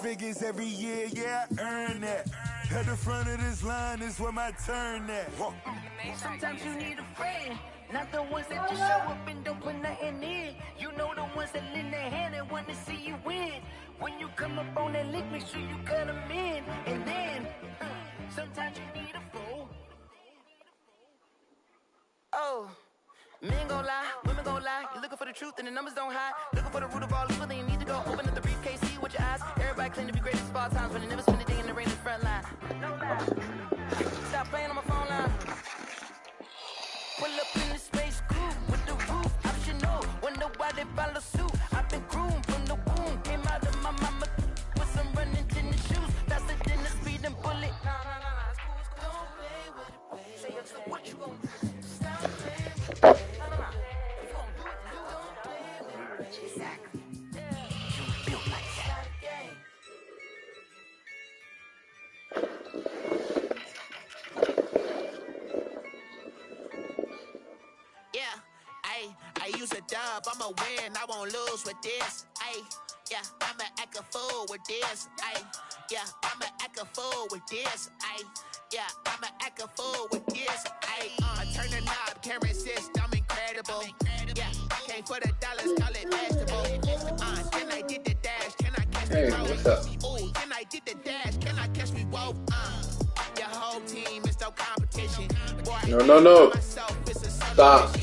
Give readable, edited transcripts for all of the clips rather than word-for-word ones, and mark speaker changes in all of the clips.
Speaker 1: figures every year, yeah, I earn that. At the front of this line is where my turn at.
Speaker 2: Sometimes you need a friend, not the ones that just show up and don't put nothing in. You know the ones that lend their hand and want to see you win. When you come up on that lick, make sure you cut them in. And then, sometimes you need a fool. Oh, men gon' lie, women gon' lie. You're looking for the truth and the numbers don't hide. Looking for the root of all evil, then you need to go open up the briefcase, see with your eyes. Everybody claim to be great at all times, but they never spend a day in the rain in the front line. No lie. Stop playing on my phone line. Pull up in the space coupe with the roof optional. Wonder why they follow suit. I've been groomed from the womb. Came out of my mama with some running tennis shoes. Faster than the speeding bullet. Nah, it's cool. Don't play with it, baby. Say so what you gon' do? Stop playing with it, baby. If you gon' do it, don't play with it, baby. Exactly. You built like that.
Speaker 3: Yeah, I use a dub, I'ma win, I won't lose with this. Yeah, I'ma act a fool with this. Yeah, I'ma act a fool with this. Yeah, I'ma act a fool with this. I turn the knob, can't resist, I'm incredible. Yeah, came for the dollars, call it vegetable. Then I did the dash, can I catch me roll?
Speaker 4: What's up?
Speaker 3: Ooh, then I did the dash, can I catch me roll? Your whole team is no competition. Boy,
Speaker 4: No.
Speaker 3: myself, it's a
Speaker 4: Stop.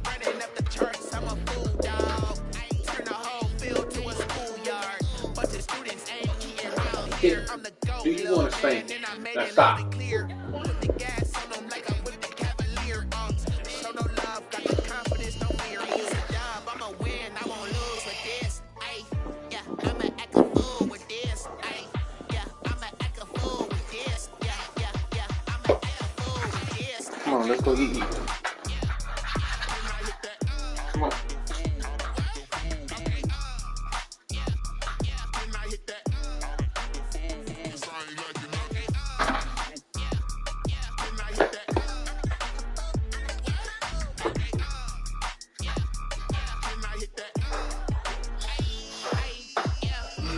Speaker 3: running up the charts, I'm a fool dog. Turn the whole field to a schoolyard. Bunch of students ain't eating around here. I'm the GOAT.
Speaker 4: Do you want to sing?
Speaker 3: And I made
Speaker 4: Now
Speaker 3: it
Speaker 4: stop.
Speaker 3: loud and clear. Put the gas on them like I'm with the Cavalier. Show no love, got the confidence, no fear. I use a job, I'ma win, I won't lose with this. Yeah, I'ma act a fool with this. Yeah, I'ma act a fool with this. Yeah, I'ma act a fool with this.
Speaker 4: Come on, let's go eat. Come on.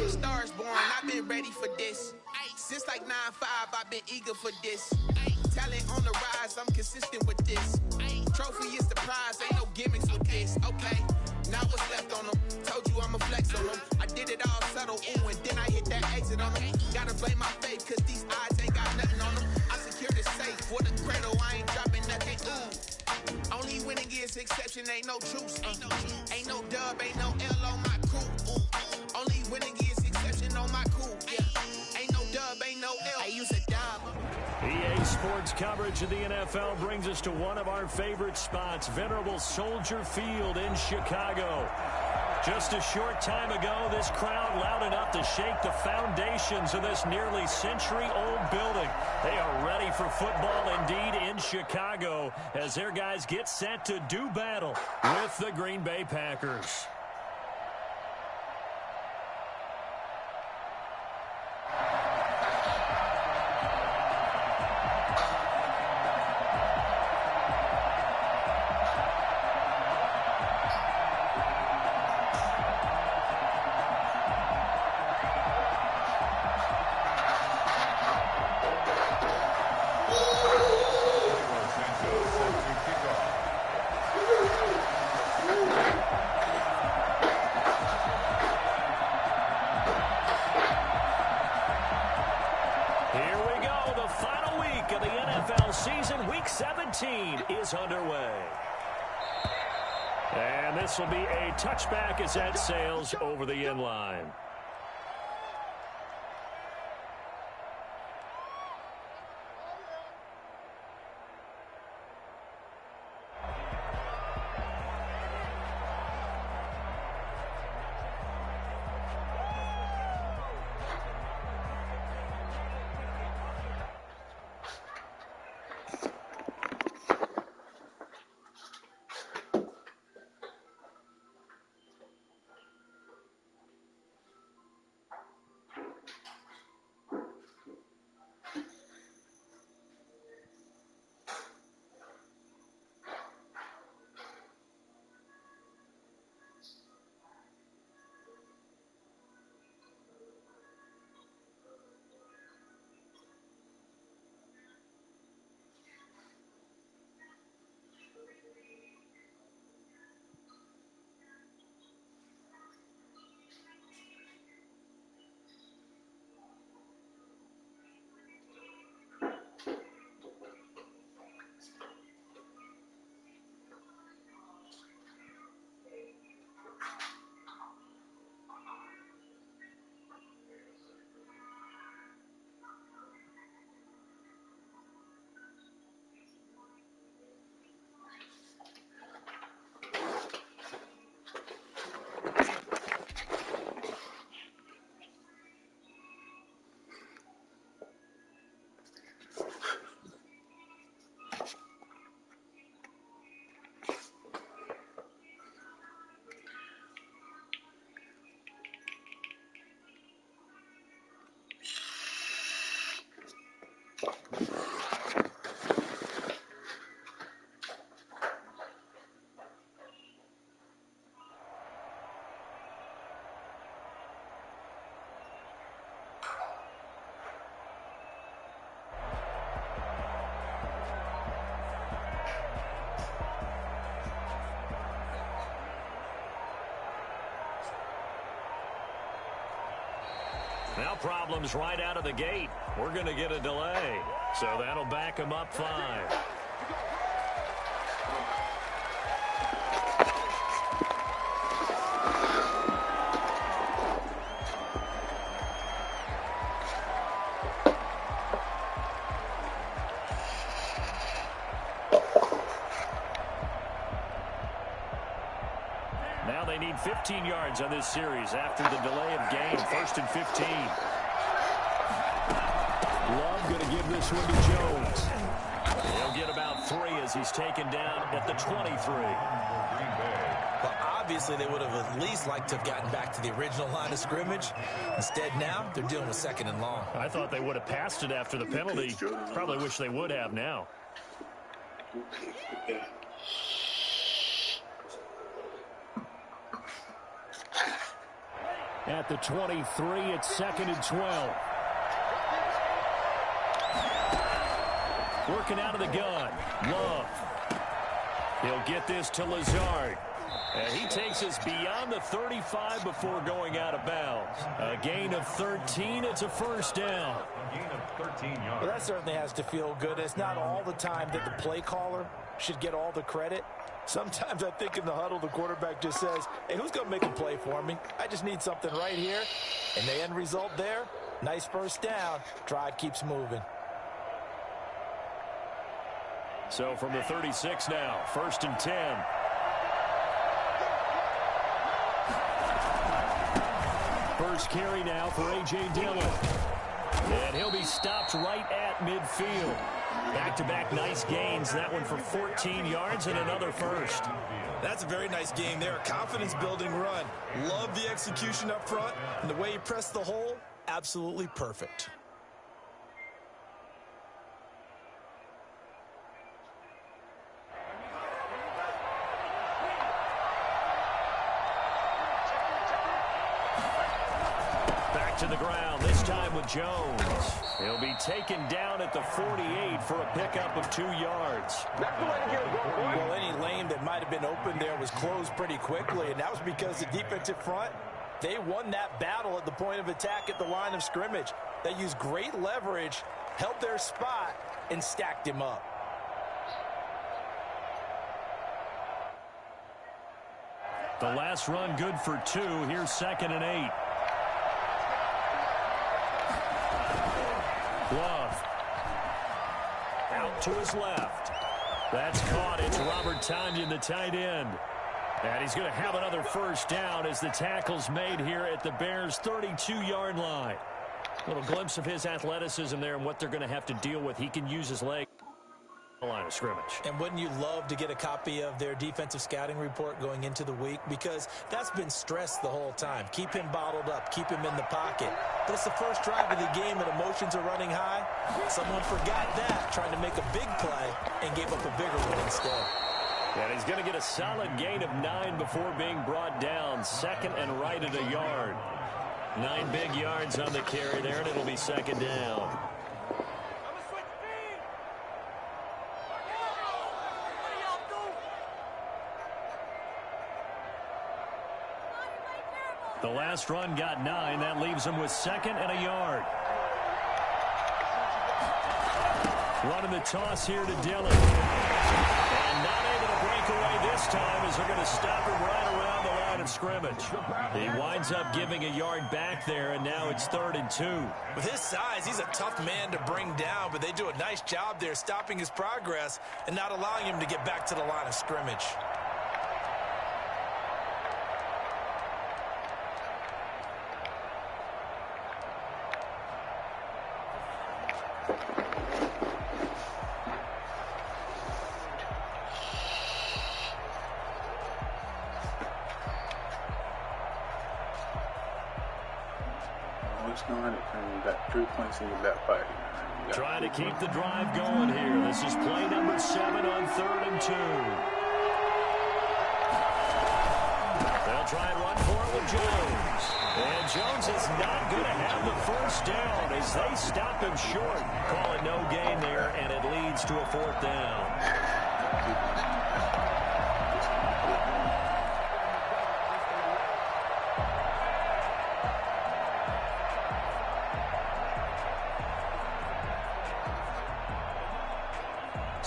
Speaker 3: Stars born, I've been ready for this. Since like 9-5, I've been eager for this. Talent on the rise, I'm consistent with this. Trophy is the prize, ain't no gimmicks with this. Okay, now what's left on them? Told you I'ma flex on them. I did it all subtle, ooh, and then I hit that exit on them. Gotta blame my faith, cause these odds ain't got nothing on them. I secured the safe for the cradle, I ain't dropping nothing, ooh. Only winning is exception, ain't no truce. Ain't no dub, ain't no L on my crew. Ooh. Only winning is exception on my crew. Yeah. Ain't no dub, ain't no L. I use a dub.
Speaker 5: EA Sports coverage of the NFL brings us to one of our favorite spots, venerable Soldier Field in Chicago. Just a short time ago, this crowd loud enough to shake the foundations of this nearly century-old building. They are ready for football indeed in Chicago as their guys get set to do battle with the Green Bay Packers. Season week 17 is underway. And this will be a touchback as that sails over the end line. Now problems right out of the gate. We're going to get a delay. So that'll back him up 5. Now they need 15 yards on this series after the delay of game. 1st and 15. Love going to give this one to Jones. He'll get about 3 as he's taken down at the 23.
Speaker 6: Well, obviously they would have at least liked to have gotten back to the original line of scrimmage. Instead now they're dealing with 2nd and long.
Speaker 5: I thought they would have passed it after the penalty. Probably wish they would have now. At the 23, it's 2nd and 12. Working out of the gun. Love. He'll get this to Lazard. And he takes us beyond the 35 before going out of bounds. A gain of 13. It's a 1st down.
Speaker 6: Well, that certainly has to feel good. It's not all the time that the play caller should get all the credit. Sometimes I think in the huddle, the quarterback just says, hey, who's going to make a play for me? I just need something right here. And the end result there, nice 1st down. Drive keeps moving.
Speaker 5: So from the 36 now, 1st and 10. First carry now for A.J. Dillon. And he'll be stopped right at midfield. Back-to-back nice gains. That one for 14 yards and another 1st.
Speaker 6: That's a very nice game there. Confidence-building run. Love the execution up front. And the way he pressed the hole, absolutely perfect.
Speaker 5: To the ground, this time with Jones. He'll be taken down at the 48 for a pickup of 2 yards.
Speaker 6: Well, any lane that might have been open there was closed pretty quickly, and that was because the defensive front, they won that battle at the point of attack at the line of scrimmage. They used great leverage, held their spot, and stacked him up.
Speaker 5: The last run good for 2. Here's 2nd and 8. Love. Out to his left. That's caught. It's Robert Tonyan, the tight end. And he's going to have another 1st down as the tackle's made here at the Bears' 32-yard line. A little glimpse of his athleticism there and what they're going to have to deal with. He can use his leg. Line of scrimmage.
Speaker 6: And wouldn't you love to get a copy of their defensive scouting report going into the week? Because that's been stressed the whole time. Keep him bottled up. Keep him in the pocket. But it's the first drive of the game and emotions are running high. Someone forgot that, trying to make a big play and gave up a bigger one instead.
Speaker 5: And he's going to get a solid gain of 9 before being brought down. 2nd and right at a yard. 9 big yards on the carry there, and it'll be 2nd down. The last run got 9. That leaves him with 2nd and a yard. Running the toss here to Dillon. And not able to break away this time as they're going to stop him right around the line of scrimmage. He winds up giving a yard back there, and now it's 3rd and 2.
Speaker 6: With his size, he's a tough man to bring down, but they do a nice job there stopping his progress and not allowing him to get back to the line of scrimmage.
Speaker 4: You got 3 points in your back pocket.
Speaker 5: Trying to keep the drive going here. This is play number 7 on 3rd and 2. They'll try and run for it with Jones. And Jones is not going to have the 1st down as they stop him short. Call it no gain there, and it leads to a 4th down.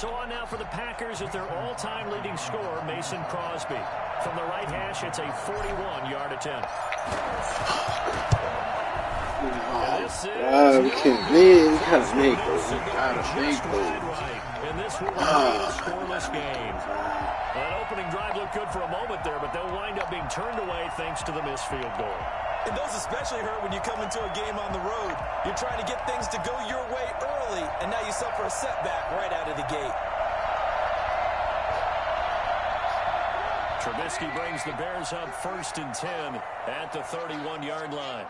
Speaker 5: So on now for the Packers as their all-time leading scorer, Mason Crosby. From the right hash, it's a 41-yard attempt.
Speaker 7: We can't make those.
Speaker 5: And this will remain a scoreless game. That opening drive looked good for a moment there, but they'll wind up being turned away thanks to the missed field goal.
Speaker 6: And those especially hurt when you come into a game on the road. You're trying to get things to go your way early, and now you suffer a setback right out of the gate.
Speaker 5: Trubisky brings the Bears up 1st and 10 at the 31-yard line.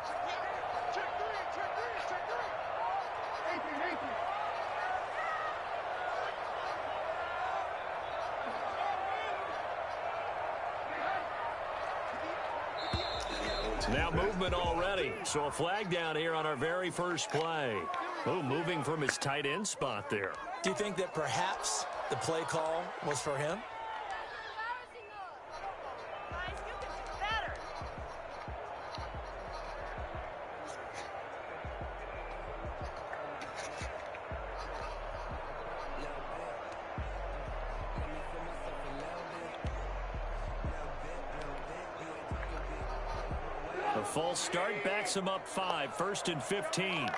Speaker 5: Now movement already. So a flag down here on our very first play. Oh, moving from his tight end spot there.
Speaker 6: Do you think that perhaps the play call was for him?
Speaker 5: A false start backs him up 5, 1st and 15.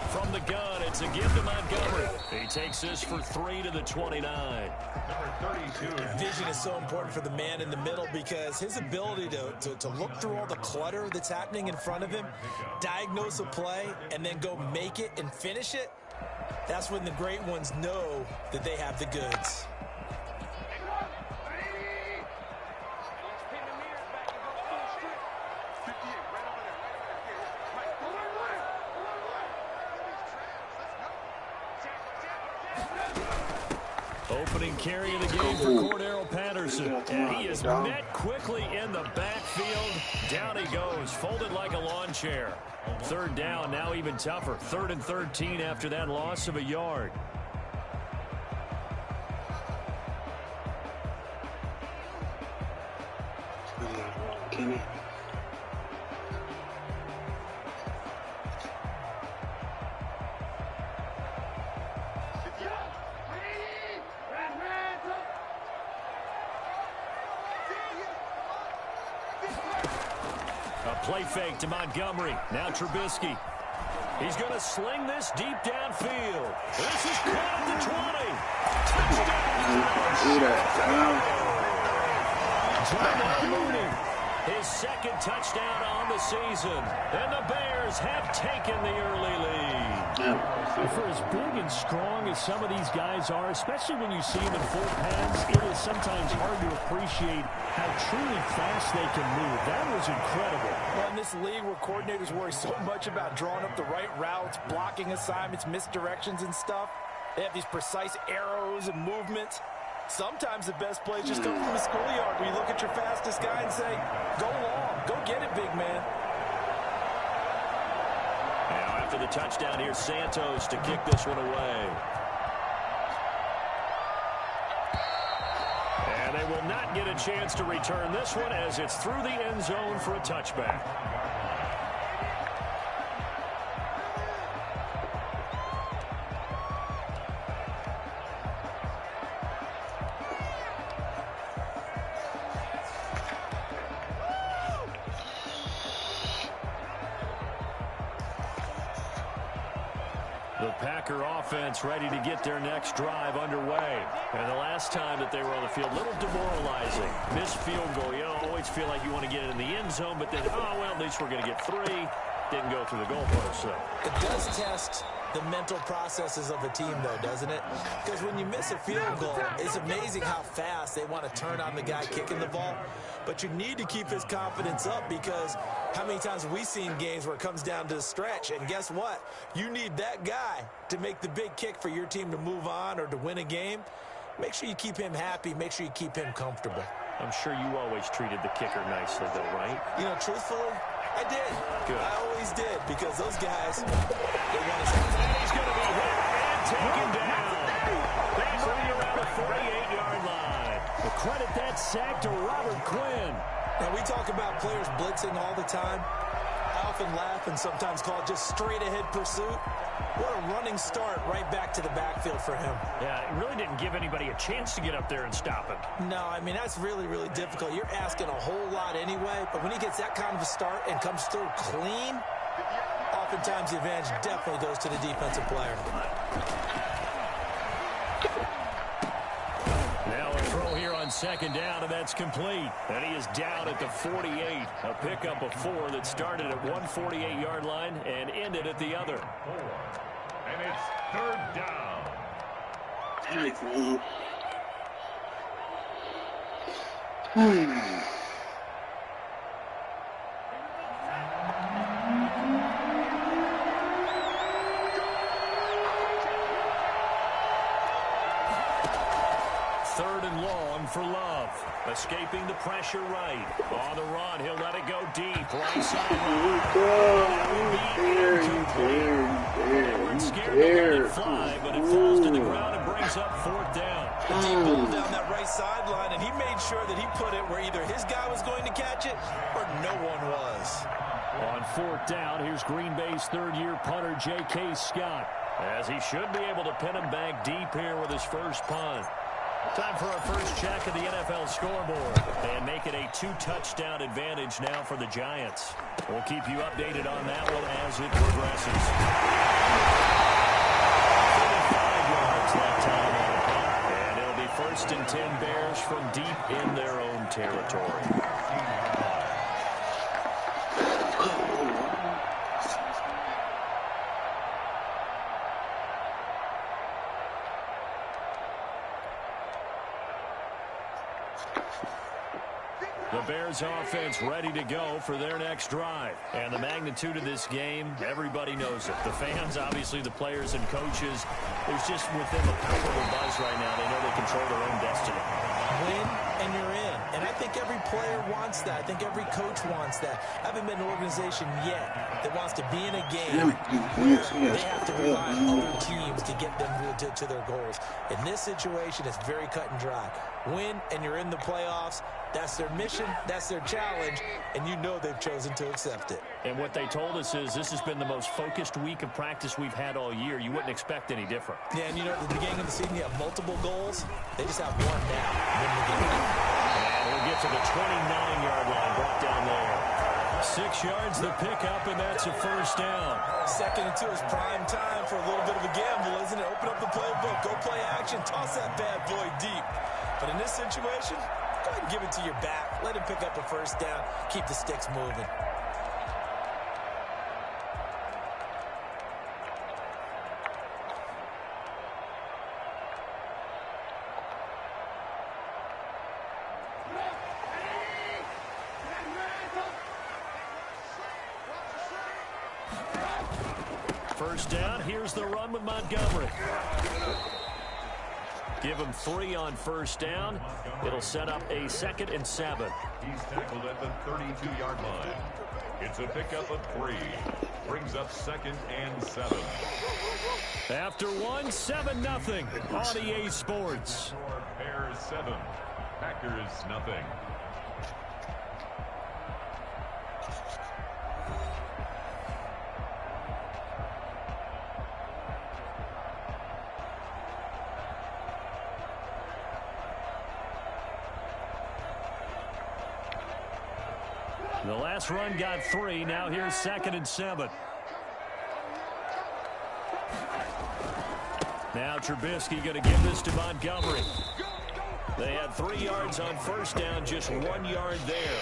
Speaker 5: From the gun, it's a give to Montgomery. He takes this for 3 to the 29.
Speaker 6: Vision is so important for the man in the middle because his ability to look through all the clutter that's happening in front of him, diagnose a play, and then go make it and finish it, that's when the great ones know that they have the goods.
Speaker 5: Opening carry of the game for Cordero Patterson. And he is met quickly in the backfield. Down he goes, folded like a lawn chair. 3rd down, now even tougher. 3rd and 13 after that loss of a yard.
Speaker 7: Kenny.
Speaker 5: Play fake to Montgomery. Now Trubisky. He's going to sling this deep downfield. This is caught at the 20. Touchdown. Mooney. His 2nd touchdown on the season. And the Bears have taken the early lead. For as big and strong as some of these guys are, especially when you see them in full pads, it is sometimes hard to appreciate how truly fast they can move. That was incredible.
Speaker 6: Well, in this league where coordinators worry so much about drawing up the right routes, blocking assignments, misdirections and stuff, they have these precise arrows and movements. Sometimes the best plays just come from the schoolyard where you look at your fastest guy and say, go long, go get it, big man.
Speaker 5: Now after the touchdown, here's Santos to kick this one away. And they will not get a chance to return this one as it's through the end zone for a touchback. The Packer offense ready to get their next drive underway. And the last time that they were on the field, a little demoralizing. Missed field goal. You always feel like you want to get it in the end zone, but then, oh, well, at least we're going to get 3. Didn't go through the goalpost, so.
Speaker 6: It does test the mental processes of a team, though, doesn't it? Because when you miss a field goal, it's amazing how fast they want to turn on the guy kicking the ball. But you need to keep his confidence up because how many times have we seen games where it comes down to the stretch? And guess what? You need that guy to make the big kick for your team to move on or to win a game. Make sure you keep him happy. Make sure you keep him comfortable.
Speaker 5: I'm sure you always treated the kicker nicely, though, right?
Speaker 6: You know, truthfully, I did.
Speaker 5: Good.
Speaker 6: I always did because those guys, they want to say,
Speaker 5: he's going to be hit and taken down. They bring around the 48-yard line. The credit that sack to Robert Quinn.
Speaker 6: Now, we talk about players blitzing all the time. I often laugh and sometimes call it just straight-ahead pursuit. What a running start right back to the backfield for him.
Speaker 5: Yeah, it really didn't give anybody a chance to get up there and stop him.
Speaker 6: No, I mean, that's really, really difficult. You're asking a whole lot anyway, but when he gets that kind of a start and comes through clean, oftentimes the advantage definitely goes to the defensive player.
Speaker 5: Now a throw here on second down, and that's complete. And he is down at the 48. A pickup of 4 that started at one 48-yard line and ended at the other.
Speaker 8: And it's third down.
Speaker 5: Third and long for Love. Escaping the pressure right. On the run, he'll let it go deep. Right side. They weren't scared to let it fly, but it falls to the ground and brings up fourth down.
Speaker 6: A deep ball down that right sideline, and he made sure that he put it where either his guy was going to catch it or no one was.
Speaker 5: On fourth down, here's Green Bay's third-year punter, J.K. Scott, as he should be able to pin him back deep here with his first punt. Time for our first check of the NFL scoreboard and make it a 2-touchdown advantage now for the Giants. We'll keep you updated on that one as it progresses. 35 yards that time on the punt, and it'll be first and 10 Bears from deep in their own territory. The Bears offense ready to go for their next drive. And the magnitude of this game, everybody knows it. The fans, obviously the players and coaches, there's just within the palpable buzz right now. They know they control their own destiny.
Speaker 6: Win and you're in. And I think every player wants that. I think every coach wants that. I haven't been an organization yet that wants to be in a game where they have to rely on other teams to get them to their goals. In this situation, it's very cut and dry. Win and you're in the playoffs. That's their mission, that's their challenge, and you know they've chosen to accept it.
Speaker 5: And what they told us is this has been the most focused week of practice we've had all year. You wouldn't expect any different.
Speaker 6: Yeah, and you know, at the beginning of the season, you have multiple goals. They just have one now. Win the game.
Speaker 5: And we'll get to the 29-yard line brought down there. 6 yards the pickup, and that's a first down.
Speaker 6: Second and 2 is prime time for a little bit of a gamble, isn't it? Open up the playbook, go play action, toss that bad boy deep. But in this situation, go ahead and give it to your back. Let him pick up a first down. Keep the sticks moving.
Speaker 5: First down, here's the run with Montgomery. Give him 3 on first down. It'll set up a 2nd and 7.
Speaker 8: He's tackled at the 32-yard line. It's a pickup of 3. Brings up 2nd and 7.
Speaker 5: After 1, 7-0 on EA Sports.
Speaker 8: Bears 7. Packers nothing.
Speaker 5: The last run got 3. Now here's 2nd and 7. Now Trubisky going to give this to Montgomery. They had 3 yards on first down, just 1 yard there.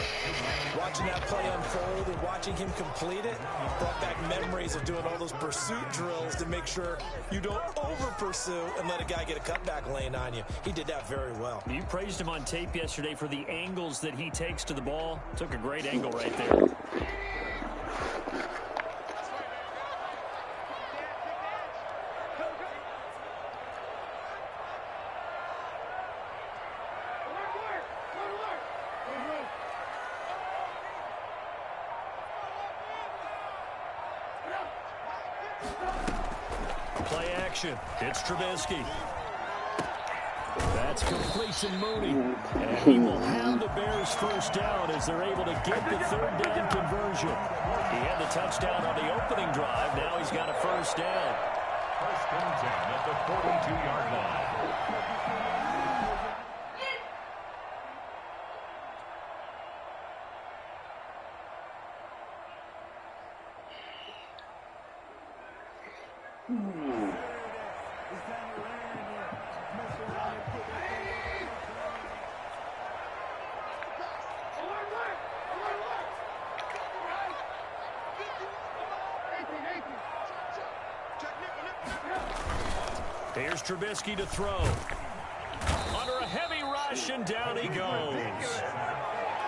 Speaker 6: Watching that play unfold and watching him complete it brought back memories of doing all those pursuit drills to make sure you don't over-pursue and let a guy get a cutback lane on you. He did that very well.
Speaker 5: You praised him on tape yesterday for the angles that he takes to the ball. Took a great angle right there. Play action. It's Trubisky. That's completion Mooney. And he will have the Bears first down as they're able to get the third down conversion. He had the touchdown on the opening drive. Now he's got a first down.
Speaker 8: First and 10 at the 42-yard line.
Speaker 5: Here's Trubisky to throw. Under a heavy rush, and down he goes.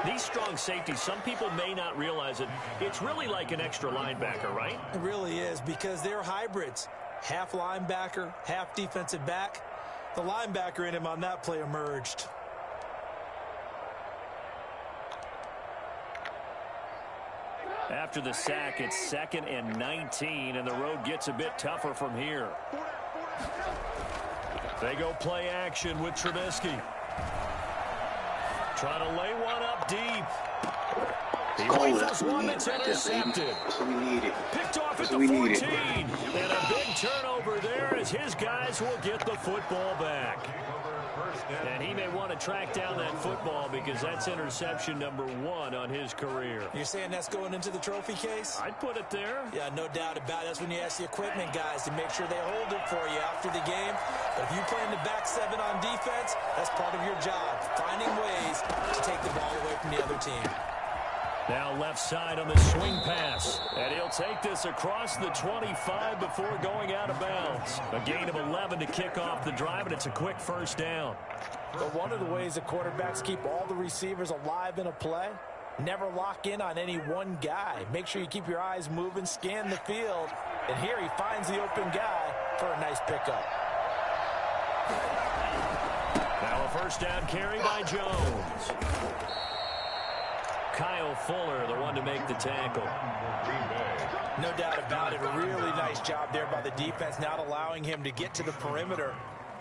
Speaker 5: These strong safeties, some people may not realize it. It's really like an extra linebacker, right?
Speaker 6: It really is, because they're hybrids. Half linebacker, half defensive back. The linebacker in him on that play emerged.
Speaker 5: After the sack, it's 2nd and 19, and the road gets a bit tougher from here. They go play action with Trubisky. Trying to lay one up deep. He rifles one that's intercepted. Picked off at the 14. And a big turnover there as his guys will get the football back. And he may want to track down that football because that's interception number 1 on his career.
Speaker 6: You're saying that's going into the trophy case?
Speaker 5: I'd put it there.
Speaker 6: Yeah, no doubt about it. That's when you ask the equipment guys to make sure they hold it for you after the game. But if you play in the back 7 on defense, that's part of your job, finding ways to take the ball away from the other team.
Speaker 5: Now left side on the swing pass. And he'll take this across the 25 before going out of bounds. A gain of 11 to kick off the drive, and it's a quick first down.
Speaker 6: But one of the ways the quarterbacks keep all the receivers alive in a play, never lock in on any one guy. Make sure you keep your eyes moving, scan the field. And here he finds the open guy for a nice pickup.
Speaker 5: Now a first down carry by Jones. Kyle Fuller, the one to make the tackle.
Speaker 6: No doubt about it. A really nice job there by the defense, not allowing him to get to the perimeter.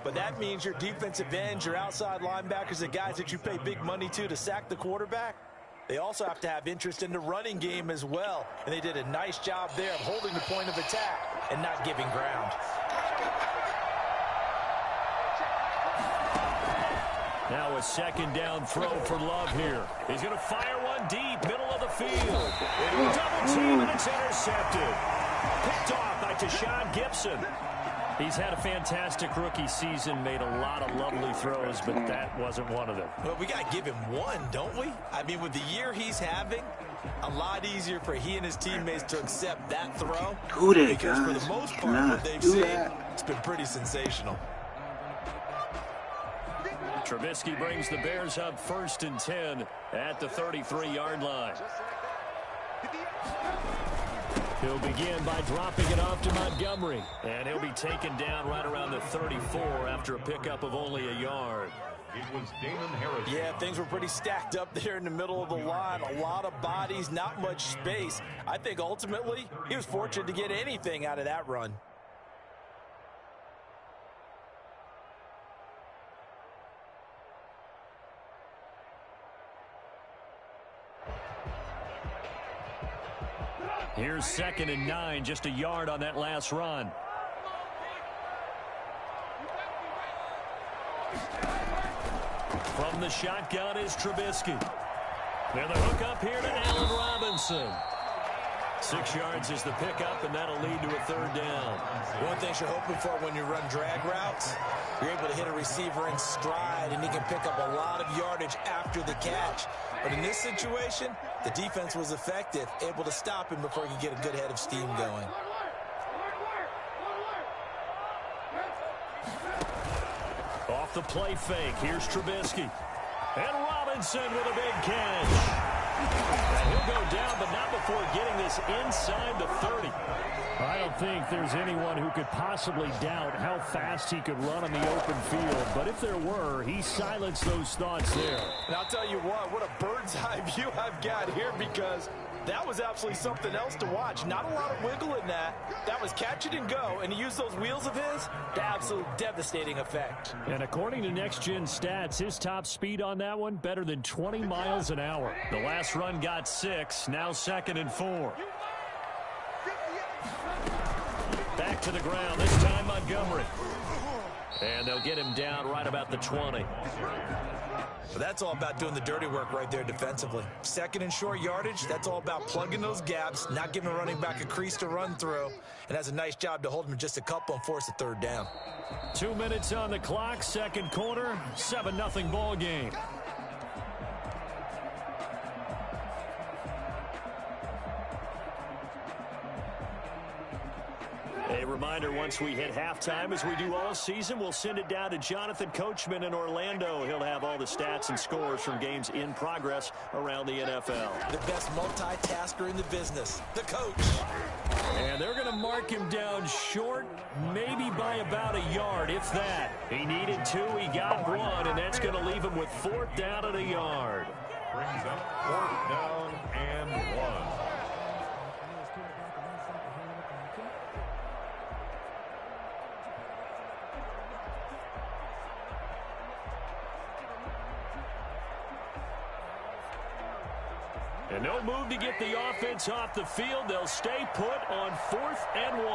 Speaker 6: But that means your defensive ends, your outside linebackers, the guys that you pay big money to sack the quarterback, they also have to have interest in the running game as well. And they did a nice job there of holding the point of attack and not giving ground.
Speaker 5: Now a second down throw for Love here. He's going to fire one deep, middle of the field. Double team, and it's intercepted. Picked off by Tashawn Gibson. He's had a fantastic rookie season, made a lot of lovely throws, but that wasn't one of them.
Speaker 6: Well, we got to give him one, don't we? I mean, with the year he's having, a lot easier for he and his teammates to accept that throw. Because for the most part, what they've seen, it's been pretty sensational.
Speaker 5: Trubisky brings the Bears up 1st and 10 at the 33-yard line. He'll begin by dropping it off to Montgomery. And he'll be taken down right around the 34 after a pickup of only a yard.
Speaker 8: It was Damon Harrison.
Speaker 6: Yeah, things were pretty stacked up there in the middle of the line. A lot of bodies, not much space. I think ultimately he was fortunate to get anything out of that run.
Speaker 5: Here's 2nd and 9, just a yard on that last run. From the shotgun is Trubisky. Now the hook up here to Allen Robinson. 6 yards is the pickup, and that'll lead to a 3rd down.
Speaker 6: One thing you're hoping for when you run drag routes, you're able to hit a receiver in stride, and he can pick up a lot of yardage after the catch. But in this situation, the defense was effective, able to stop him before he could get a good head of steam going.
Speaker 5: Off the play fake, here's Trubisky. And Robinson with a big catch. And he'll go down, but not before getting this inside the 30. I don't think there's anyone who could possibly doubt how fast he could run on the open field. But if there were, he silenced those thoughts there.
Speaker 6: And I'll tell you what a bird's eye view I've got here, because That was absolutely something else to watch. Not a lot of wiggle in that. That was catch it and go, and he used those wheels of his to absolute devastating effect.
Speaker 5: And according to Next Gen Stats, his top speed on that one, better than 20 miles an hour. The last run got 6, now 2nd and 4. Back to the ground, this time Montgomery. And they'll get him down right about the 20.
Speaker 6: But that's all about doing the dirty work right there defensively. 2nd and short yardage, that's all about plugging those gaps, not giving a running back a crease to run through, and has a nice job to hold him just a couple and force a 3rd down.
Speaker 5: 2 minutes on the clock, 2nd quarter, 7-0 ball game. A reminder, once we hit halftime, as we do all season, we'll send it down to Jonathan Coachman in Orlando. He'll have all the stats and scores from games in progress around the NFL.
Speaker 6: The best multitasker in the business, the coach.
Speaker 5: And they're going to mark him down short, maybe by about a yard, if that. He needed 2, he got 1, and that's going to leave him with 4th down and a yard.
Speaker 8: Brings up 4th down and 1.
Speaker 5: And no move to get the offense off the field. They'll stay put on 4th and 1.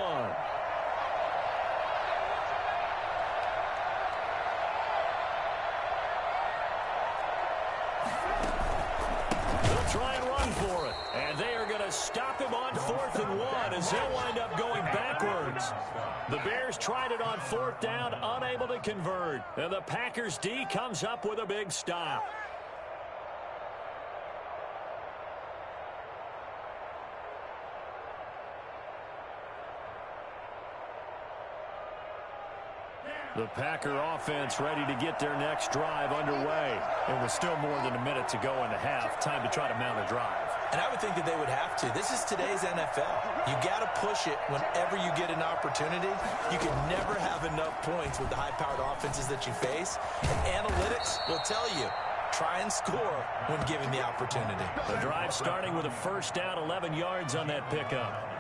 Speaker 5: They'll try and run for it. And they are going to stop him on 4th and 1 as they'll wind up going backwards. The Bears tried it on 4th down, unable to convert. And the Packers D comes up with a big stop. The Packer offense ready to get their next drive underway. And with still more than a minute to go in the half, time to try to mount a drive.
Speaker 6: And I would think that they would have to. This is today's NFL. You got to push it whenever you get an opportunity. You can never have enough points with the high-powered offenses that you face. And analytics will tell you, try and score when given the opportunity.
Speaker 5: The drive starting with a 1st down, 11 yards on that pickup.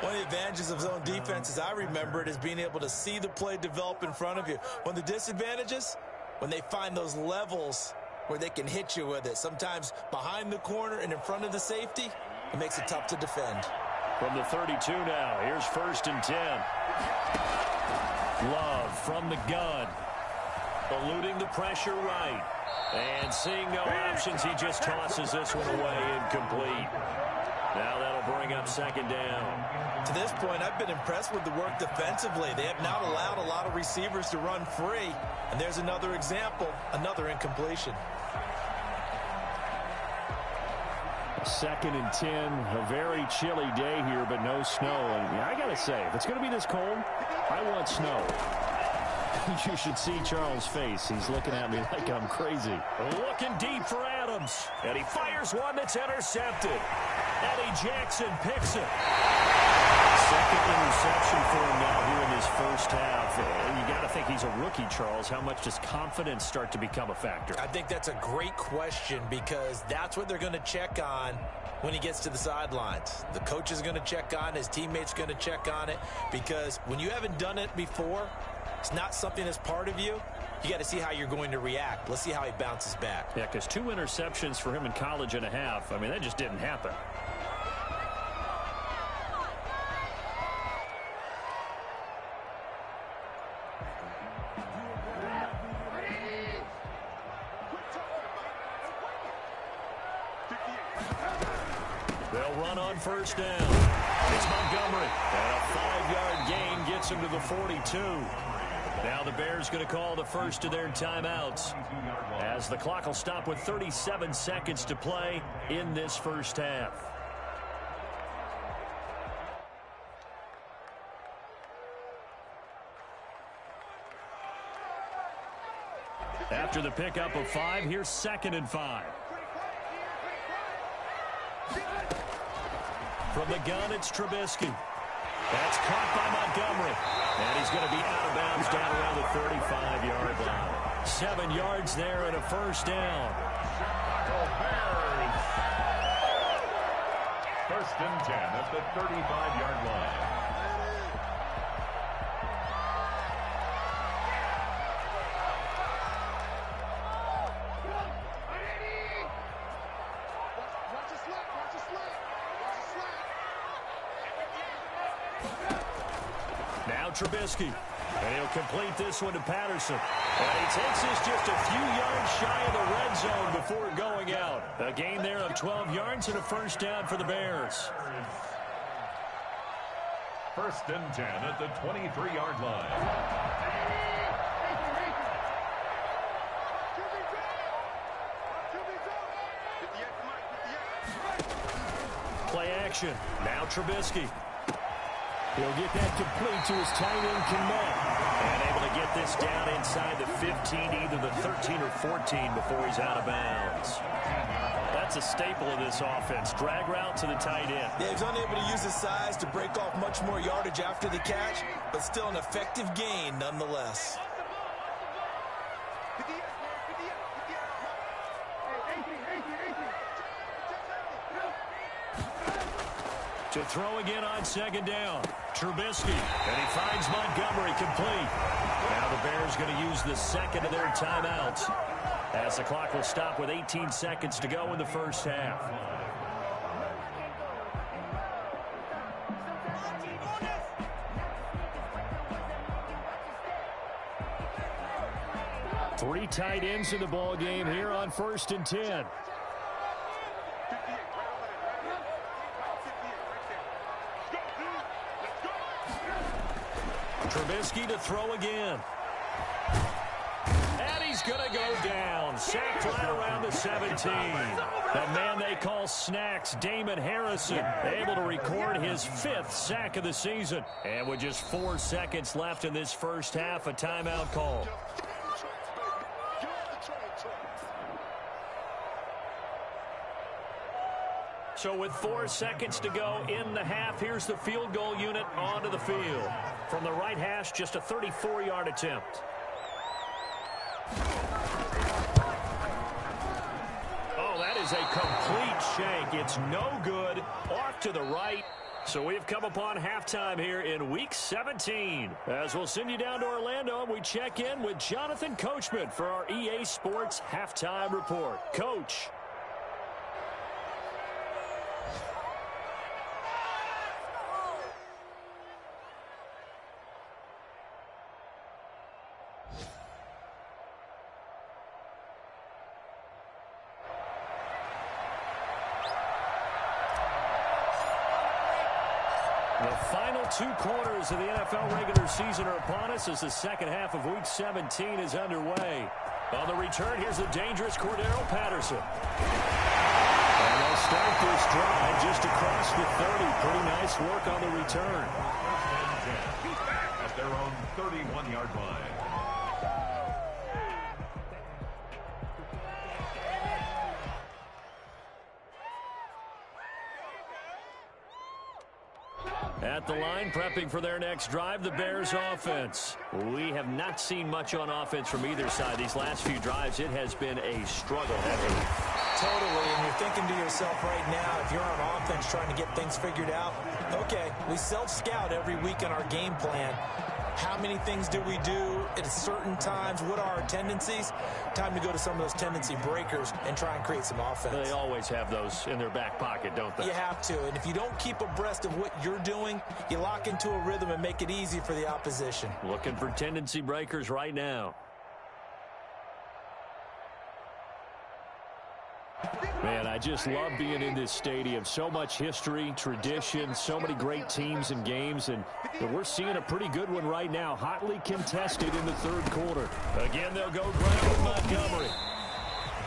Speaker 6: One of the advantages of zone defense, as I remember it, is being able to see the play develop in front of you. One of the disadvantages, when they find those levels where they can hit you with it, sometimes behind the corner and in front of the safety, it makes it tough to defend.
Speaker 5: From the 32 now, here's 1st and 10. Love from the gun, eluding the pressure right. And seeing no options, he just tosses this one away incomplete. Now that'll bring up 2nd down.
Speaker 6: To this point, I've been impressed with the work defensively. They have not allowed a lot of receivers to run free. And there's another example, another incompletion.
Speaker 5: 2nd and 10, a very chilly day here, but no snow. And I got to say, if it's going to be this cold, I want snow. You should see Charles' face. He's looking at me like I'm crazy. Looking deep for Adams. And he fires one that's intercepted. Eddie Jackson picks it. 2nd interception for him now here in this 1st half. You got to think he's a rookie, Charles. How much does confidence start to become a factor?
Speaker 6: I think that's a great question because that's what they're going to check on when he gets to the sidelines. The coach is going to check on, his teammates going to check on it, because when you haven't done it before, it's not something that's part of you. You got to see how you're going to react. Let's see how he bounces back.
Speaker 5: Yeah, because 2 interceptions for him in college and a half. I mean, that just didn't happen. They'll run on 1st down. It's Montgomery. And a 5-yard gain gets him to the 42. Now the Bears going to call the first of their timeouts, as the clock will stop with 37 seconds to play in this 1st half. After the pickup of 5, here's 2nd and 5. From the gun, it's Trubisky. That's caught by Montgomery. And he's going to be out of bounds down around the 35-yard line. 7 yards there and a 1st down.
Speaker 8: First and 10 at the 35-yard line.
Speaker 5: Now Trubisky, and he'll complete this one to Patterson. And he takes this just a few yards shy of the red zone before going out. A gain there of 12 yards and a first down for the Bears.
Speaker 8: First and 10 at the 23-yard line.
Speaker 5: Play action. Now Trubisky. He'll get that complete to his tight end, Kmet. And able to get this down inside the 15, either the 13 or 14 before he's out of bounds. That's a staple of this offense. Drag route to the tight end.
Speaker 6: Yeah, he's unable to use his size to break off much more yardage after the catch, but still an effective gain nonetheless.
Speaker 5: To throw again on second down. Trubisky, and he finds Montgomery complete. Now the Bears going to use the second of their timeouts as the clock will stop with 18 seconds to go in the first half. Three tight ends in the ball game here on first and 10. Trubisky to throw again. And he's going to go down. Sacked right around the 17. The man they call Snacks, Damon Harrison, able to record his 5th sack of the season. And with just 4 seconds left in this first half, a timeout call. So with 4 seconds to go in the half, here's the field goal unit onto the field. From the right hash, just a 34-yard attempt. Oh, that is a complete shank. It's no good. Off to the right. So we've come upon halftime here in Week 17. As we'll send you down to Orlando, and we check in with Jonathan Coachman for our EA Sports Halftime Report. Coach. The final 2 quarters of the NFL regular season are upon us as the second half of Week 17 is underway. On the return, here's the dangerous Cordero Patterson. And they'll start this drive just across the 30. Pretty nice work on the return.
Speaker 8: At their own 31-yard line.
Speaker 5: At the line, prepping for their next drive, the Bears offense. We have not seen much on offense from either side. These last few drives, it has been a struggle.
Speaker 6: Totally, and you're thinking to yourself right now, if you're on offense trying to get things figured out, okay, we self-scout every week in our game plan. How many things do we do at certain times? What are our tendencies? Time to go to some of those tendency breakers and try and create some offense.
Speaker 5: They always have those in their back pocket, don't they?
Speaker 6: You have to, and if you don't keep abreast of what you're doing, you lock into a rhythm and make it easy for the opposition.
Speaker 5: Looking for tendency breakers right now. Man, I just love being in this stadium. So much history, tradition, so many great teams and games, and we're seeing a pretty good one right now, hotly contested in the third quarter. Again, they'll go ground with Montgomery.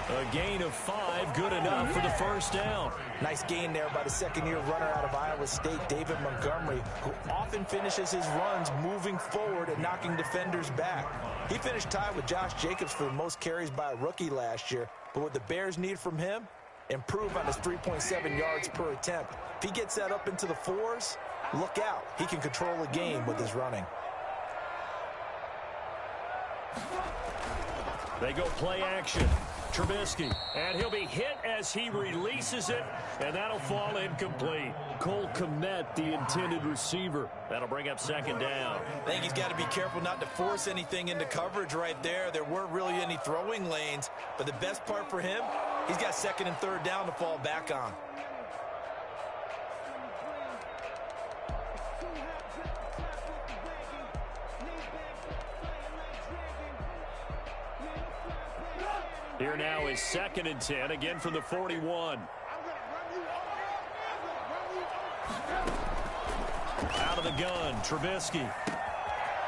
Speaker 5: A gain of 5, good enough for the first down.
Speaker 6: Nice gain there by the second-year runner out of Iowa State, David Montgomery, who often finishes his runs moving forward and knocking defenders back. He finished tied with Josh Jacobs for the most carries by a rookie last year, but what the Bears need from him, improve on his 3.7 yards per attempt. If he gets that up into the 4s, look out. He can control the game with his running.
Speaker 5: They go play action. Trubisky, and he'll be hit as he releases it, and that'll fall incomplete. Cole Kmet, the intended receiver. That'll bring up second down.
Speaker 6: I think he's got to be careful not to force anything into coverage right there. There weren't really any throwing lanes, but the best part for him, he's got second and third down to fall back on.
Speaker 5: Here now is second and 10, again from the 41. Out of the gun, Trubisky.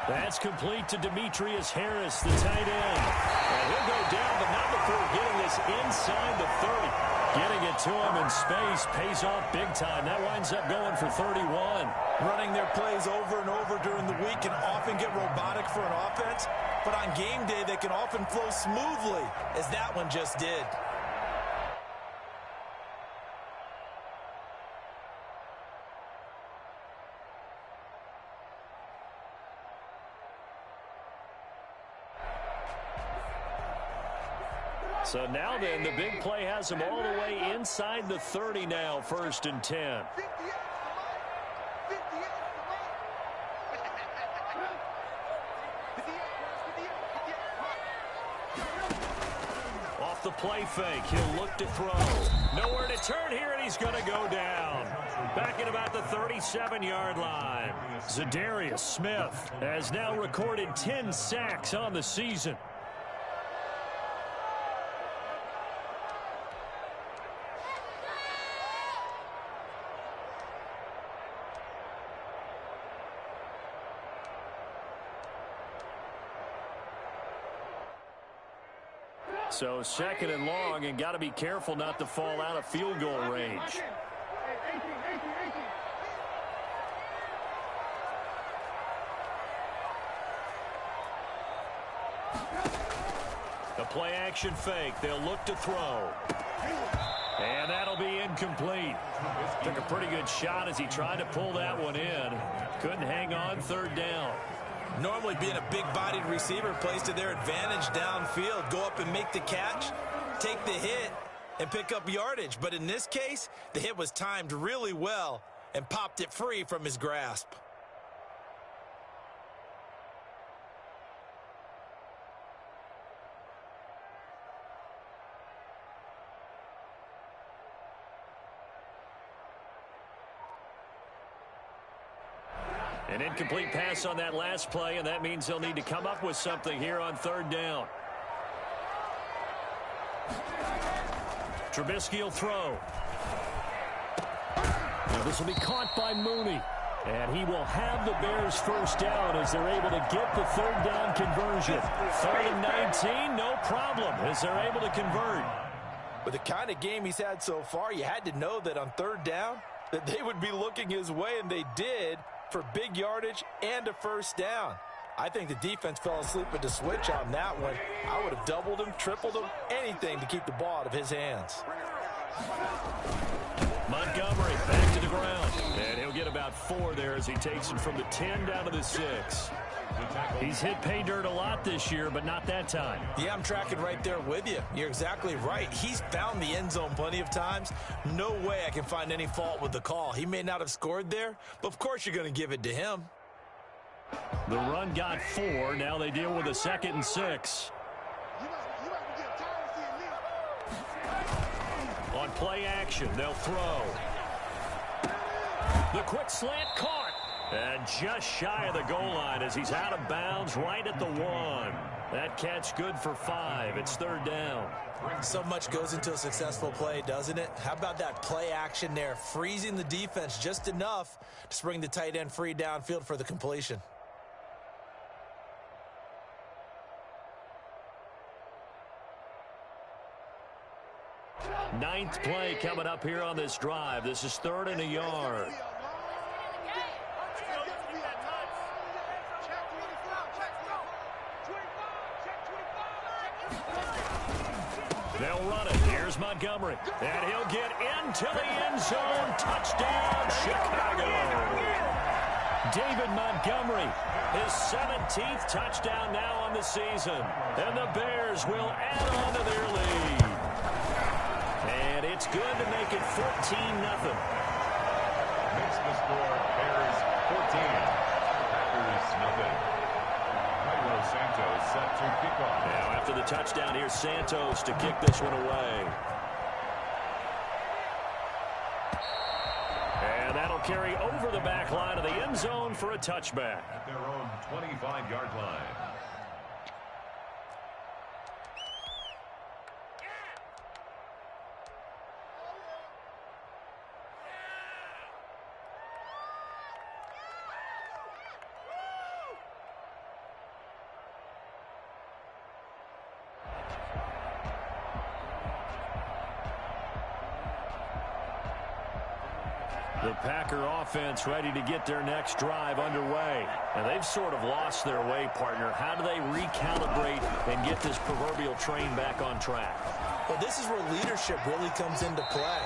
Speaker 5: That's complete to Demetrius Harris, the tight end. And he'll go down, but not before getting this inside the 30. Getting it to him in space pays off big time. That winds up going for 31.
Speaker 6: Running their plays over and over during the week can often get robotic for an offense, but on game day they can often flow smoothly, as that one just did.
Speaker 5: So now then, the big play has him all the way inside the 30 now, 1st and 10. Off the play fake, he'll look to throw. Nowhere to turn here, and he's going to go down. Back at about the 37-yard line. Zadarius Smith has now recorded 10 sacks on the season. So second and long, and got to be careful not to fall out of field goal range. The play action fake. They'll look to throw. And that'll be incomplete. Took a pretty good shot as he tried to pull that one in. Couldn't hang on, third down.
Speaker 6: Normally being a big-bodied receiver plays to their advantage downfield. Go up and make the catch, take the hit, and pick up yardage. But in this case, the hit was timed really well and popped it free from his grasp.
Speaker 5: An incomplete pass on that last play, and that means they'll need to come up with something here on third down. Trubisky will throw. Now this will be caught by Mooney. And he will have the Bears first down as they're able to get the third down conversion. 3rd and 19, no problem as they're able to convert.
Speaker 6: With the kind of game he's had so far, you had to know that on third down that they would be looking his way, and they did, for big yardage and a first down. I think the defense fell asleep at the switch on that one. I would have doubled him, tripled him, anything to keep the ball out of his hands.
Speaker 5: Montgomery back to the ground. And he'll get about 4 there as he takes it from the 10 down to the 6. He's hit pay dirt a lot this year, but not that time.
Speaker 6: Yeah, I'm tracking right there with you. You're exactly right. He's found the end zone plenty of times. No way I can find any fault with the call. He may not have scored there, but of course you're going to give it to him.
Speaker 5: The run got 4. Now they deal with a 2nd and 6. On play action, they'll throw. The quick slant caught. And just shy of the goal line as he's out of bounds right at the 1. That catch good for 5. It's third down.
Speaker 6: So much goes into a successful play, doesn't it? How about that play action there, freezing the defense just enough to spring the tight end free downfield for the completion.
Speaker 5: Ninth play coming up here on this drive. This is 3rd and a yard. They'll run it. Here's Montgomery. And he'll get into the end zone. Touchdown, Chicago. David Montgomery, his 17th touchdown now on the season. And the Bears will add on to their lead. And it's good to make it 14-0.
Speaker 8: Makes the score Bears 14, Packers nothing. Cairo Santos set to kick off.
Speaker 5: Now after the touchdown, here's Santos to kick this one away. And that'll carry over the back line of the end zone for a touchback.
Speaker 8: At their own 25-yard line.
Speaker 5: The Packer offense ready to get their next drive underway. And they've sort of lost their way, partner. How do they recalibrate and get this proverbial train back on track?
Speaker 6: Well, this is where leadership really comes into play.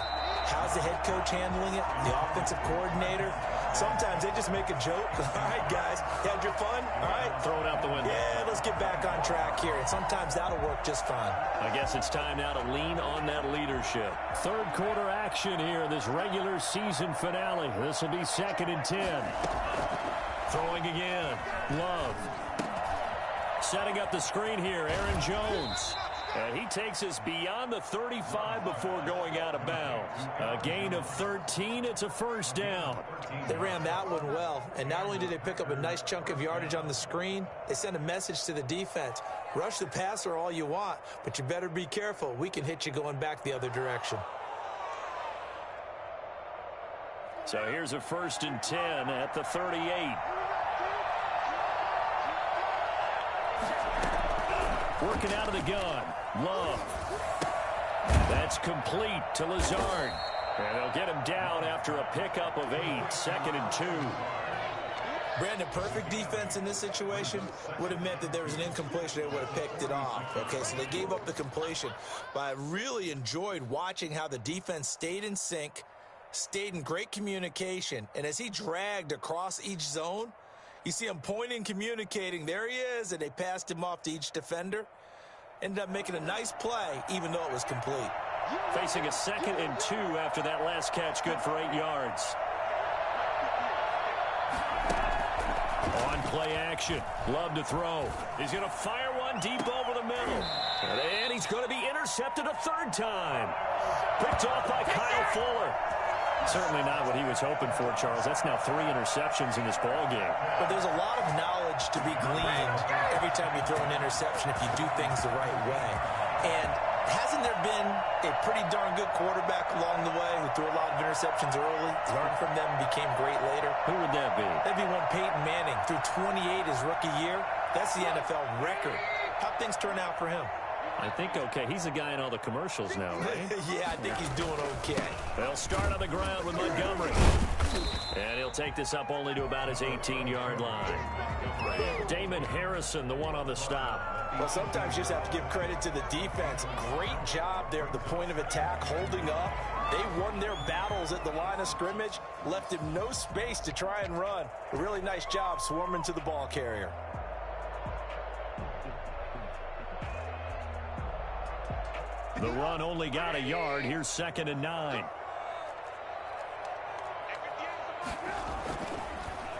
Speaker 6: How's the head coach handling it? The offensive coordinator? Sometimes they just make a joke. All right, guys, you had your fun? All right.
Speaker 5: Throw it out the window.
Speaker 6: Yeah, let's get back on track here. And sometimes that'll work just fine.
Speaker 5: I guess it's time now to lean on that leadership. Third quarter action here in this regular season finale. This will be 2nd and 10. Throwing again. Love. Setting up the screen here, Aaron Jones. And he takes us beyond the 35 before going out of bounds. A gain of 13. It's a first down.
Speaker 6: They ran that one well. And not only did they pick up a nice chunk of yardage on the screen, they sent a message to the defense. Rush the passer all you want, but you better be careful. We can hit you going back the other direction.
Speaker 5: So here's a 1st and 10 at the 38. Working out of the gun. Love. That's complete to Lazard. And they'll get him down after a pickup of 8. 2nd and 2.
Speaker 6: Brandon, perfect defense in this situation would have meant that there was an incompletion. They would have picked it off. Okay, so they gave up the completion. But I really enjoyed watching how the defense stayed in sync, stayed in great communication. And as he dragged across each zone, you see him pointing, communicating. There he is, and they passed him off to each defender. Ended up making a nice play, even though it was complete.
Speaker 5: Facing a 2nd and 2 after that last catch, good for 8 yards. On play action, Love to throw. He's going to fire one deep over the middle. And he's going to be intercepted a 3rd time. Picked off by Kyle Fuller. Certainly not what he was hoping for, Charles. That's now 3 interceptions in this ball game.
Speaker 6: But there's a lot of knowledge to be gleaned every time you throw an interception if you do things the right way. And hasn't there been a pretty darn good quarterback along the way who threw a lot of interceptions early, learned from them, and became great later?
Speaker 5: Who would that be?
Speaker 6: That'd be one Peyton Manning. Threw 28 his rookie year. That's the NFL record. How'd things turn out for him?
Speaker 5: I think okay. He's the guy in all the commercials now, right?
Speaker 6: Yeah, I think he's doing okay.
Speaker 5: They'll start on the ground with Montgomery. And he'll take this up only to about his 18-yard line. Damon Harrison, the one on the stop.
Speaker 6: Well, sometimes you just have to give credit to the defense. Great job there at the point of attack, holding up. They won their battles at the line of scrimmage, left him no space to try and run. A really nice job swarming to the ball carrier.
Speaker 5: The run only got a yard. Here's 2nd and 9.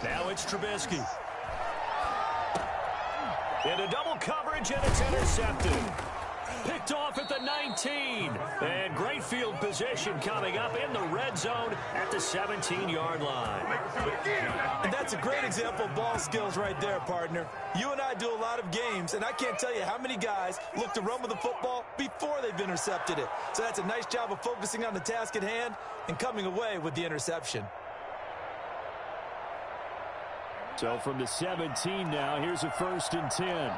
Speaker 5: Now it's Trubisky. Into double coverage, and it's intercepted. Picked off at the 19. And great field position coming up in the red zone at the 17-yard line.
Speaker 6: And that's a great example of ball skills right there, partner. You and I do a lot of games, and I can't tell you how many guys look to run with the football before they've intercepted it. So that's a nice job of focusing on the task at hand and coming away with the interception.
Speaker 5: So from the 17 now, here's a 1st and 10.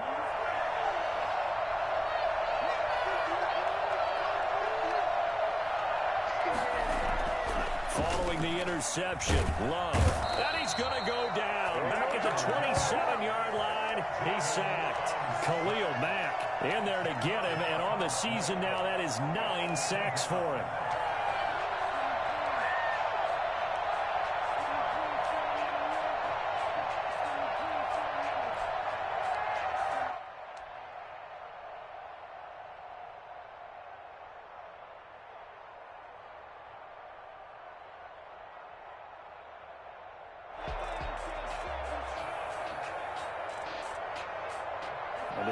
Speaker 5: Following the interception, Love. And he's going to go down. Back at the 27-yard line, he's sacked. Khalil Mack in there to get him, and on the season now, that is 9 sacks for him.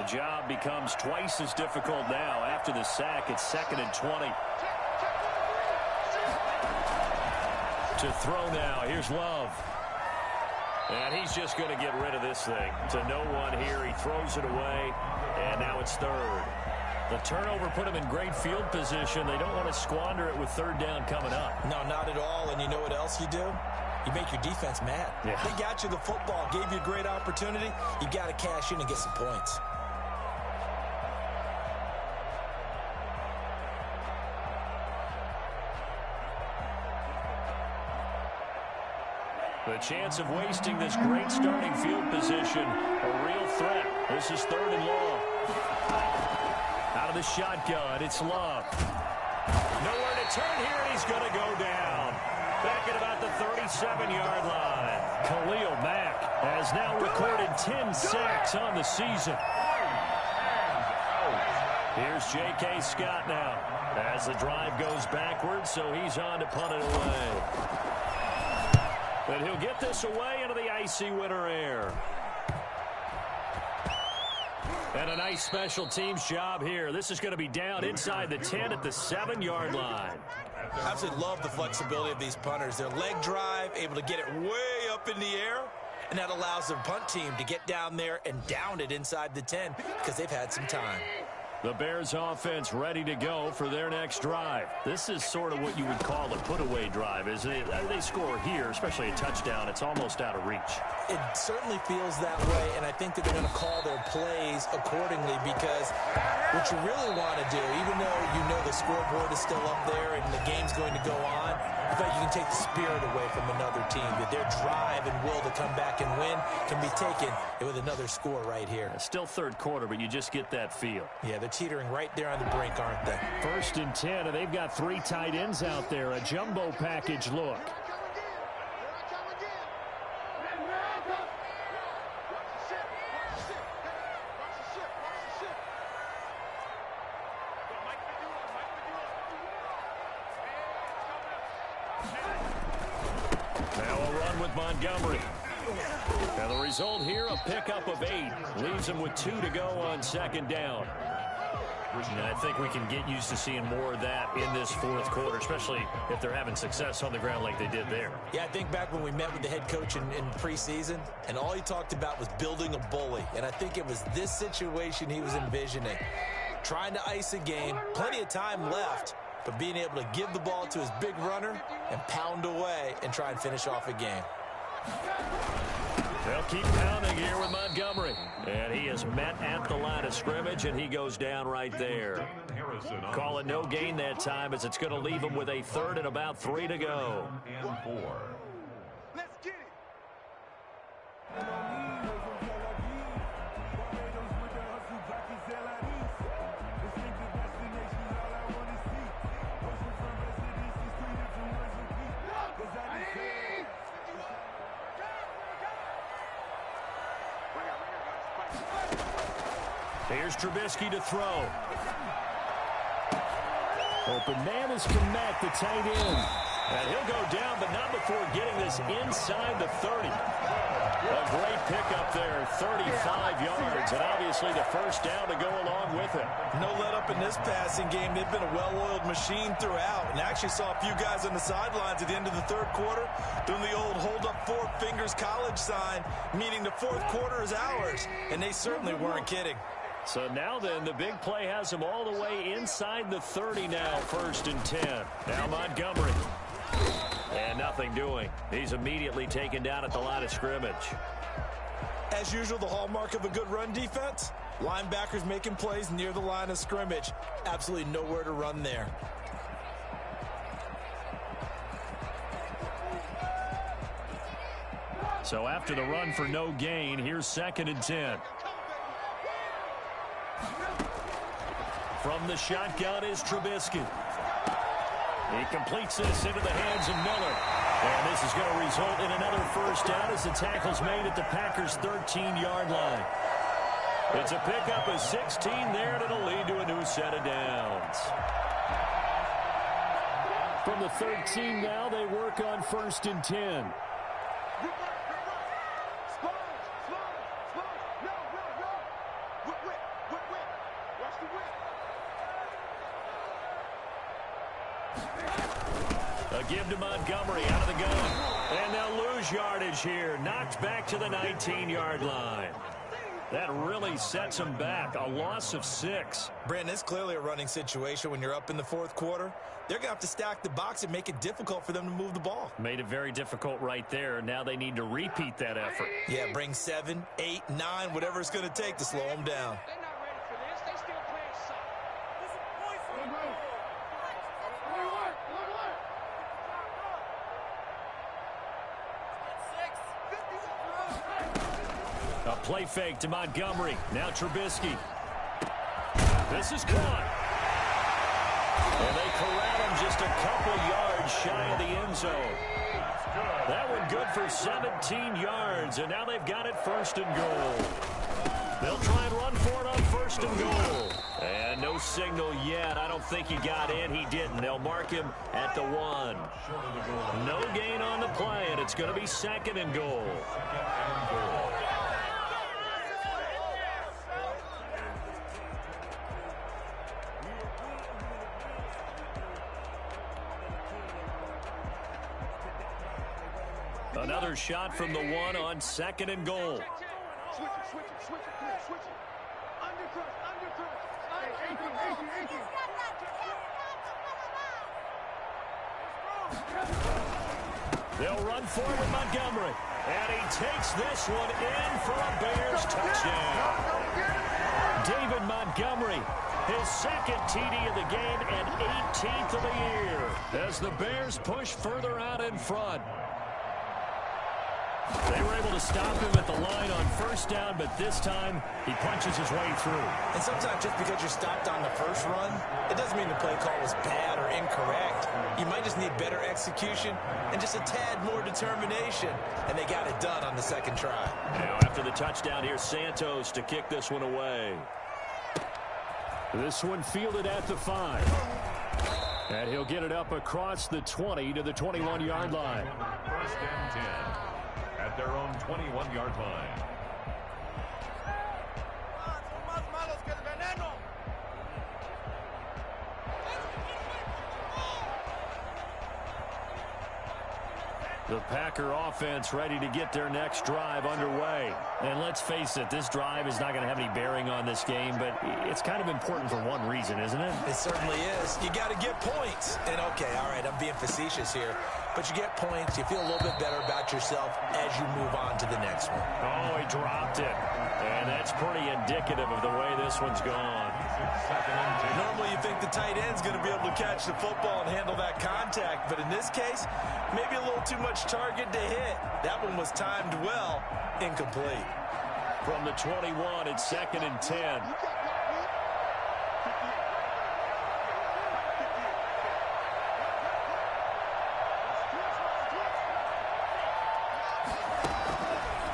Speaker 5: The job becomes twice as difficult now. After the sack, it's 2nd and 20. To throw now. Here's Love. And he's just going to get rid of this thing. To no one here. He throws it away. And now it's 3rd. The turnover put him in great field position. They don't want to squander it with 3rd down coming up.
Speaker 6: No, not at all. And you know what else you do? You make your defense mad.
Speaker 5: Yeah.
Speaker 6: They got you the football, gave you a great opportunity. You got to cash in and get some points.
Speaker 5: The chance of wasting this great starting field position, a real threat. This is 3rd and long. Out of the shotgun, it's Love. Nowhere to turn here, and he's going to go down. Back at about the 37-yard line. Khalil Mack has now recorded 10 sacks on the season. Here's J.K. Scott now as the drive goes backwards, so he's on to punt it away. But he'll get this away into the icy winter air. And a nice special teams job here. This is going to be down inside the 10 at the 7-yard line.
Speaker 6: I absolutely love the flexibility of these punters. Their leg drive, able to get it way up in the air, and that allows their punt team to get down there and down it inside the 10 because they've had some time.
Speaker 5: The Bears offense ready to go for their next drive. This is sort of what you would call a put-away drive. As they score here, especially a touchdown, it's almost out of reach.
Speaker 6: It certainly feels that way, and I think that they're going to call their plays accordingly because what you really want to do, even though you know the scoreboard is still up there and the game's going to go on, I feel like you can take the spirit away from another team, that their drive and will to come back and win can be taken with another score right here.
Speaker 5: Still 3rd quarter, but you just get that feel.
Speaker 6: Yeah, they're teetering right there on the brink, aren't they?
Speaker 5: 1st and 10, and they've got 3 tight ends out there. A jumbo package look. Now a run with Montgomery. And the result here, a pickup of 8. Leaves him with 2 to go on 2nd down. And I think we can get used to seeing more of that in this 4th quarter, especially if they're having success on the ground like they did there.
Speaker 6: Yeah, I think back when we met with the head coach in preseason, and all he talked about was building a bully. And I think it was this situation he was envisioning. Trying to ice a game, plenty of time left, but being able to give the ball to his big runner and pound away and try and finish off a game.
Speaker 5: They'll keep pounding here with Montgomery. And he is met at the line of scrimmage, and he goes down right there. Call it no gain that time, as it's going to leave him with a 3rd and about 3 to go.
Speaker 8: And 4.
Speaker 1: Let's get it.
Speaker 5: Here's Trubisky to throw. Open man is Kmet, the tight end. And he'll go down, but not before getting this inside the 30. A great pickup there, 35 yards, and obviously the 1st down to go along with it.
Speaker 6: No let up in this passing game. They've been a well-oiled machine throughout, and actually saw a few guys on the sidelines at the end of the 3rd quarter doing the old hold up 4 fingers college sign, meaning the 4th quarter is ours, and they certainly weren't kidding.
Speaker 5: So now then, the big play has him all the way inside the 30 now, 1st and 10. Now Montgomery. And nothing doing. He's immediately taken down at the line of scrimmage.
Speaker 6: As usual, the hallmark of a good run defense, linebackers making plays near the line of scrimmage. Absolutely nowhere to run there.
Speaker 5: So after the run for no gain, here's 2nd and 10. From the shotgun is Trubisky. He completes this into the hands of Miller. And this is going to result in another 1st down as the tackle's made at the Packers' 13-yard line. It's a pickup of 16 there, and it'll lead to a new set of downs. From the 13 now, they work on 1st and 10. A give to Montgomery out of the gun. And they'll lose yardage here. Knocked back to the 19-yard line. That really sets them back. A loss of 6.
Speaker 6: Brandon, it's clearly a running situation when you're up in the fourth quarter. They're going to have to stack the box and make it difficult for them to move the ball.
Speaker 5: Made it very difficult right there. Now they need to repeat that effort.
Speaker 6: Yeah, bring 7, 8, 9, whatever it's going to take to slow them down.
Speaker 5: A play fake to Montgomery. Now Trubisky. This is caught. And they corral him just a couple yards shy of the end zone. That one good for 17 yards, and now they've got it 1st and goal. They'll try and run for it on 1st and goal. And no signal yet. I don't think he got in. He didn't. They'll mark him at the 1. No gain on the play, and it's going to be 2nd and goal. Another shot from the 1 on 2nd and goal. They'll run forward with Montgomery. And he takes this one in for a Bears touchdown. David Montgomery, his 2nd TD of the game and 18th of the year as the Bears push further out in front. They were able to stop him at the line on 1st down, but this time he punches his way through.
Speaker 6: And sometimes just because you're stopped on the first run, it doesn't mean the play call was bad or incorrect. You might just need better execution and just a tad more determination. And they got it done on the 2nd try.
Speaker 5: Now after the touchdown, here's Santos to kick this one away. This one fielded at the 5. And he'll get it up across the 20 to the 21-yard line.
Speaker 8: 1st and 10. At their own 21-yard line.
Speaker 5: The Packer offense ready to get their next drive underway. And let's face it, this drive is not going to have any bearing on this game, but it's kind of important for one reason, isn't it?
Speaker 6: It certainly is. You got to get points. And okay, all right, I'm being facetious here. But you get points, you feel a little bit better about yourself as you move on to the next one.
Speaker 5: Oh, he dropped it. And that's pretty indicative of the way this one's gone.
Speaker 6: Normally you think the tight end's going to be able to catch the football and handle that contact. But in this case, maybe a little too much target to hit. That one was timed well. Incomplete.
Speaker 5: From the 21, it's 2nd and 10.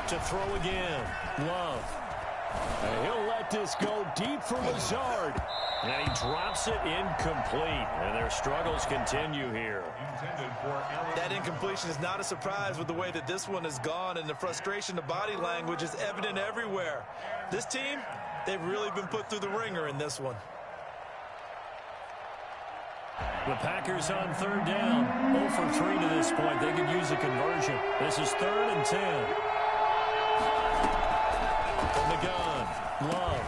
Speaker 5: To throw again. Love. And he'll let this go deep for Lazard. And he drops it incomplete. And their struggles continue here.
Speaker 6: That incompletion is not a surprise with the way that this one has gone, and the frustration, the body language is evident everywhere. This team, they've really been put through the ringer in this one.
Speaker 5: The Packers on 3rd down. 0 for 3 to this point. They could use a conversion. This is 3rd and 10. From the gun, Love.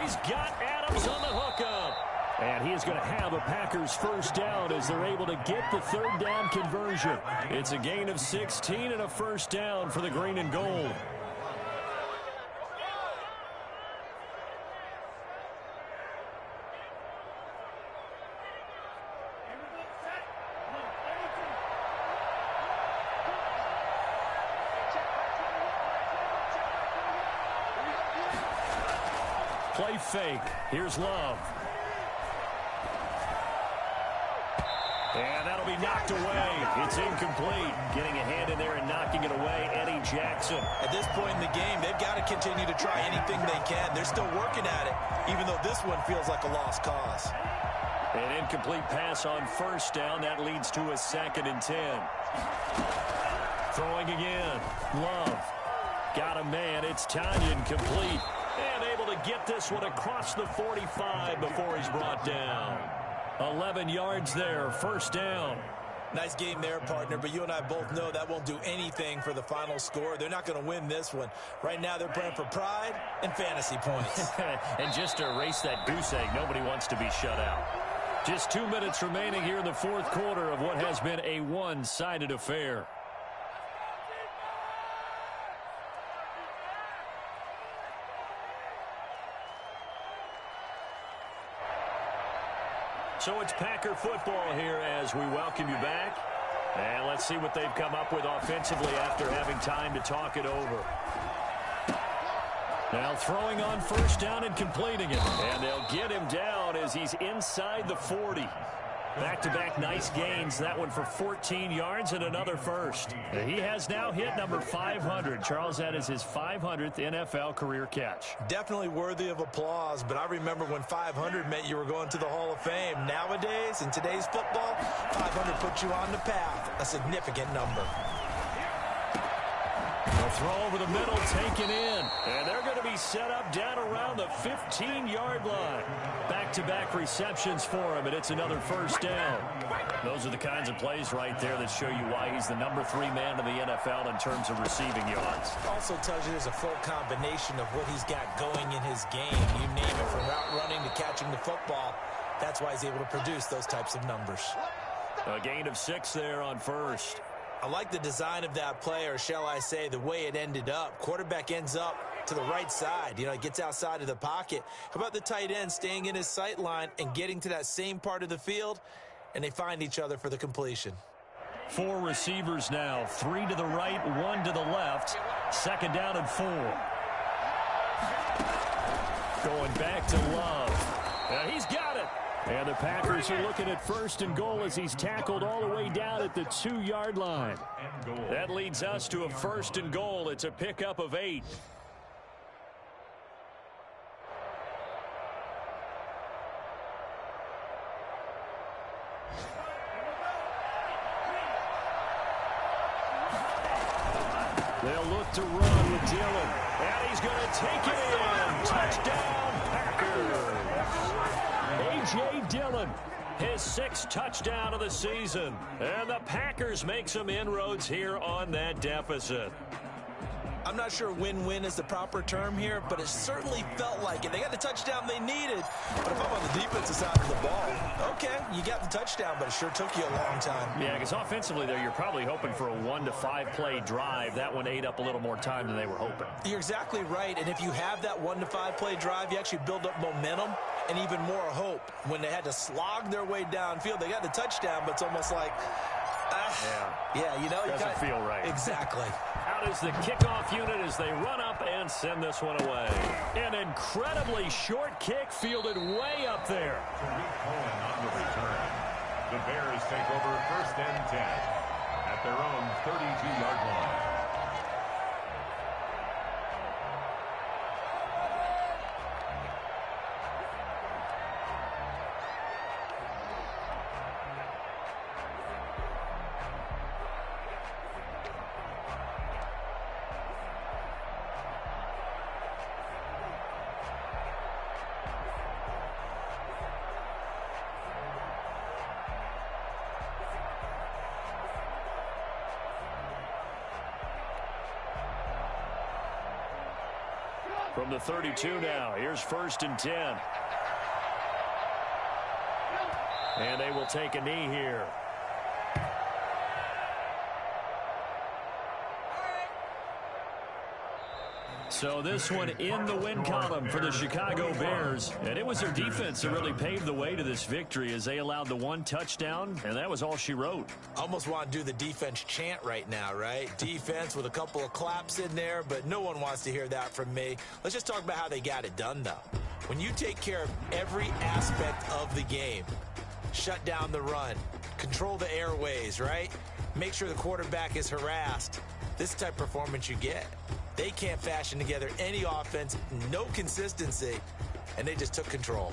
Speaker 5: He's got Adams on the hookup. And he is going to have a Packers 1st down as they're able to get the 3rd down conversion. It's a gain of 16 and a 1st down for the green and gold. Play fake. Here's Love. And that'll be knocked away. It's incomplete. Getting a hand in there and knocking it away, Eddie Jackson.
Speaker 6: At this point in the game, they've got to continue to try anything they can. They're still working at it, even though this one feels like a lost cause.
Speaker 5: An incomplete pass on 1st down. That leads to a 2nd and 10. Throwing again. Love. Got a man. It's Tanyan complete. And able able to get this one across the 45 before he's brought down. 11 yards there, first down.
Speaker 6: Nice game there, partner, but you and I both know that won't do anything for the final score. They're not going to win this one. Right now, they're playing for pride and fantasy points.
Speaker 5: And just to erase that goose egg, nobody wants to be shut out. Just 2 minutes remaining here in the fourth quarter of what has been a one-sided affair. So it's Packer football here as we welcome you back. And let's see what they've come up with offensively after having time to talk it over. Now throwing on first down and completing it. And they'll get him down as he's inside the 40. Back-to-back nice gains. That one for 14 yards and another first. He has now hit number 500. Charles, that is his 500th NFL career catch.
Speaker 6: Definitely worthy of applause, but I remember when 500 meant you were going to the Hall of Fame. Nowadays, in today's football, 500 puts you on the path, a significant number.
Speaker 5: A throw over the middle, taken in. And they're going to be set up down around the 15-yard line. Back-to-back receptions for him, and it's another first down. Those are the kinds of plays right there that show you why he's the number 3 man in the NFL in terms of receiving yards.
Speaker 6: Also tells you there's a full combination of what he's got going in his game. You name it, from route running to catching the football. That's why he's able to produce those types of numbers.
Speaker 5: A gain of 6 there on first.
Speaker 6: I like the design of that play, or shall I say the way it ended up. Quarterback ends up to the right side. You know, he gets outside of the pocket. How about the tight end staying in his sight line and getting to that same part of the field, and they find each other for the completion.
Speaker 5: 4 receivers now, 3 to the right, 1 to the left. Second down and 4. Going back to Love. He's got it. And the Packers are looking at first and goal as he's tackled all the way down at the 2-yard line. That leads us to a first and goal. It's a pickup of 8. They'll look to run with Dillon. And he's going to take it in. Touchdown, Packers. A.J. Dillon, his 6th touchdown of the season. And the Packers make some inroads here on that deficit.
Speaker 6: I'm not sure win-win is the proper term here, but it certainly felt like it. They got the touchdown they needed, but if I'm on the defensive side of the ball, okay, you got the touchdown, but it sure took you a long time.
Speaker 5: Yeah, because offensively there, you're probably hoping for a 1 to 5 play drive. That one ate up a little more time than they were hoping.
Speaker 6: You're exactly right, and if you have that 1 to 5 play drive, you actually build up momentum and even more hope. When they had to slog their way downfield, they got the touchdown, but it's almost like, yeah, you know,
Speaker 5: doesn't feel right.
Speaker 6: Exactly.
Speaker 5: Out is the kickoff unit as they run up and send this one away. An incredibly short kick fielded way up there.
Speaker 8: On the return. The Bears take over first and 10 at their own 32-yard line.
Speaker 5: From the 32 now, here's first and 10. And they will take a knee here. So this one in the win column for the Chicago Bears. And it was their defense that really paved the way to this victory as they allowed the 1 touchdown, and that was all she wrote.
Speaker 6: Almost want to do the defense chant right now, right? Defense with a couple of claps in there, but no one wants to hear that from me. Let's just talk about how they got it done, though. When you take care of every aspect of the game, shut down the run, control the airways, right? Make sure the quarterback is harassed. This type of performance you get. They can't fashion together any offense, no consistency, and they just took control.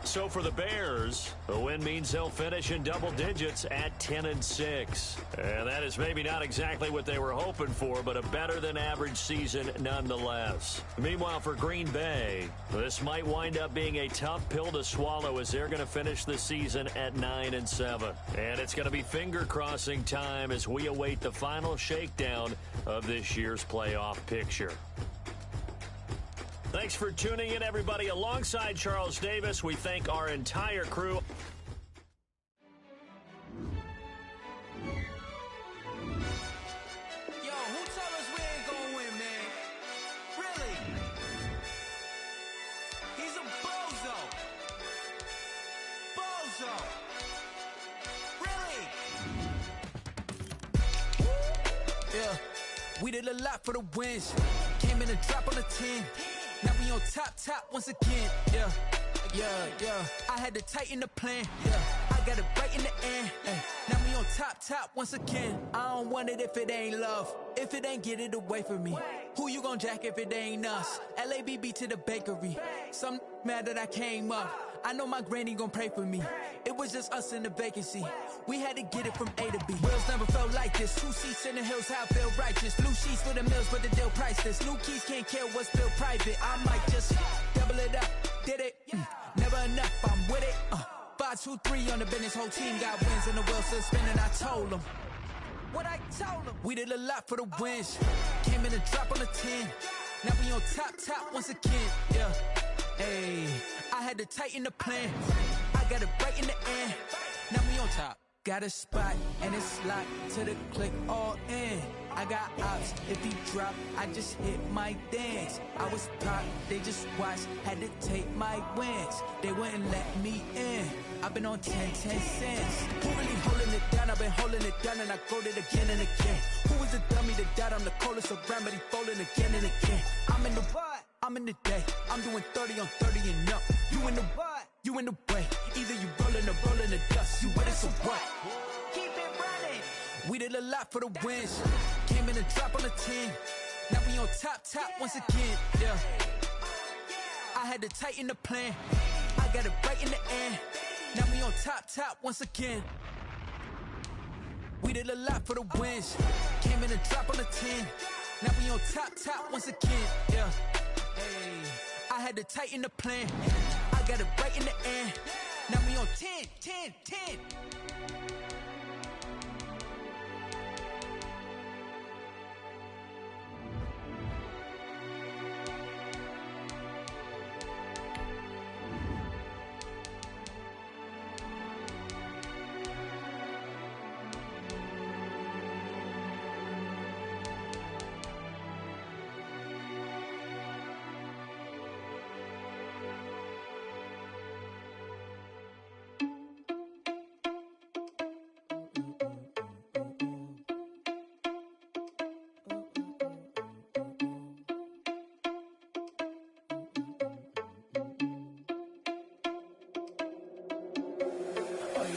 Speaker 5: So for the Bears, a win means they'll finish in double digits at 10-6. And that is maybe not exactly what they were hoping for, but a better than average season nonetheless. Meanwhile, for Green Bay, this might wind up being a tough pill to swallow as they're going to finish the season at 9-7. And it's going to be finger-crossing time as we await the final shakedown of this year's playoff picture. Thanks for tuning in, everybody. Alongside Charles Davis, we thank our entire crew.
Speaker 3: Yo, who told us we ain't gonna win, man? Really? He's a bozo. Bozo. Really? Yeah. We did a lot for the wins. Came in a drop on a 10. Now we on top once again. Yeah. I had to tighten the plan. Yeah. I got it right in the end. Now we on top once again. I don't want it if it ain't love. If it ain't, get it away from me. Who you gon' jack if it ain't us? LABB to the bakery. Some mad that I came up. I know my granny gon' pray for me. It was just us in the vacancy. We had to get it from A to B. Wheels never felt like this. 2 seats in the hills, how I feel righteous. Blue sheets for the mills, but the deal priceless. New keys can't care what's still private. I might just double it up. Did it? Never enough, I'm with it. 5, 2, 3 on the business. Whole team got wins and the wheels still spinning. I told them what I told them. We did a lot for the wins. Came in a drop on the 10. Now we on top once again. Yeah. Hey, I had to tighten the plan. I got it right in the end. Now we on top. Got a spot and it's locked to the click all in. I got ops, if he drop, I just hit my dance. I was taught, they just watched, had to take my wins. They wouldn't let me in. I've been on 10 cents. Who really holding it down? I've been holding it down and I go it again and again. Who was the dummy that died? I'm the coldest around, but he folding again and again. I'm in the what? I'm in the day. I'm doing 30 on 30 and up. You in the what? You in the way. Either you rolling or rolling the dust. You with it, so what? Keep it running. We did a lot for the wins. Came in a drop on the 10. Now we on top once again. Yeah. I had to tighten the plan. I got it right in the end. Now we on top once again. We did a lot for the wins. Came in a drop on the 10. Now we on top once again. Yeah. Hey, I had to tighten the plan. I got it right in the end. Now we on 10.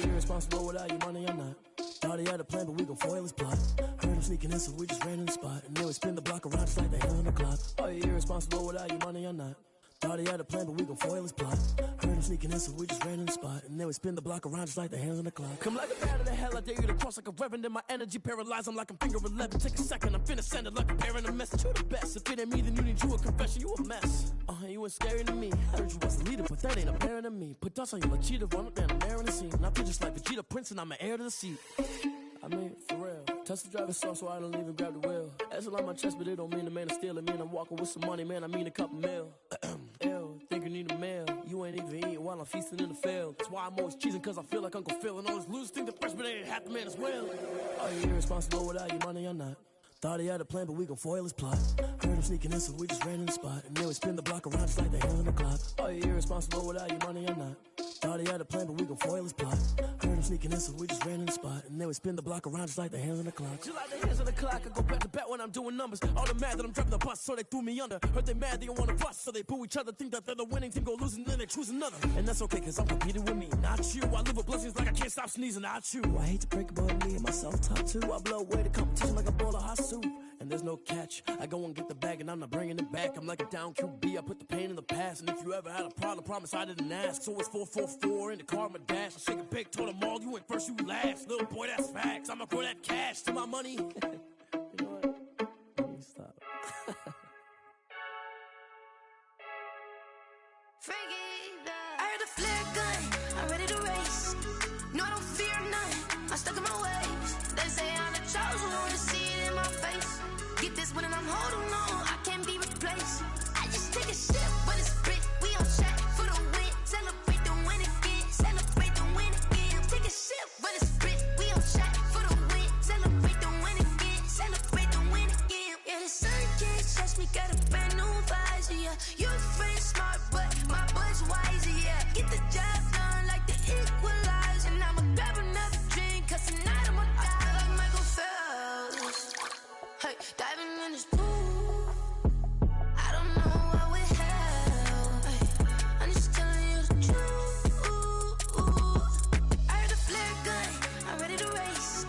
Speaker 9: Irresponsible without your money, I'm not. Thought he had a plan, but we gon' foil his plot. Heard him sneaking in, so we just ran in the spot. And then we spin the block around just like the hand on the clock. Are you irresponsible without your money, I'm not. Thought he had a plan, but we gon' foil his plot. Heard him sneaking in, so we just ran in the spot. And then we spin the block around just like the hands on the clock. Come like a bat of the hell, I dare you to cross like a reverend. In my energy paralyzed, I'm like I'm finger 11. Take a second, I'm finna send it like a parent a message. You the best, if it ain't me, then you need you a confession. You a mess. You ain't scary to me. Heard you was a leader, but that ain't apparent to me. Put dust on you like cheetah, run up down, I'm there in the scene. I feel just like Vegeta Prince, and I'm an heir to the seat. I mean, for real. Touch the driver's soft, so I don't even grab the wheel. That's a lot on my chest, but it don't mean the man is stealing. Mean I'm walking with some money, man. I mean a couple mil. Ew, think you need a meal. You ain't even eating while I'm feasting in the field. That's why I'm always cheesing, cause I feel like Uncle Phil. And all those losers think the freshman ain't half the man as well. Are you irresponsible without your money? I'm not. Thought he had a plan, but we gon' foil his plot. Heard him sneaking in, so we just ran in the spot. And then we spin the block around just like the hand on the clock. Are you irresponsible without your money? I'm not. Thought he had a plan, but we gon' foil his plot. Heard him sneaking in, so we just ran in the spot. And then we spin the block around just like the hands on the clock. Just like the hands on the clock, I go back to back when I'm doing numbers. All the mad that I'm driving the bus, so they threw me under. Heard they mad, they don't wanna bust, so they boo each other. Think that they're the winning team, go losing, then they choose another. And that's okay, cause I'm competing with me, not you. I live with blessings like I can't stop sneezing, not you. I hate to break it, but me and myself top two. I blow away the competition like a bowl of hot soup. And and there's no catch. I go and get the bag and I'm not bringing it back. I'm like a down QB, I put the pain in the past. And if you ever had a problem, promise I didn't ask. So it's 444 in the car, my dash. I shake a big, told them all, you went first, you last. Little boy, that's facts. I'ma grow that cash to my money. You know what? Let me stop.
Speaker 10: I heard a flare gun, I'm ready to race. No, I don't fear none, I'm stuck in my ways. They say I'm the chosen one, see it in my face. Get this one and I'm holding on, I can't be replaced. I just take a sip, but it's brick, we on track for the win. Celebrate the win again, celebrate the win again. Take a sip, but it's brick, we on track for the win. Celebrate the win again, celebrate the win again. Yeah, the sun can't touch me, got a brand new visor, yeah. Your friend smart, but my bud's wiser, yeah. Get the job done like the equalizer. And I'ma grab another drink, cause tonight I'ma die like Michael Phelps. Hey, diving in this pool, I don't know what we have. Hey, I'm just telling you the truth. I heard a flare gun, I'm ready to race.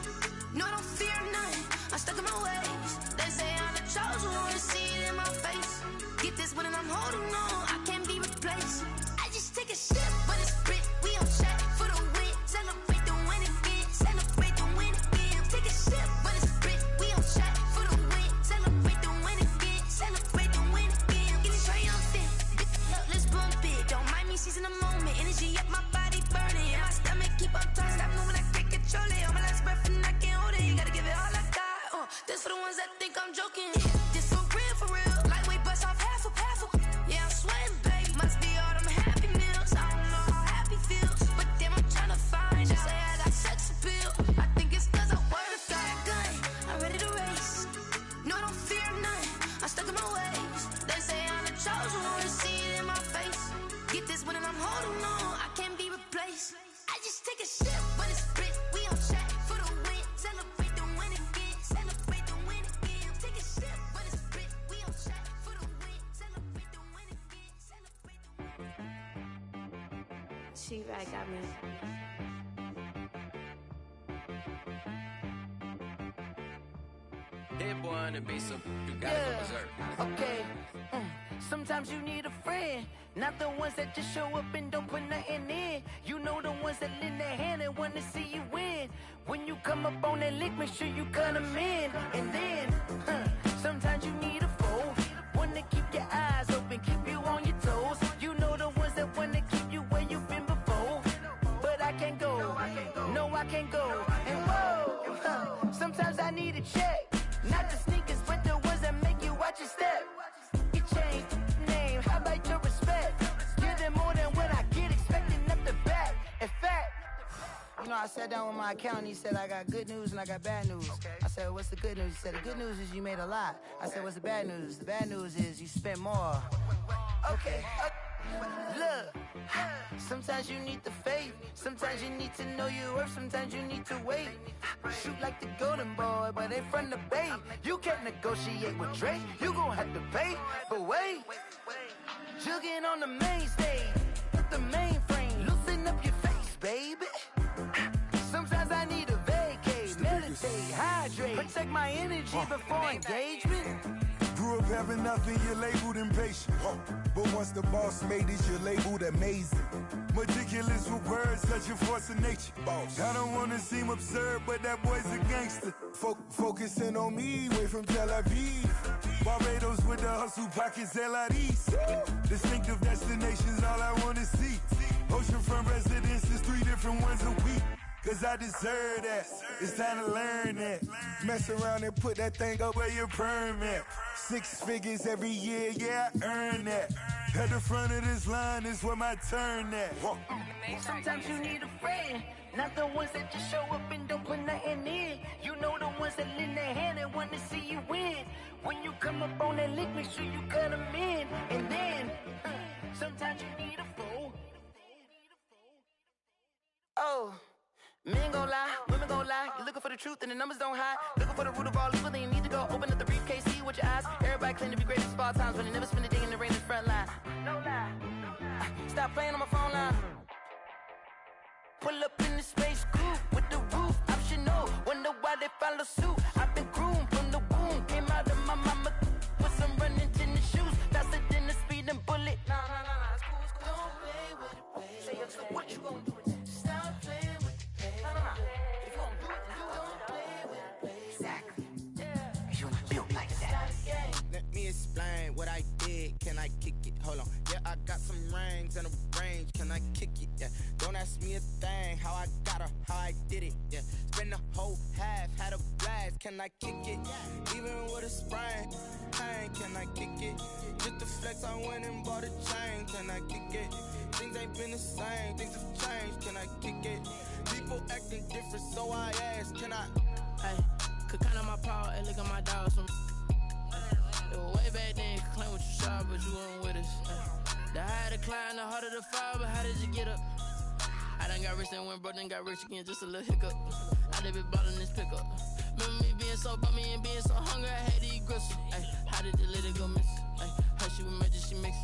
Speaker 10: No, I don't fear none, I'm stuck in my ways. They say I'm the chosen one, see it in my face. Get this one and I'm holding on, I can't be replaced. I just take a sip, but it's brick, we on track for the win. Celebrate the win again, celebrate the win again. Take a sip, but it's brick, we on track for the win. Celebrate the win again, celebrate the win again. Get it triumphant, up, let's bump it. Don't mind me seizing the moment, energy up my body burning. And my stomach keep on tossing, stop moving, I can't control it. On my last breath and I can't hold it, you gotta give it all I got. This for the ones that think I'm joking. This for real, lightweight bust off half a. Yeah, I'm sweating, babe, must be all them happy meals. I don't know how happy feels, but damn, I'm tryna find out. Say I got sex appeal, I think it's cause I word a fire gun. I'm ready to race, no, I don't fear none, I'm stuck in my ways. They say I'm the chosen one, see it in my face. Get this one and I'm holding on, I can't be replaced. I just take a sip, but it's brick, we on track for the win. Celebrate the win again, celebrate the win again. Take a sip, but it's brick, we on track for the win. Celebrate the win again, celebrate the win.
Speaker 11: She right got me.
Speaker 2: Hit one and be some, you gotta go berserk. Okay. Sometimes you need a friend, not the ones that just show up and don't put nothing in. You know the ones that lend their hand and want to see you win. When you come up on that lick, make sure you cut them in. And then, sometimes you need a foe, one to keep your eyes open, keep you on your toes. You know the ones that want to keep you where you've been before. But I can't go, no I can't go. And whoa, sometimes I need a check, not the sneakers, but the ones that make you watch your step. You change name, how about your respect? Give them more than what I get, expecting up the back. In fact, you know, I sat down with my accountant, he said I got good news and I got bad news. I said, what's the good news? He said, the good news is you made a lot. I said, what's the bad news? The bad news is you spent more. Okay, look, sometimes you need the faith, sometimes you need to know your worth, sometimes you need to wait. Shoot like the golden boy, but in front of the bay. You can't negotiate with Drake, you gon' have to pay. But wait, jugging on the main stage, put the mainframe, loosen up your face, baby. Sometimes I need a vacate, meditate, hydrate, protect my energy before engagement.
Speaker 1: Grew up having nothing, you're labeled impatient. But once the boss made it, you're labeled amazing. Meticulous with words, such a force of nature. I don't wanna seem absurd, but that boy's a gangster. Focusing on me, way from Tel Aviv. Barbados with the hustle pockets, LREs. Distinctive destinations, all I wanna see. Oceanfront residences, 3 different ones a week. Cause I deserve that, it's time to learn that. Mess around and put that thing up where your permit. 6 figures every year, yeah, I earn that. At the front of this line is where my turn at.
Speaker 2: Sometimes you need a friend, not the ones that just show up and don't put nothing in. You know the ones that lend their hand and want to see you win. When you come up on that lick, make sure you cut them in. And then, sometimes you need a fool. Oh. Men gon' lie, women gon' lie. You're looking for the truth and the numbers don't hide. Looking for the root of all evil, then you need to go open up the briefcase, see with your eyes. Everybody claim to be great at all times, but they never spend a day in the rain in the front line. No lie. Stop playing on my phone line. Pull up in the space coupe with the roof optional. Wonder why they follow suit. I've been groomed from the womb, came out of
Speaker 3: I kick it? Hold on. Yeah, I got some rings and a range. Can I kick it? Yeah. Don't ask me a thing. How I got her, how I did it. Yeah. Spend the whole half, had a blast. Can I kick it? Even with a sprain. Pain, can I kick it? Just the flex, I went and bought a chain. Can I kick it? Things ain't been the same. Things have changed. Can I kick it? People acting different, so I ask. Can I?
Speaker 9: Hey, could count on my power. Hey, look at my dogs. It was way back then, could claim what you saw, but you weren't with us. The higher the climb, the harder the fall, but how did you get up? I done got rich and went broke, then got rich again, just a little hiccup. I done been ballin' this pickup. Remember me being so bummy and being so hungry, I had to eat gristle. Ay, how did the lady go miss? Ay, how she was magic, she mixed.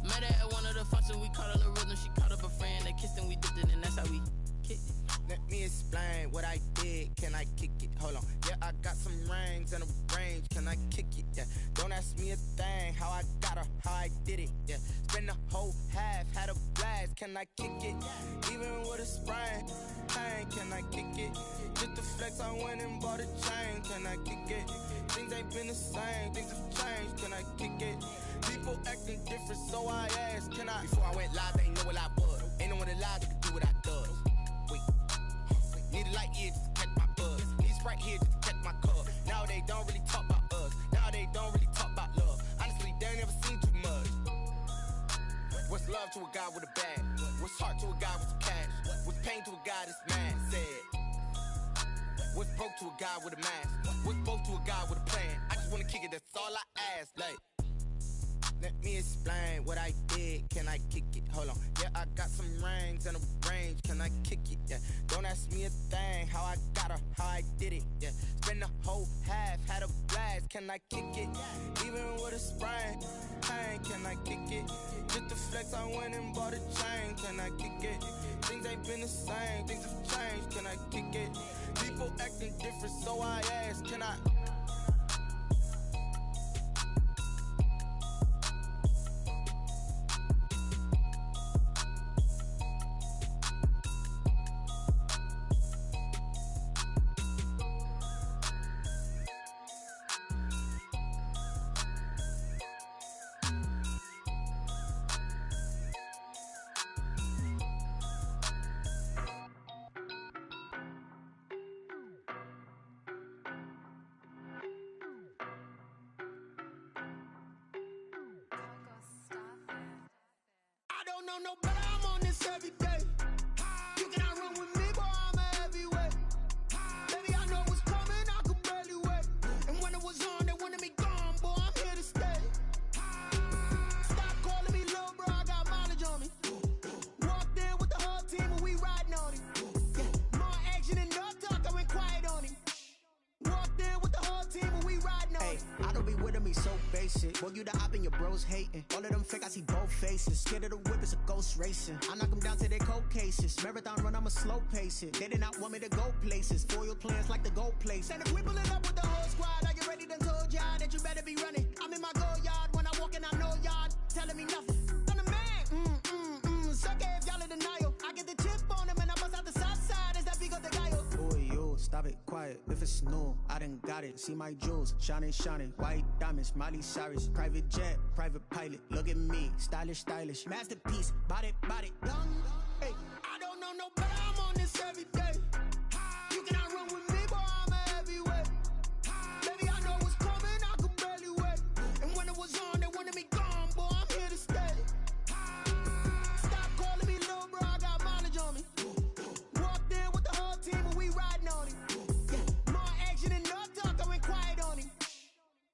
Speaker 9: Met her at one of the functions, we caught a little rhythm, she caught up a friend, they kissed and we dipped it, and that's how we kicked it.
Speaker 3: Let me explain what I did. Can I kick it? Hold on. Yeah, I got some rings and a range. Can I kick it? Yeah. Don't ask me a thing. How I got her, how I did it. Yeah. Spend the whole half, had a blast. Can I kick it? Even with a sprain. Pain, can I kick it? Just the flex, I went and bought a chain. Can I kick it? Things ain't been the same. Things have changed. Can I kick it? People acting different, so I asked. Can I? Before I went live, they ain't know what I was. Ain't no one alive that could do what I does. Need a light here just to catch my buzz. Need a Sprite here just to catch my cup. Now they don't really talk about us. Now they don't really talk about love. Honestly, they ain't never seen too much. What's love to a guy with a bag? What's heart to a guy with some cash? What's pain to a guy that's mad? Said. What's broke to a guy with a mask? What's both to a guy with a plan? I just wanna kick it, that's all I ask. Like, let me explain what I did. Can I kick it? Hold on. Yeah, I got some rings and a range. Can I kick it? Yeah. Don't ask me a thing. How I got her, how I did it. Yeah. Spend the whole half, had a blast. Can I kick it? Even with a sprain. Pain, can I kick it? Just the flex, I went and bought a chain. Can I kick it? Things ain't been the same. Things have changed. Can I kick it? People acting different, so I ask. Can I?
Speaker 11: No better, I'm on this every day. You cannot run with me, boy, I'm a heavyweight. Baby, I know what's coming, I could barely wait. And when it was on, they wanted me gone, boy, I'm here to stay. Stop calling me little bro, I got mileage on me. Walked in with the whole team and we riding on it. More action and no talk, I went quiet on him. Walked in with the whole team and we riding on it.
Speaker 12: I don't be with me so basic. Boy, you the op and your bros hating. All of them fake, I see both faces. Scared of the whip, it's a ghost racing. I knock them down to their cold cases. Marathon run, I'ma slow pace it. They did not want me to go places. Foil plans like the gold place.
Speaker 11: And if we pulling up with the whole squad, I get ready done told y'all that you better be running. I'm in my go yard, when I walk in I know y'all telling me nothing. I'm the man, suck it if y'all in denial. I get the chip on them and I bust out the south side, is that big of the guy?
Speaker 12: Boy, yo, stop it, quiet. If it's new, I done got it. See my jewels, shining, white diamonds, Miley Cyrus. Private jet, private pilot, look at me, stylish, masterpiece, body, young.
Speaker 11: Hey, I don't know no better, I'm on this every day. You cannot run with me, boy, I'm a heavyweight. Baby, I know what's coming, I could barely wait. And when it was on, they wanted me gone, boy, I'm here to stay. Stop calling me little bro, I got mileage on me. Walked in with the whole team and we riding on it. More action and no talk, I went quiet on him.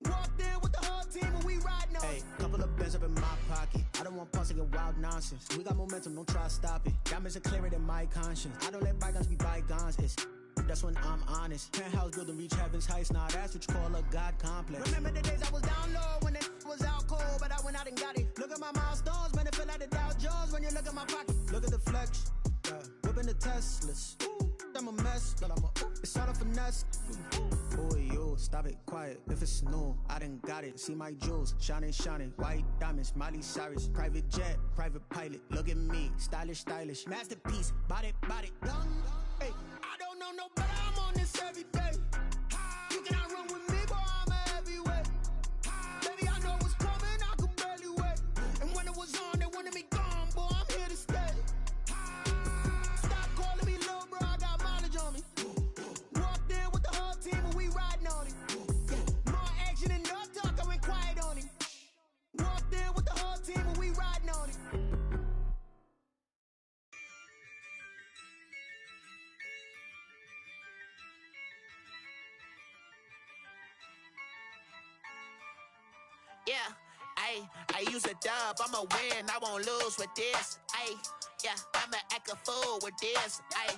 Speaker 11: Walked in with the whole team and we riding on it.
Speaker 12: Couple of bands up in my pocket. I don't want pulse to get wild nonsense. We got momentum, don't try to stop it. Diamonds are clearer than my conscience. I don't let bygones be bygones. That's when I'm honest. Penthouse building, reach heaven's heights. Nah, that's what you call a God complex.
Speaker 11: Remember the days I was down low when it was out cold, but I went out and got it. Look at my milestones, man, it feel like the Dow Jones when you look at my pocket.
Speaker 12: Look at the flex, whipping the Teslas. I'm a mess, but it's all a finesse. Boy, yo, stop it, quiet. If it's new, I done got it. See my jewels, shining, white diamonds, Miley Cyrus. Private jet, private pilot, look at me, stylish, masterpiece, body, young.
Speaker 11: Hey, I don't know no better, I'm on this every day. You cannot run with me, boy, I'm a heavyweight. Baby, I know what's coming, I could barely wait.
Speaker 3: I use a dub, I'ma win, I won't lose with this. Ay, yeah, I'ma act a fool with this. Ay,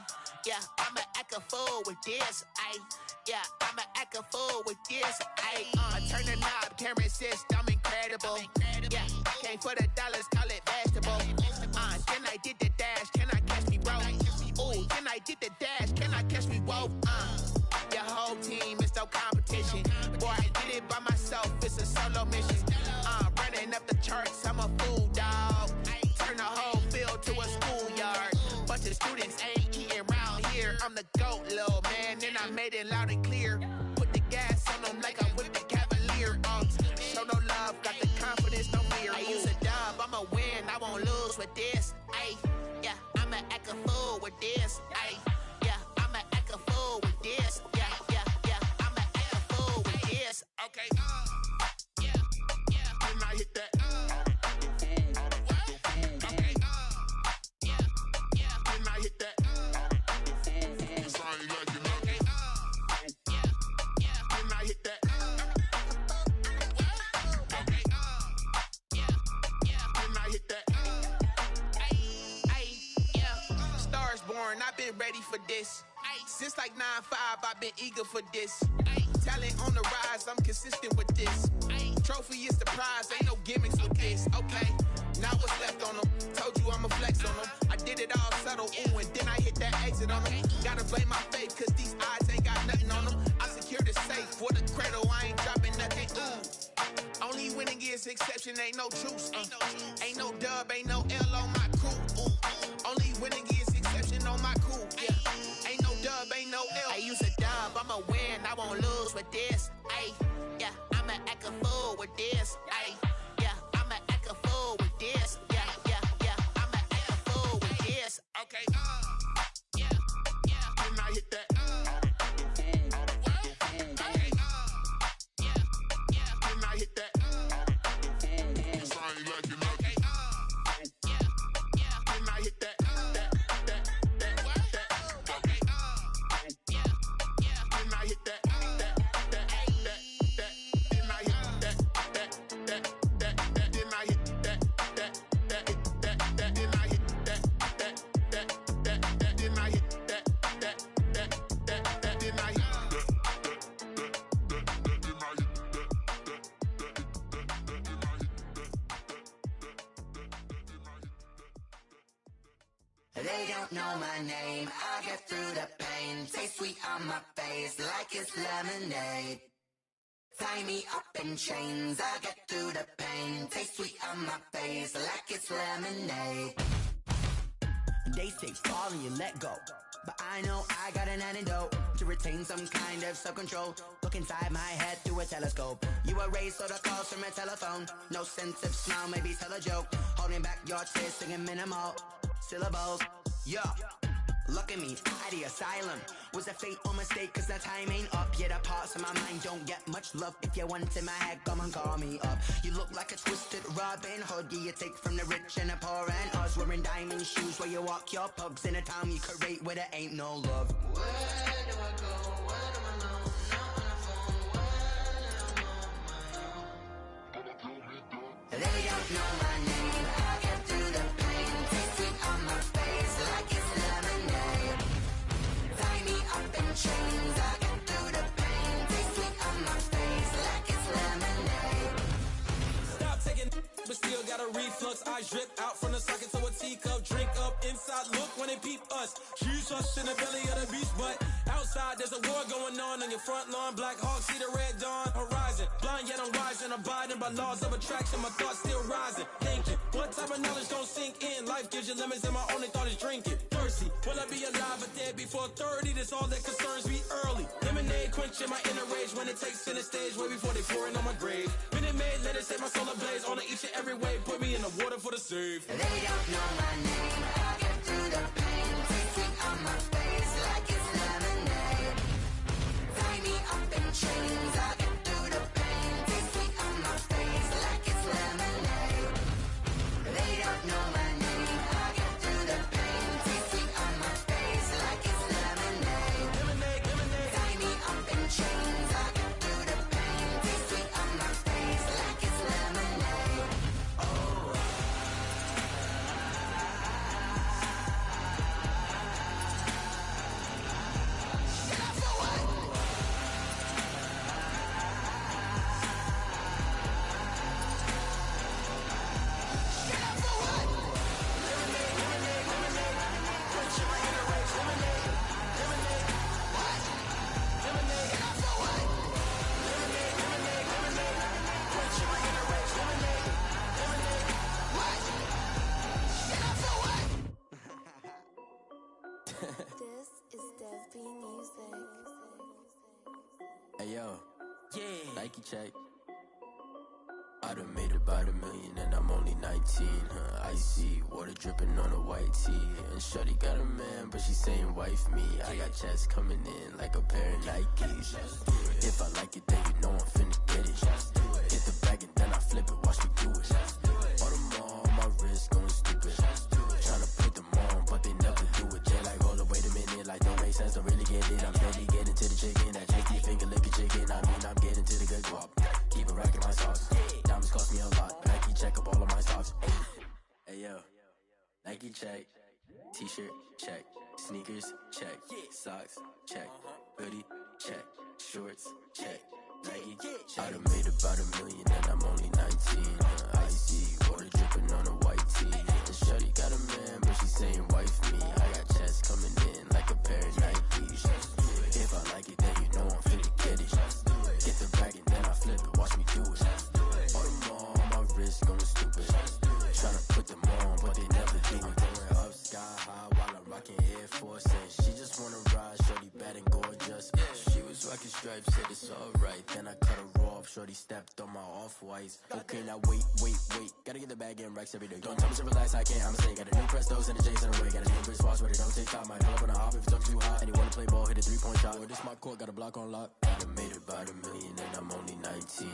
Speaker 3: yeah, I'ma act a fool with this. Ay, yeah, I'ma act a fool with this. Ay, I turn the knob, can't resist, I'm incredible. Yeah, came for the dollars, call it vegetable. Then I did the dash, can I catch me, bro? Ooh, then I did the dash, can I catch me, whoa? Your whole team is no competition. Boy, I did it by myself, it's a solo mission. Running up the charts, I'm a fool, dog. Turn the whole field to a schoolyard. Bunch of students ain't eating round here. I'm the GOAT, little man, and I made it loud and clear. Put the gas on them like I'm with the Cavalier. Show no love, got the confidence, no fear. I use a dub, I'ma win, I won't lose with this. Ay, yeah, I'ma act a fool with this. Ay, yeah, I'ma act a fool with this. Yeah, yeah, yeah, I'ma act a fool with this. Okay, yeah, yeah, then I hit that. Okay, yeah, yeah, then I hit that. Sorry, like you know. Okay, yeah, yeah, then I hit that. Okay, yeah, yeah, then I hit that. Yeah, stars born, I've been ready for this. Since like 9-5, I've been eager for this. Talent on the rise, I'm consistent with this. Trophy is the prize, ain't no gimmicks with this. Okay, now what's left on them? Told you I'ma flex on them. I did it all subtle, ooh, and then I hit that exit on them. Gotta blame my faith, cause these odds ain't got nothing on them. I secured the safe for the cradle, I ain't dropping nothing, ooh. Only winning is exception, ain't no truce. Ain't no dub, ain't no L on my crew. Ooh. Only winning is exception on my crew. Yeah. Ain't no dub, ain't no L. I use a dub, I'ma win, I won't lose with this. Ay, yeah, I'ma act a fool with this. Ay, yeah, I'ma act a fool with this. Yeah, yeah, yeah, I'ma act a fool with this. Okay, yeah, yeah, then I hit that. Okay, yeah, yeah, then I hit that. Sorry, like you know. Okay, yeah, yeah, then I hit that. Okay, yeah, yeah, then I hit that.
Speaker 13: They don't know my name, I get through the pain. Taste sweet on my face like it's lemonade. Tie me up in chains, I get through the pain. Taste sweet on my face like it's lemonade.
Speaker 14: They say fall and you let go, but I know I got an antidote to retain some kind of self-control. Look inside my head through a telescope. You erase all the calls from a telephone. No sense of smile, maybe tell a joke. Holding back your tears, singing minimal syllables. Yeah, look at me, at the asylum. Was a fate or mistake, cause the time ain't up. Yeah, the parts of my mind don't get much love. If you want in my head, come and call me up. You look like a twisted Robin Hood. Yeah, you take from the rich and the poor and us. Wearing diamond shoes where you walk your pugs. In a town you create where there ain't no love.
Speaker 13: Where do I go? Where am I alone? Not on the phone. When I'm on my own. They don't know my name. I get through the pain. Taste sweet on my face like it's lemonade. Tie me up in chains. I get through the pain. Taste sweet on my face like it's lemonade.
Speaker 15: Stop taking, but still got a reflux. Eyes drip out from the socket to a teacup. Drink up inside, look when they peep us. She's us in the belly of the beast, but outside there's a war going on your front lawn. Black Hawk, see the red dawn horizon. Blind yet I'm rising, abiding by laws of attraction. My thoughts still rising, thinking what type of knowledge don't sink in. Life gives you lemons and my only thought is drinking. Thirsty, will I be alive or dead before 30? That's all that concerns me early. Lemonade quenching my inner rage when it takes center stage way before they pour it on my grave. Minute Maid, let it set my soul ablaze on each and every way. Put me in the water for the save.
Speaker 13: They don't know my name. I get through the pain. Taste sweet on my face like it's lemonade. Tie me up in chains. I get through the pain. Taste sweet on my face like it's lemonade. They don't know my name. I get through the pain. Taste sweet on my face like it's lemonade. Tie me up in chains. I get through the pain. Taste sweet on my face like it's lemonade.
Speaker 10: This is Dev B Music.
Speaker 16: Hey yo, yeah, Nike check. I done made about $1 million and I'm only 19, icy, water dripping on a white tee. And shorty got a man, but she saying wife me. I got checks coming in like a pair of Nikes. If I like it, then you know I'm finna get it. Get the bag and then I flip it, watch me do it. All them on my wrist going stupid. Tryna put them on, but they never do it. They like, hold up, wait a minute, like don't make sense, don't really get it. I'm steady getting to the chicken, that tasty finger licking chicken. I mean, I'm getting to the good guap. Keep it racking my sauce. Diamonds cost me a lot. Nike check up all of my stocks. Hey yo, Nike check. T-shirt check. Sneakers check. Socks check. Hoodie check. Shorts check. Nike check. I done made about $1 million and I'm only 19. Icy, water dripping on a white tee. And shorty got a man, but she saying wife me. I got checks coming in like a pair of Nikes. If I like it, then you know I'm finna get it. Get the bag and then I flip it, watch me do it. All them on my wrist going stupid. Tryna put them on, but they never do it. Going up sky high while I'm rocking Air Force. And she just wanna ride, shorty bad and gorgeous. She was rocking stripes, said it's alright. Then I cut her off, shorty stepped on my off-whites. Okay, now wait. Gotta get the bag in racks every day. Don't tell me to relax, I can't, I'ma say. Got a new Prestos and a Jason away. Got a new Chris Fox, but it don't take time. Might pull up on a hop if it's up too hot. And you wanna play ball, hit a 3-point shot. Or this my court, got a block on lock. I done made about $1 million and I'm only 19.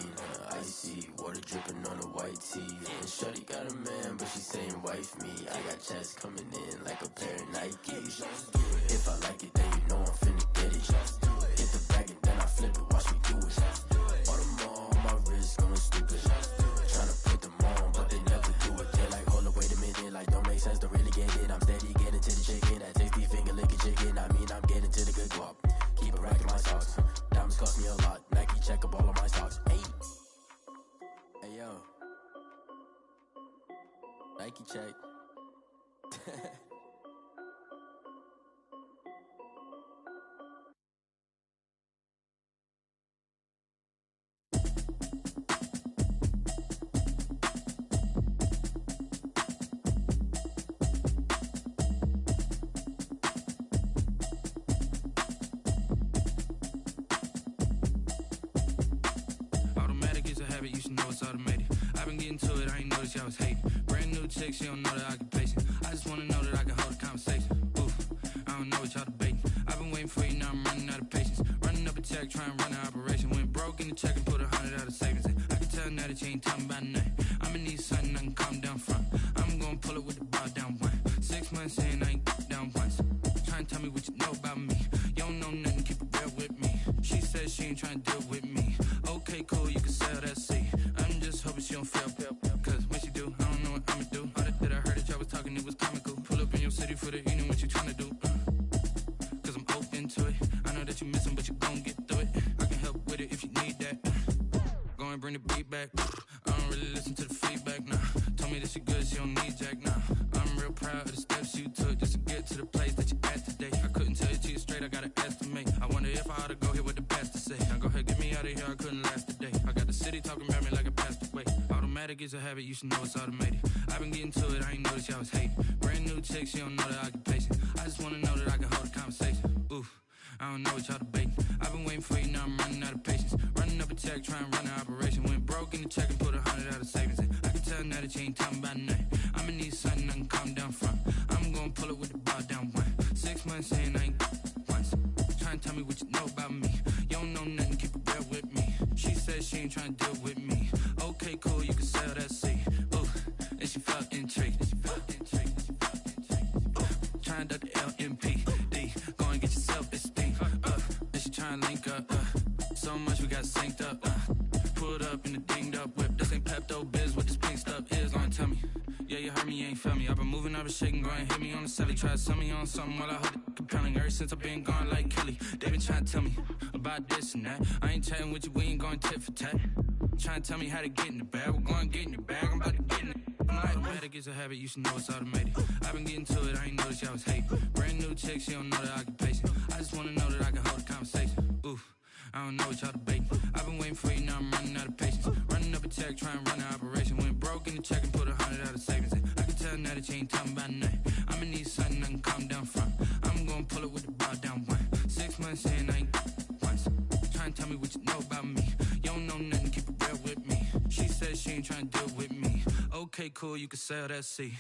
Speaker 16: Icy, water dripping on a white tee. And shorty got a man, but she saying wife me. I got checks coming in like a pair of Nikes. If I like it, then you know I'm finna get it. Get the bag and then I flip it, watch me do it. All them on my wrist going stupid. Tryna put them on, but they never do it. They're like, hold up, wait a minute, like don't make sense, don't really get it. I'm steady getting to the chicken, that tasty finger licking chicken. I mean, I'm getting to the good guap. Keep it racking my socks. Diamonds cost me a lot. Nike check up all of my stocks. Hey yo, Nike check.
Speaker 17: Automatic is a habit, you should know it's automated. I've been getting to it, I ain't noticed y'all was hating. Brand new chick, she don't know the occupation. I just wanna know that I can hold a conversation. Oof, I don't know what y'all debating. I've been waiting for you, now I'm running out of patience. Running up a check, trying to run an operation. Went broke in the check and put 100 out of savings in. I can tell now that you ain't talking about nothing. I'ma need something I can calm down from. I'm gonna pull it with the bar down one. 6 months in, I ain't down once. Trying to tell me what you know about me. You don't know nothing, keep it real with me. She said she ain't trying to deal with me. Okay, cool, you can sell that seat. I'm just hoping she don't fail. Cause when she do, I don't know what I'ma do. All that I heard that y'all was talking, it was comical. Pull up in your city for the evening, what you trying to do? Cause I'm open to it. I know that you missing, but you gon' get through it. I can help with it if you need that. Go and bring the beat back. I don't really listen to the feedback, nah. Told me that she good, she don't need jack, nah. I'm real proud of the steps you took just to get to the place that you at today. I couldn't tell you to you straight, I gotta estimate. I wonder if I ought to go hear what the pastor say. Now go ahead, get me out of here, I couldn't last a day. I got the city talking about me like I passed away. Automatic is a habit, you should know it's automated. I've been getting to it, I ain't noticed y'all was hating. Brand new chick, she don't know the occupation. I just wanna know that I can hold a conversation. Oof, I don't know what y'all debating. I've been waiting for you, now I'm running out of patience. Running up a check, trying to run an operation. Went broke in the check and put 100 out of savings in. I can tell now that you ain't talking about nothing. I'ma need something I can calm down from. I'm gonna pull it with the bar down one. 6 months in, I ain't once. Trying to tell me what you know about me. You don't know nothing, keep it real with me. She said she ain't trying to deal with me. Okay, cool, you can sell that seat. Ooh, and she felt intrigued. Trying to duck the LMPD. Go and get yourself esteem. And she trying to link up. So much we got synced up. Pulled up in the dinged up whip. This ain't Pepto Biz, what this pink stuff is. Long tell me. Yeah, you heard me, you ain't felt me. I've been moving, I've been shaking, go and hit me on the celly. Try to sell me on something while I hold it compelling. Ever since I've been gone like Kelly, they been trying to tell me about this and that. I ain't chatting with you, we ain't going tit for tat. Trying to tell me how to get in the bag. We're going to get in the bag, I'm about to get in it. Automatic is a habit, you should know it's automated. I've been getting to it, I ain't noticed y'all was hating. Brand new chick, she don't know the occupation. I just wanna know that I can hold a conversation. Oof, I don't know what y'all debating. I've been waiting for you, now I'm running out of patience. Running up a check, trying to run an operation. Went broke in the check and put 100 out of savings in. I can tell now that you ain't talking about nothing. I'ma need something I can calm down from. I'm gonna pull it with the bar down one. 6 months in, I ain't once. Trying to tell me what you know about me. You don't know nothing, keep it real with me. She said she ain't trying to deal with me. Okay, cool, you can sell that seat.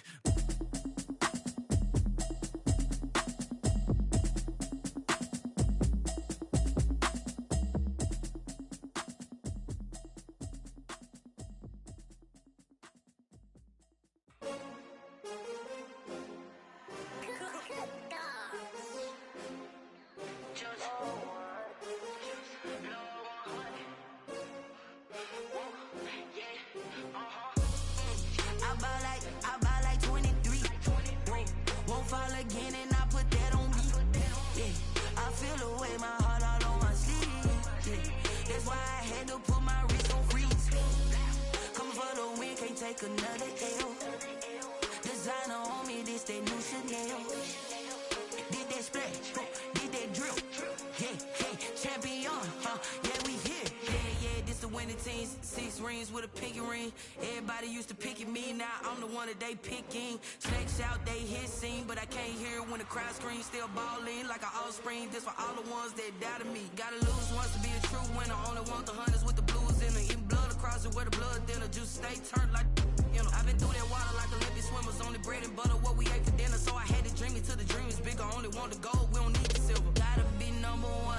Speaker 10: I buy like 23. Won't fall again and I put that on me. Yeah, I feel the way my heart all on my sleeve. Yeah, that's why I had to put my wrist on freeze. Come for the win, can't take another L. Designer on me, this that new Chanel. Did that splash, did that drill. Yeah, champion, yeah, we here. Yeah, this the winning team. 6 rings with a pinky ring. Everybody used to picking me, now I'm the one that they picking. Snakes out, they hit scene, but I can't hear when the crowd screams. Still balling like an offspring. This for all the ones that doubted me. Gotta lose once to be a true winner. Only want the hunters with the blues in them. Eating blood across it where the blood dinner. Juice stay turned like, you know. I've been through that water like Olympic swimmers. Only bread and butter, what we ate for dinner. So I had to dream it till the dream is bigger. Only want the gold, we don't need the silver. Gotta be number 1,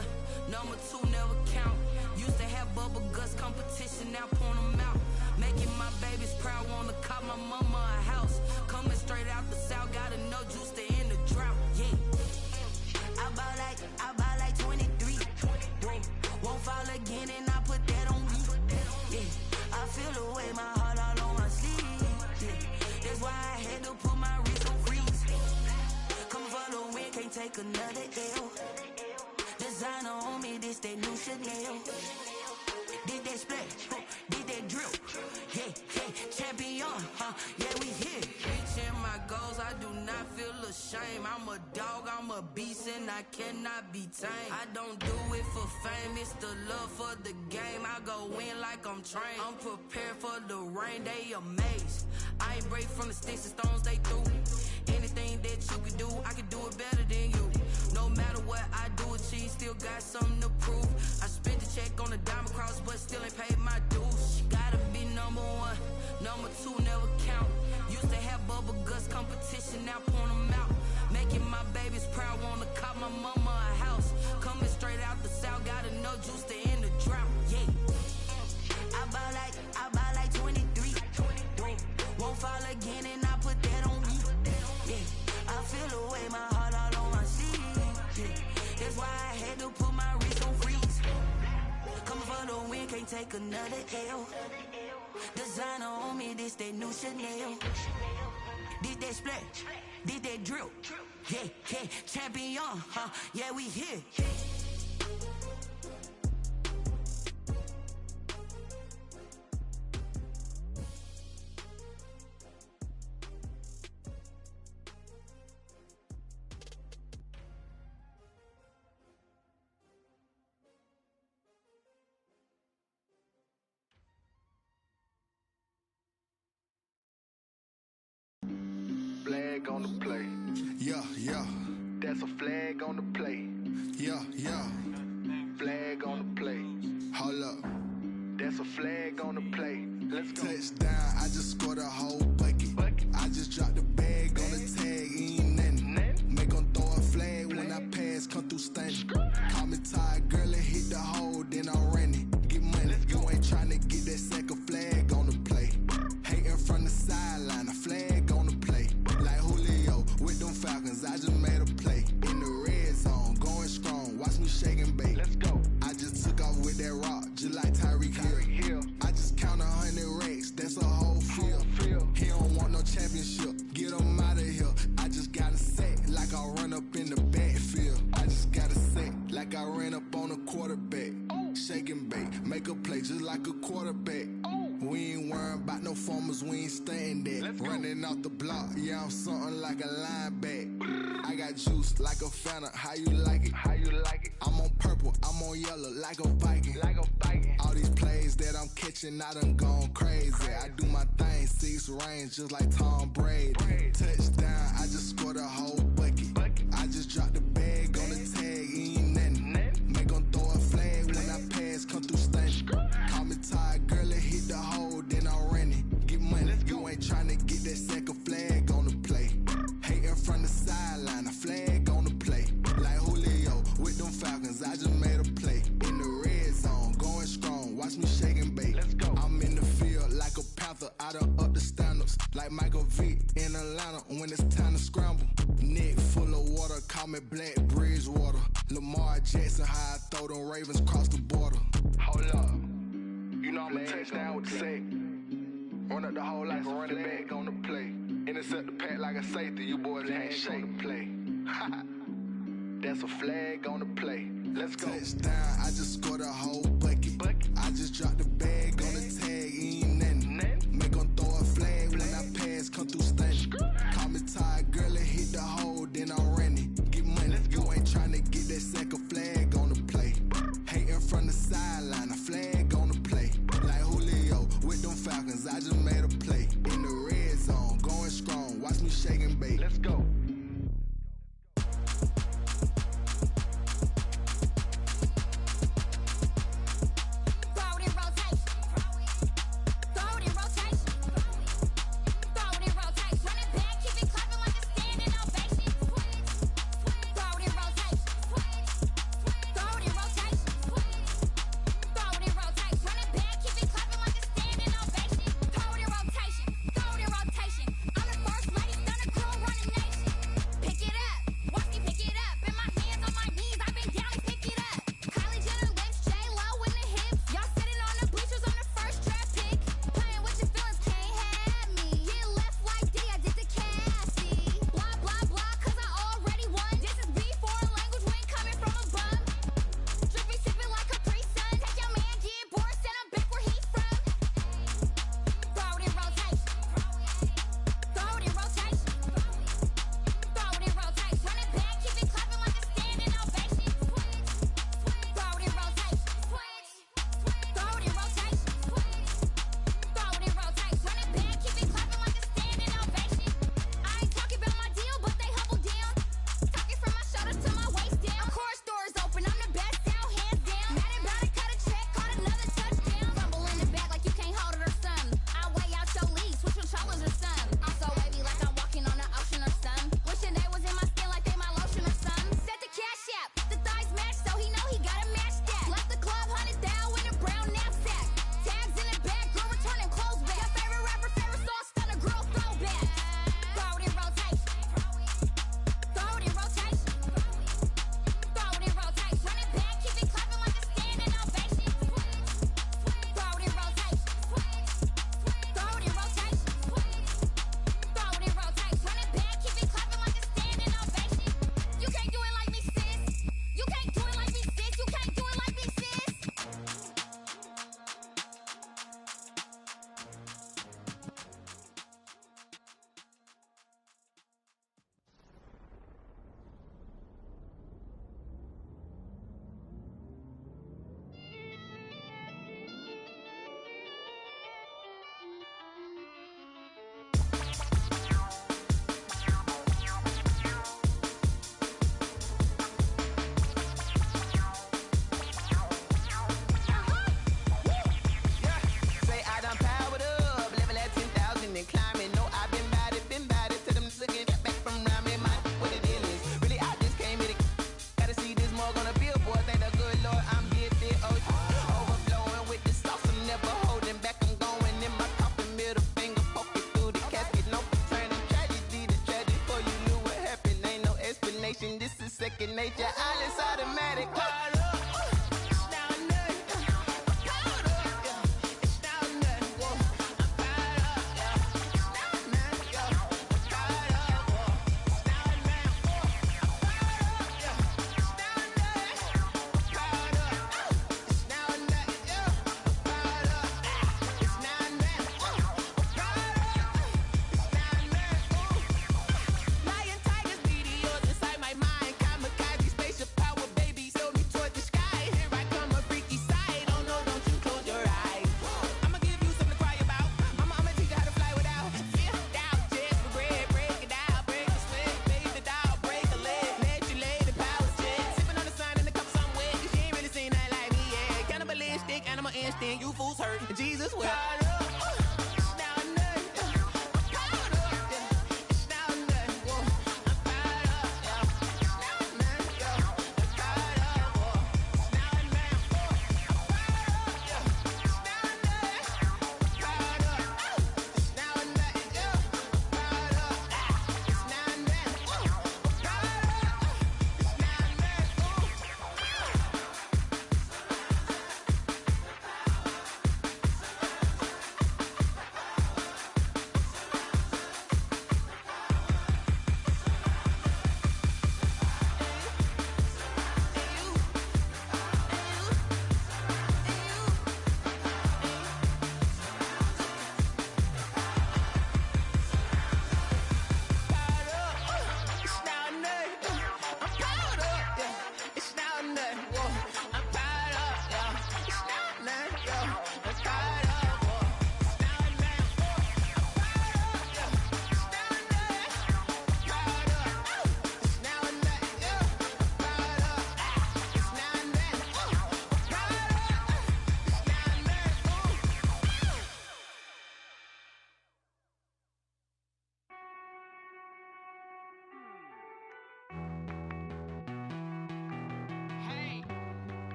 Speaker 10: number 2 never count. Used to have bubble guts competition, now point them out. Making my babies proud, wanna call my mama a house. Coming straight out the south, gotta know juice to end the drought. Yeah, I buy like 23. Won't fall again and I put that on me. Yeah, I feel the way my heart all on my sleeve. Yeah, that's why I had to put my wrist on freeze. Coming for the win, can't take another L. Designer on me, this that new Chanel. Did that splash, did that drill. Yeah, champion, yeah, we here. Reaching my goals, I do not feel ashamed. I'm a dog, I'm a beast, and I cannot be tamed. I don't do it for fame, it's the love for the game. I go in like I'm trained. I'm prepared for the rain, they amazed. I ain't break from the sticks and stones they threw. Anything that you can do, I can do it better than you. No matter what I do, achieve, still got something to prove. I spent the check on the diamond cross, but still ain't paid my dues. Gotta be number 1, number 2 never count. Used to have bubble guts competition, now point them out. Making my babies proud, wanna call my mama a house. Coming straight out the south, gotta know juice to end the drought. Yeah, I buy like 23. Won't fall again and I put that on me. Yeah, I feel the way my heart all on my sleeve. Yeah, that's why I had to put my wrist on freeze. Coming for the win, can't take another L. Designer on me, this that new Chanel. Did that splash, did that drill. Yeah, champion, yeah, we here.
Speaker 18: Flag on the play. Yeah. That's a flag on the play. Yeah. Flag on the play. Hold up. That's a flag on the play. Let's go. Touchdown, I just scored a whole bucket. I just dropped the bag on the tag, ain't nothing. Make them throw a flag when I pass, come through stunning. Call me tired, girl, and hit the hole, then I'm running. Get money, you ain't trying to get that second flag on the play. Hating from the sideline, a flag on the play. Like Julio with them Falcons, I just made a play. In the red zone, going strong, watch me shake and bake. Let's go. I just took off with that rock, just like Tyreek Hill. I just count 100 racks, that's a whole field. He don't want no championship, get him out of here. I just got a set, like I run up in the backfield. I just got a set, like I ran up on a quarterback. Shake and bake, make a play just like a quarterback. We ain't worrying about no formers, we ain't staying that. Running off the block, yeah, I'm something like a linebacker. I got juice like a Fanta. How you like it? How you like it? I'm on purple, I'm on yellow like a Viking. Like a Viking. All these plays that I'm catching, I done gone crazy. I do my thing, 6 range just like Tom Brady. Touchdown, I just scored a whole bucket. I just dropped the bag on the tag, ain't nothing. Make 'em throw a flag when I pass, come through stunning. Call me tired, girl, it hit the hole, then I'm running. Get money, you ain't tryna get that second flag on the play. Hating from the sideline, a flag on the play. Like Julio with them Falcons, I just made a play. In the red zone, going strong, watch me shake and bake. Let's go. I'm in the field like a Panther, I done up the standards. Like Michael Vick in Atlanta when it's time to scramble. Neck full of water, call me Black Bridgewater. Lamar Jackson, how I throw them Ravens cross the border. Hold up, you know I'm a touchdown with the sack. Run up the hole like a running back on the play. Intercept the pack like a safety, you boys can't shake the play. That's a flag on the play. Let's go. Touchdown, I just scored a whole bucket. I just dropped the bag on the tag, ain't nothing. Make 'em throw a flag when I pass, come through stunning. Call me tired, girl, it hit the hole, then I'm running. Get money, you ain't tryna get that second flag on the play. Hating from the sideline, a flag on the play. Like Julio with them Falcons, I just made a play. In the red zone, going strong, watch me shake and bake. Let's go.
Speaker 19: second nature. All is automatic.
Speaker 11: Lion, tigers, meteors, inside
Speaker 14: fools hurt. And Jesus will.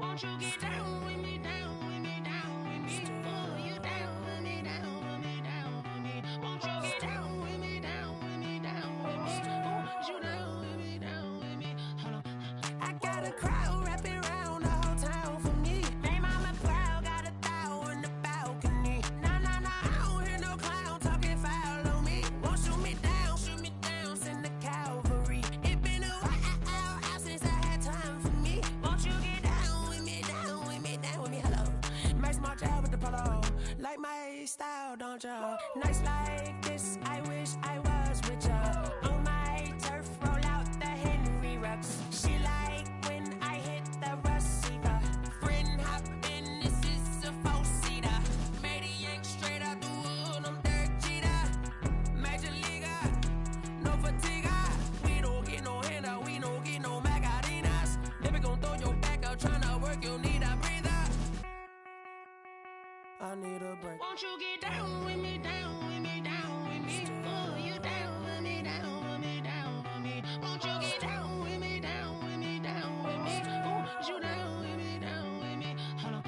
Speaker 10: Won't you get down with me, down with me, down with me? Oh, you down with me, down with me, down with me. Won't you get down with me, down with me, down with me? Oh, you down with me, down with me? Hold on. I got a crowd wrapping around the whole town for me. They mama proud, got a thou in the balcony. Nah, nah, nah, I don't hear no clown talking foul on me. Won't shoot me down, send the cavalry. It been a while since I had time for me. Won't you get down with me, down with me, down with me? Hello. Max March out with the polo. Like my style, don't ya? Nights like this, I wish I was with ya. On my turf, roll out the Henry Rux. She like when I hit the receiver. Friend hop in, this is a four-seater. Made a yank straight out the wood, I'm dirt cheater. Major leaguer, no fatigue. We don't get no handout, we don't get no Magarinas. Never gon' throw your back out, tryna work, you need a breather. I need a break. Won't you get down with me, down with me, down with me? Oh, you down with me, down with me, down with me? Won't you get down with me, down with me, down with me? Oh, you down with me, down with me? Hold on.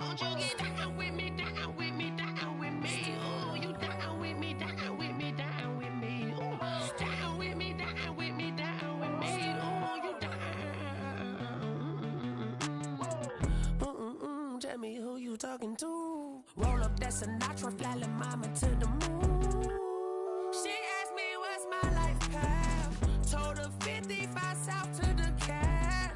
Speaker 10: Won't you get down with me, down with me, down with me? Oh, you down with me, down with me, down with me? Oh, down with me, down with me, down with me? Oh, you down. Tell me who you talking to. Roll up that Sinatra, fly la mama to the moon. She asked me what's my life path. Told her 55 south to the cash.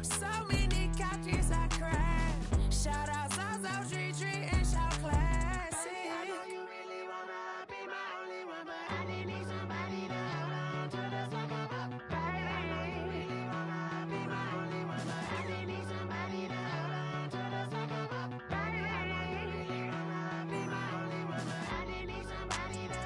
Speaker 10: So many couches I crashed. Shout out South Street Tree and shout classic. I know you really wanna be my only one, but I didn't need somebody to hold on to the sucker up. Baby, I know you really wanna be my only one, but I didn't need somebody to hold on to the sucker up. Baby, I know you really wanna be my only one, but I didn't need somebody to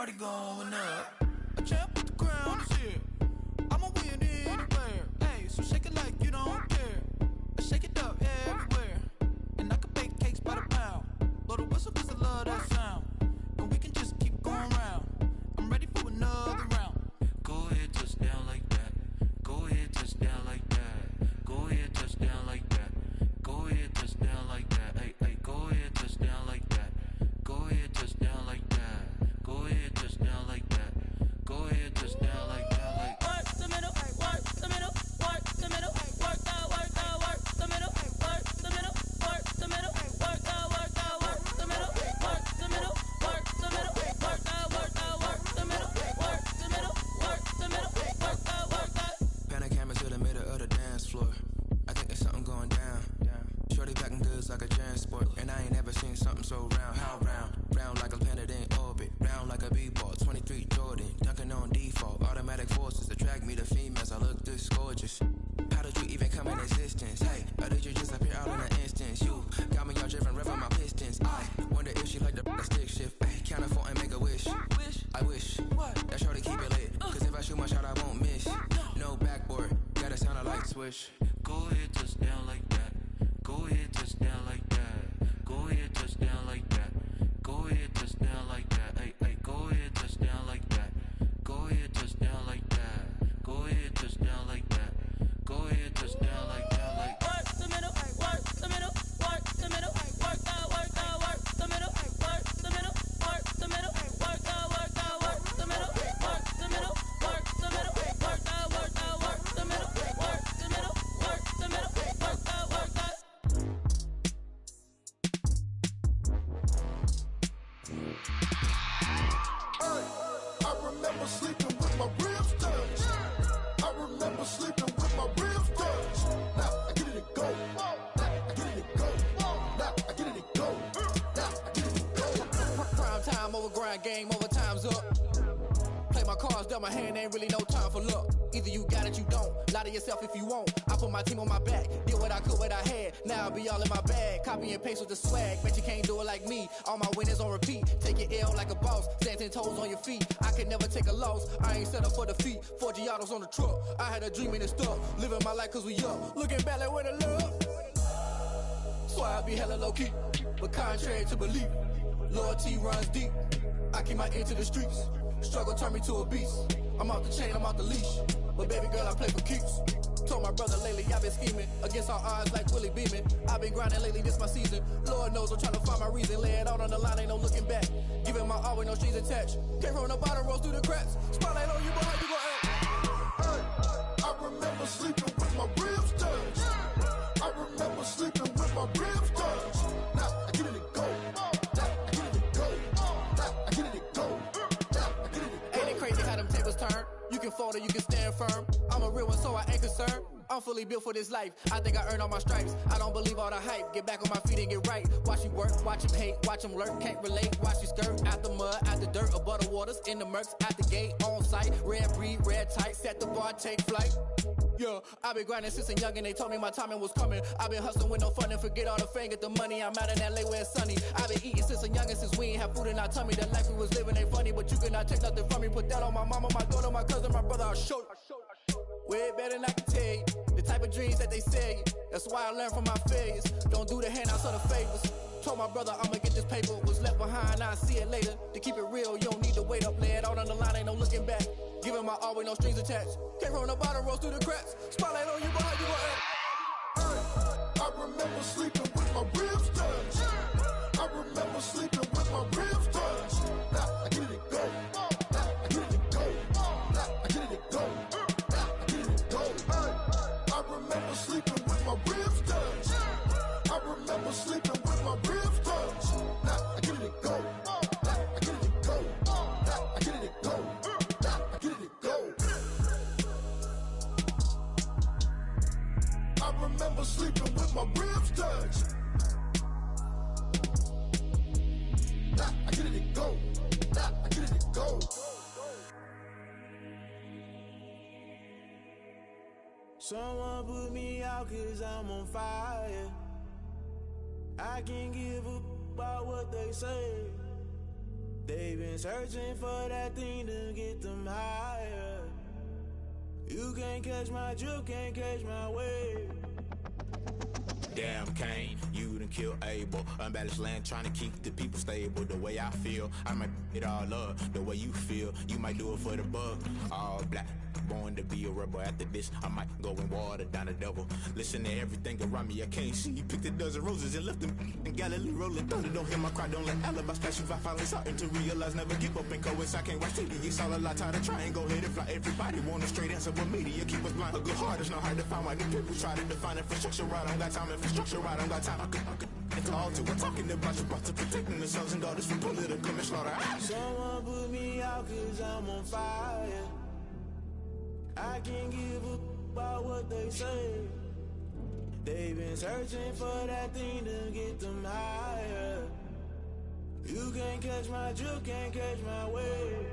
Speaker 11: party going up. A champ with the crown is here. I'ma win anywhere. Hey, so shake it like you don't care. Shake it up everywhere. And I can bake cakes by the pound. Blow the whistle 'cause I love that sound. And we can just keep going round. I'm ready for another round.
Speaker 17: Go ahead, touch down like that. Go ahead, touch down like that. Go ahead, touch down like that. Go ahead, touch down like that. Hey, hey, go ahead, touch down like that. Go ahead, touch down like that. Go ahead, touch down like that. Go ahead, touch down like that. Like
Speaker 11: work the middle, work the middle, work the middle, work the middle, work the middle, work the middle, work the middle, work the middle, work the middle, work the middle, work the middle, work the middle, work the middle, work the.
Speaker 20: Pan a camera to the middle of the dance floor. I think there's something going down. Shorty packing goods like a transport, and I ain't never seen something so round. How round? Round like a planet in orbit, round like a b-ball. 23 Jordan, dunking on default. Automatic forces attract me to females. I look this gorgeous. How did you even come in existence? Hey, or did you just appear out in an instance? You got me all driven, revving my pistons. I wonder if she like the stick shift. Hey, count a 4 and make a wish. I wish that shorty keep it lit. 'Cause if I shoot my shot, I won't miss. No backboard, gotta sound a light switch.
Speaker 17: go ahead, touch down like that. Go ahead, touch down like that. Go ahead, touch down like that. Go ahead, touch down like that. Hey, hey, go ahead, touch down like that. Go ahead, touch down like that. Go ahead, touch down like that. Go ahead, touch down like that. Like
Speaker 11: work the middle, work the middle, work the middle, work the middle, work the middle, work the middle, work the middle, work the middle, work the middle, work the middle, work the middle, work the middle, work the middle, work the middle, work the.
Speaker 1: I remember sleeping with my ribs touched. I remember sleeping with my ribs touched. Now I get it to go. Now I get it to go. Now I get it to go. Now I get it to go.
Speaker 15: Prime time over grind game, overtime's up. Play my cards, dealt my hand, ain't really no time for luck. Either you got it, you don't. Lie to yourself if you won't. I put my team on my back, did what I could, what I had. Now I'll be all in my bag. Copy and paste with the swag. Bet you can't do it like me. All my winners on repeat. Take your L like a boss. Stand 10 toes on your feet. I can never take a loss. I ain't set up for defeat. 4 Giottos on the truck. I had a dream and it's stuck. Living my life 'cause we up. Looking back like where the love. Swear I be hella low key. But contrary to belief, loyalty runs deep. I keep my ear to the streets. Struggle turned me to a beast. I'm off the chain, I'm off the leash. But baby girl, I play for keeps. Told my brother lately, I've been scheming. Against all odds like Willie Beeman. I've been grinding lately, this my season. Lord knows I'm trying to find my reason. Lay it out on the line, ain't no looking back. Giving my all with no strings attached. Came from the bottom, rose through the cracks. Spotlight on you, boy, how you gon' act?
Speaker 1: Hey, I remember sleeping with my ribs touched. I remember sleeping with my ribs touched. Now I get it to go. Now I get it to go. Now I get it to go. Now I get it to go.
Speaker 15: Ain't it crazy how them tables turn? You can fold or you can stand firm. I'm a real one, so I ain't concerned. I'm fully built for this life. I think I earned all my stripes. I don't believe all the hype. Get back on my feet and get right. Watch you work, watch him hate, watch him lurk. Can't relate, watch you skirt. Out the mud, out the dirt, above the waters, in the murks, out the gate, on site. Red breed, red tight, set the bar, take flight. Yeah, I've been grinding since a youngin', they told me my timing was coming. I've been hustling with no fun and forget all the fame, get the money. I'm out in LA where it's sunny. I've been eating since a youngin', since we ain't have food in our tummy. The life we was living ain't funny, but you cannot take nothing from me. Put that on my mama, my daughter, my cousin, my brother, I'll show you. Way better than I can tell you. The type of dreams that they sell you. That's why I learned from my failures. Don't do the handouts or the favors. Told my brother I'ma get this paper. Was left behind, I'll see it later. To keep it real, you don't need to wait up. Lay it out on the line, ain't no looking back. Giving my all with no strings attached. Came from the bottom, rose through the cracks. Spotlight on you, but how you gon' act?
Speaker 1: Hey, I remember sleeping with my ribs touched. I remember sleeping with my ribs touched. Now I get it to go. Now I get it to go. Now I get it to go. Now I get it to go. Hey, I remember sleeping with my ribs touched. I remember sleeping with my ribs touched. Now I get it to go. Now I get it to go. Now I get it to go. Now I get it to go. I remember sleeping with my ribs touched. Now I get it to go. Now I get it to go.
Speaker 21: Someone put me out 'cause I'm on fire. I can't give up about what they say.
Speaker 9: They've been searching for that thing to get them higher. You can't catch my drift, can't catch my wave.
Speaker 4: Damn, Kane, you done killed Abel. Unbalanced land, trying to keep the people stable. The way I feel, I might it all up. The way you feel, you might do it for the buck. All black, born to be a rebel. After this, I might go and water down the devil. Listen to everything around me, I can't see. Picked a dozen roses and left them in Galilee rolling thunder. Don't hear my cry, don't let alibis pass you by. Finally starting to realize, never give up and coincide. Can't watch TV, it's all a lot. Tired of trying, go ahead and fly. Everybody want a straight answer, but media keep us blind. A good heart is not hard to find. Why the people try to define infrastructure right? I don't got time, infrastructure right, I don't got time. I could call to. We're talking about you, about to protecting the sons and daughters from political and slaughter.
Speaker 9: Someone put me out 'cause I'm on fire. I can't give a about what they say. They've been searching for that thing to get them higher. You can't catch my drift, can't catch my wave.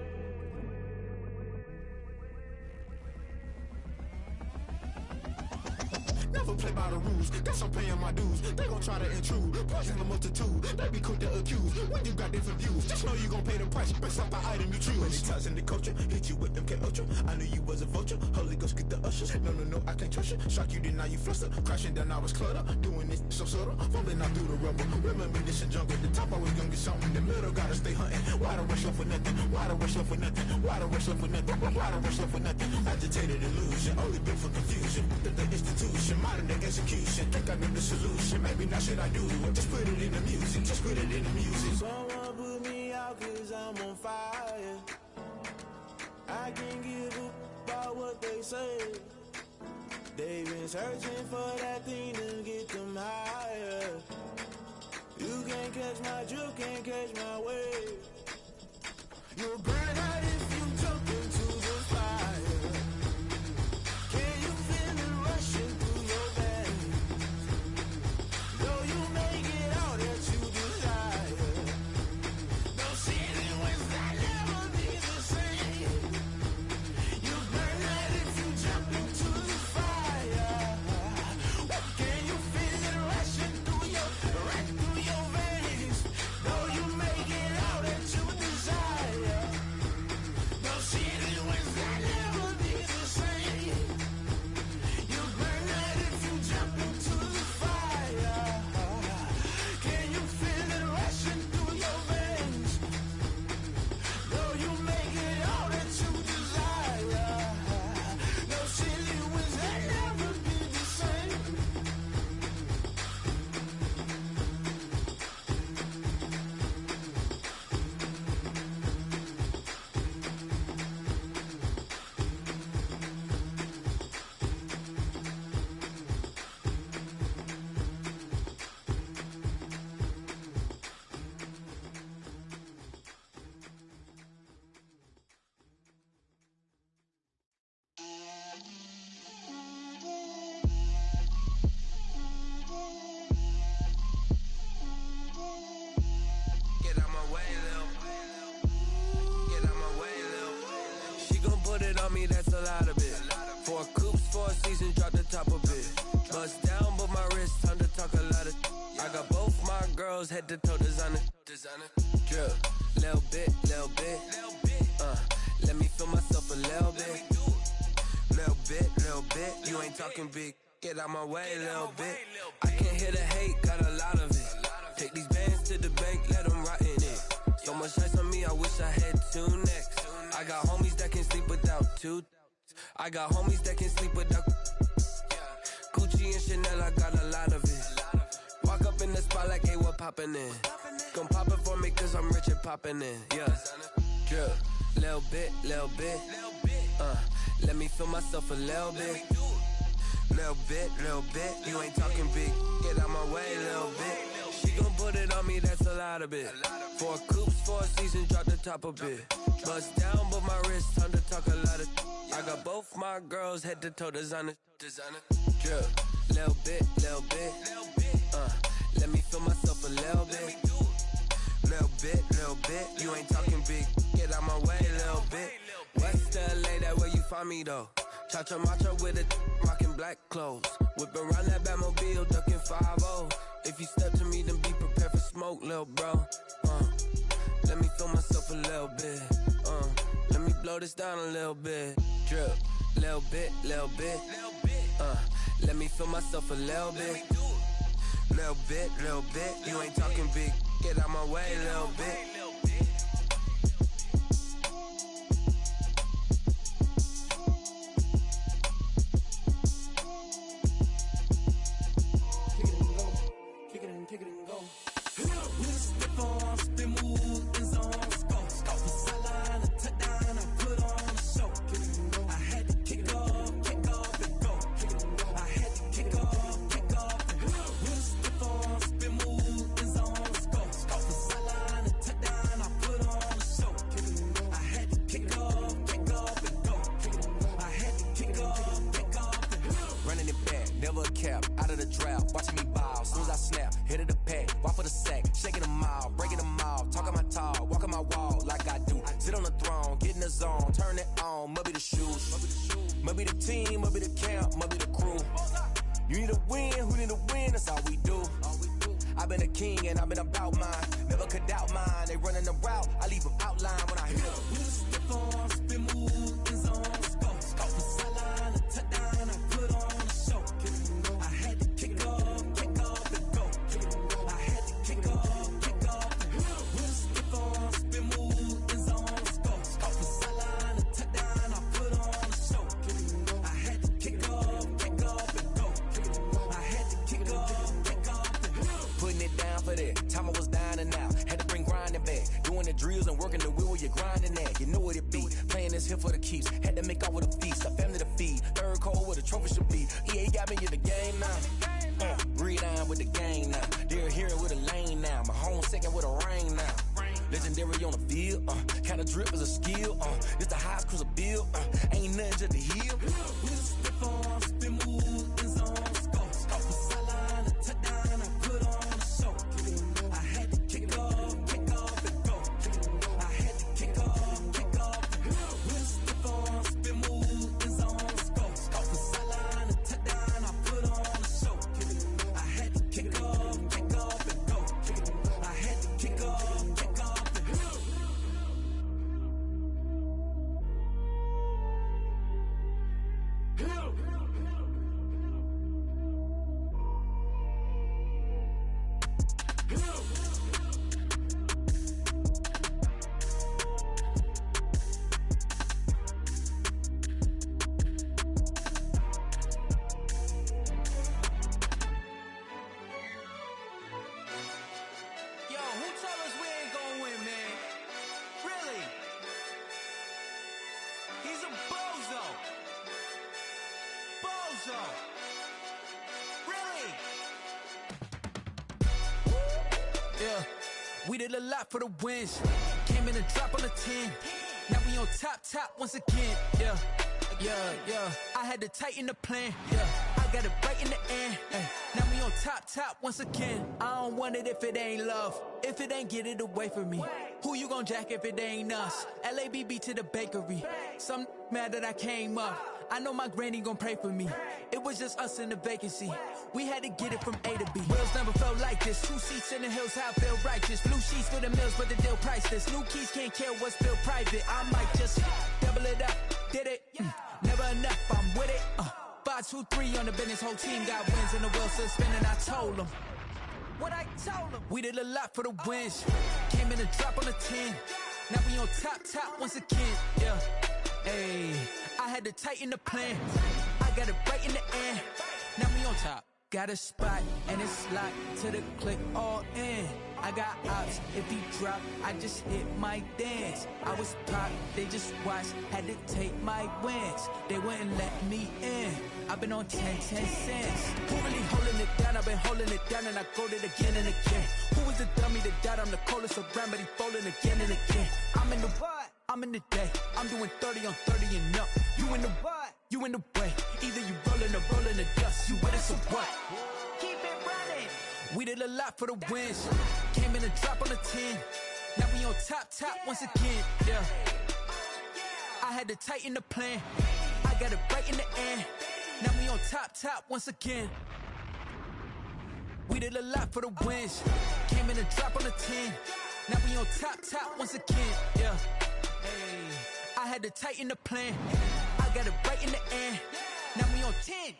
Speaker 4: Never play by the rules, guess I'm paying my dues. They gon' try to intrude, poison the multitude. They be quick to accuse, when you got different views. Just know you gon' pay the price, based off the item you choose. Many times in the culture, hit you with them K-Ultra. I knew you was a vulture, Holy Ghost get the ushers. No, I can't trust you. Shock you, then now you fluster. Crashing down, I was cluttered. Doing this so subtle, falling out through the rubble. Remember this in jungle, the top I was gonna get something. The middle gotta stay hunting. Why the rush left for nothing? Why the rush left for nothing? Why the rush left for nothing? Why the rush left for nothing? Agitated illusion, only built for confusion. The institution, modern day execution. Think I know the solution. Maybe now should I do it? Just put it in the music. Just put it in the music.
Speaker 9: Someone put me out 'cause I'm on fire. I can't give a about what they say. They've been searching for that thing to get them higher. You can't catch my drift, can't catch my wave. You'll burn out if you jump into the fire. Can you feel it rushing through your veins? Though you may get all that you desire, no city was that never be the same. You burn out if you jump into the fire. Can you feel it rushing through your veins? Though you may get all that you desire, no city was that never be the same. You burn out if you jump into the fire. Can you feel it rushing through your veins? Though you may get all that you desire, no city was that never be the same.
Speaker 22: Get out my way, Lil. Get out my way, Lil. She gon' put it on me, that's a lot of it. 4 coops, 4 seasons, drop the top a bit. Bust down, but my wrist, time to talk a lot of. I got both my girls, head to toe designer. Drip, little bit, little bit. Let me feel myself a little bit. Little bit, you ain't talking big. Get out my way, little bit. I can't hear the hate, got a lot of it. Take these bands to the bank, let them rot in it. So much ice on me, I wish I had 2 necks. I got homies that can sleep without 2. I got homies that can sleep without Gucci and Chanel, I got a lot of it. Walk up in the spot like, hey, what poppin' in? Gon' pop it for me, 'cause I'm rich and poppin' in. Yeah, drip, little bit. Let me feel myself a little bit. Little bit, you ain't talking big. Get out my way, little bit. She gon' put it on me, that's a lot of it. 4 coops, 4 seasons, drop the top a bit. Bust down, but my wrist, time to talk a lot of. I got both my girls, head to toe designer. Drip, little bit. Let me feel myself a little bit. Little bit, you ain't talking big. Get out my way, little bit. West LA, that where you find me though. Cha-cha matcha with it, rockin' black clothes. Whip around that Batmobile, duckin' 5-0. If you step to me, then be prepared for smoke, lil' bro. Let me feel myself a little bit. Let me blow this down a little bit. Drip, little bit, little bit. Let me feel myself a little bit. Little bit, little bit. You ain't talking big. Get out my way a little bit.
Speaker 11: Kick it and go. With stiff arms, spin move, in zone, go. From sideline to touchdown, I put on a show. I had to kick off and go. I had to kick off and go. With stiff arms, spin move, in zone, go. From sideline to touchdown, I put on a show. I had to kick off and go. I had to kick off and go.
Speaker 22: Running it back, never a cap, out of the drought, watching me ball. Soon as I snap, hit of the pack, walk for the sack, shaking them all, breaking them all, talking my talk, walking my wall like I do. Sit on the throne, get in the zone, turn it on, must be the shoes, must be the team, must be the camp, must be the crew. You need a win, who need a win, that's all we do. I've been a king and I've been about mine, never could doubt mine. They running the route, I leave them outline when I hit them.
Speaker 11: With a stiff arm, spin move, in zone, go. From sideline to touchdown, I put on a show. I had to kick off and go. I had to kick off and go. With a stiff arm, spin move, in zone, go. From sideline to touchdown, I put on a show. I had to kick off and go. I had to kick off and go.
Speaker 22: Putting it down for that, time I was down and out, had to bring grinding back, doing the drills and working the wheel where you're grinding at, you know what it be, playing this here for the keeps, had to make out with a feast, a family to feed, third cold where the trophy should be, EA got me in the game now, breathe on with the game now, they're hearing with a lane now, my home second with a rain now, legendary on the field, kind of drip is a skill, this the highest cruiser bill, ain't nothing just to heal.
Speaker 11: With a stiff arm, spin move, in zone, go. From sideline to touchdown, I put on a show. I had to kick off and go. I had to kick off and go. With a stiff arm, spin move, in zone, go. From sideline to touchdown, I put on a show. I had to kick off and go. I had to kick off and go.
Speaker 22: Yo, who told us we ain't gonna win, man? Really? He's a bozo. Bozo. Really?
Speaker 17: Yeah, we did a lot for the wins. Came in and drop on the 10. Now we on top once again. Yeah. I had to tighten the plan. Yeah, I got it right in the end. Now we on top once again. I don't want it if it ain't love. If it ain't, get it away from me. Who you gon' jack if it ain't us? LABB to the bakery. Some mad that I came up. I know my granny gon' pray for me. It was just us in the vacancy. We had to get it from A to B. Wheels never felt like this. 2 seats in the hills, how I feel righteous. Blue sheets for the mills, but the deal priceless. New keys can't care what's still private. I might just double it up. Did it? Never enough, I'm with it. 5, 2, 3 on the business. Whole team got wins and the wheels still spinning. I told them what I told them. We did a lot for the wins. Came in and drop on the 10. Now we on top once again. Yeah. Hey, I had to tighten the plan. I got it right in the end. Now we on top. Got a spot and it's locked to the click all in. I got ops, if he drop, I just hit my dance. I was pop, they just watched, had to take my wins. They wouldn't let me in. I've been on 10 cents. Who really holding it down? I've been holding it down and I go it again and again. Who was the dummy that died? I'm the coldest around, but he folding again and again. I'm in the what? I'm in the day. I'm doing 30 on 30 and up. You in the what? You in the way. Either you rolling or rolling the dust. You with us or what? Keep it running. We did a lot for the wins. Came in and drop on the 10. Now we on top once again. Yeah. I had to tighten the plan. I got it right in the end. Now we on top once again. We did a lot for the wins. Came in and drop on the 10.
Speaker 7: Now we on top once again, yeah. Hey, I had to tighten the plan. I got it right in the end. Now we on 10.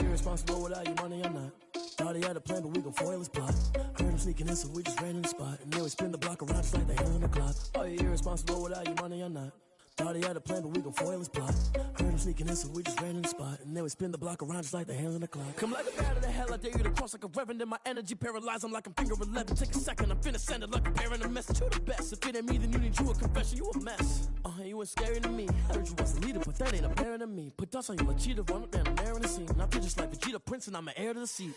Speaker 9: Irresponsible without your money, I'm not. Thought he had a plan, but we gon' foil his plot. Heard him sneaking in, so we just ran in the spot. And then we spin the block around just like the hand on the clock. Are you irresponsible without your money, I'm not. Thought he had a plan, but we gon' foil his plot. Heard him sneaking in, so we just ran in the spot. And then we spin the block around just like the hands on the clock. Come like a bat of the hell, I dare you to cross like a reverend. And my energy paralyzed, I'm like I'm finger 11. Take a second, I'm finna send it like a bearing a message. You the best, if it ain't me, then you need you a confession. You a mess, you ain't scary to me. I heard you was a leader, but that ain't apparent to me. Put dust on you like cheetah, run up down the air in the scene. I feel just like Vegeta Prince and I'm an heir to the seat.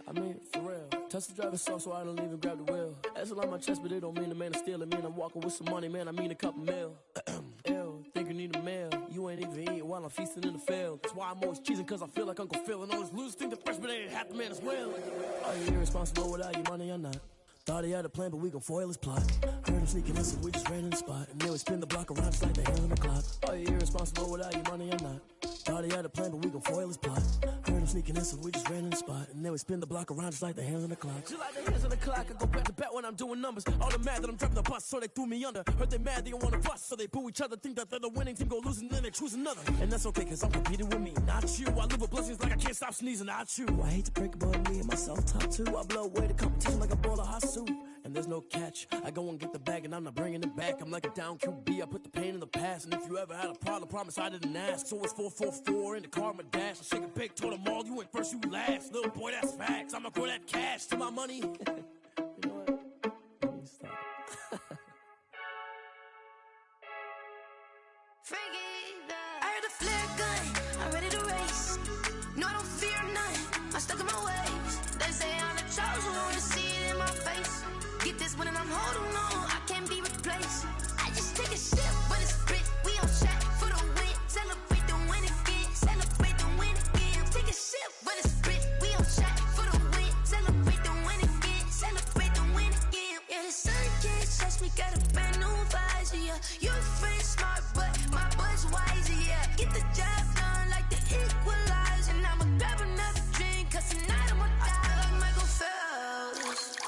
Speaker 9: I mean, for real. Tesla driver soft, so I don't even grab the wheel. That's on my chest, but it don't mean the man is stealing. Mean I'm walking with some money, man, I mean a couple mil. Ew, think you need a meal. You ain't even eating while I'm feasting in the field. That's why I'm always cheesing, cause I feel like Uncle Phil. And all those losers think the freshman ain't half the man as well. Are you irresponsible without your money or not? Thought he had a plan, but we gon' foil his plot. Heard him sneaking in, so we just ran in the spot. And then we spin the block around just like the hand on the clock. Are you irresponsible without your money or not? Thought he had a plan, but we gon' foil his plot. Heard him sneaking in, so we just ran in the spot. And then we spin the block around just like the hands on the clock. Just like the hands on the clock, I go back to back when I'm doing numbers. All the mad that I'm driving the bus, so they threw me under. Heard they mad, they don't wanna bust, so they boo each other. Think that they're the winning team, go losing, then they choose another. And that's okay, cause I'm competing with me, not you. I live with blessings like I can't stop sneezing, not you. I hate to break it, but me and myself top two. I blow away the competition like a bowl of hot soup. And there's no catch. I go and get the bag and I'm not bringing it back. I'm like a down QB, I put the pain in the past. And if you ever had a problem, promise I didn't ask. So it's 444 in the car, my dash. I shake a big, told them all, you went first, you last. Little boy, that's facts. I'ma grow that cash to my money. You know what? Let me stop.
Speaker 10: I heard a flare gun, I'm ready to race. No, I don't fear none, I'm stuck in my ways. They say I'm the chosen one, to see it in my face. Get this one and I'm holding on, I can't be replaced. I just take a sip, but it's split. We on track for the win. Celebrate the win again, celebrate the win again. Take a sip, but it's split. We on track for the win. Celebrate the win again, celebrate the win again. Yeah, the sun can't touch me, got a brand new visor, yeah. Your friend smart, but my boy's wiser, yeah. Get the job done like the equalizer. And I'ma grab another drink, cause tonight I'ma die like Michael Phelps.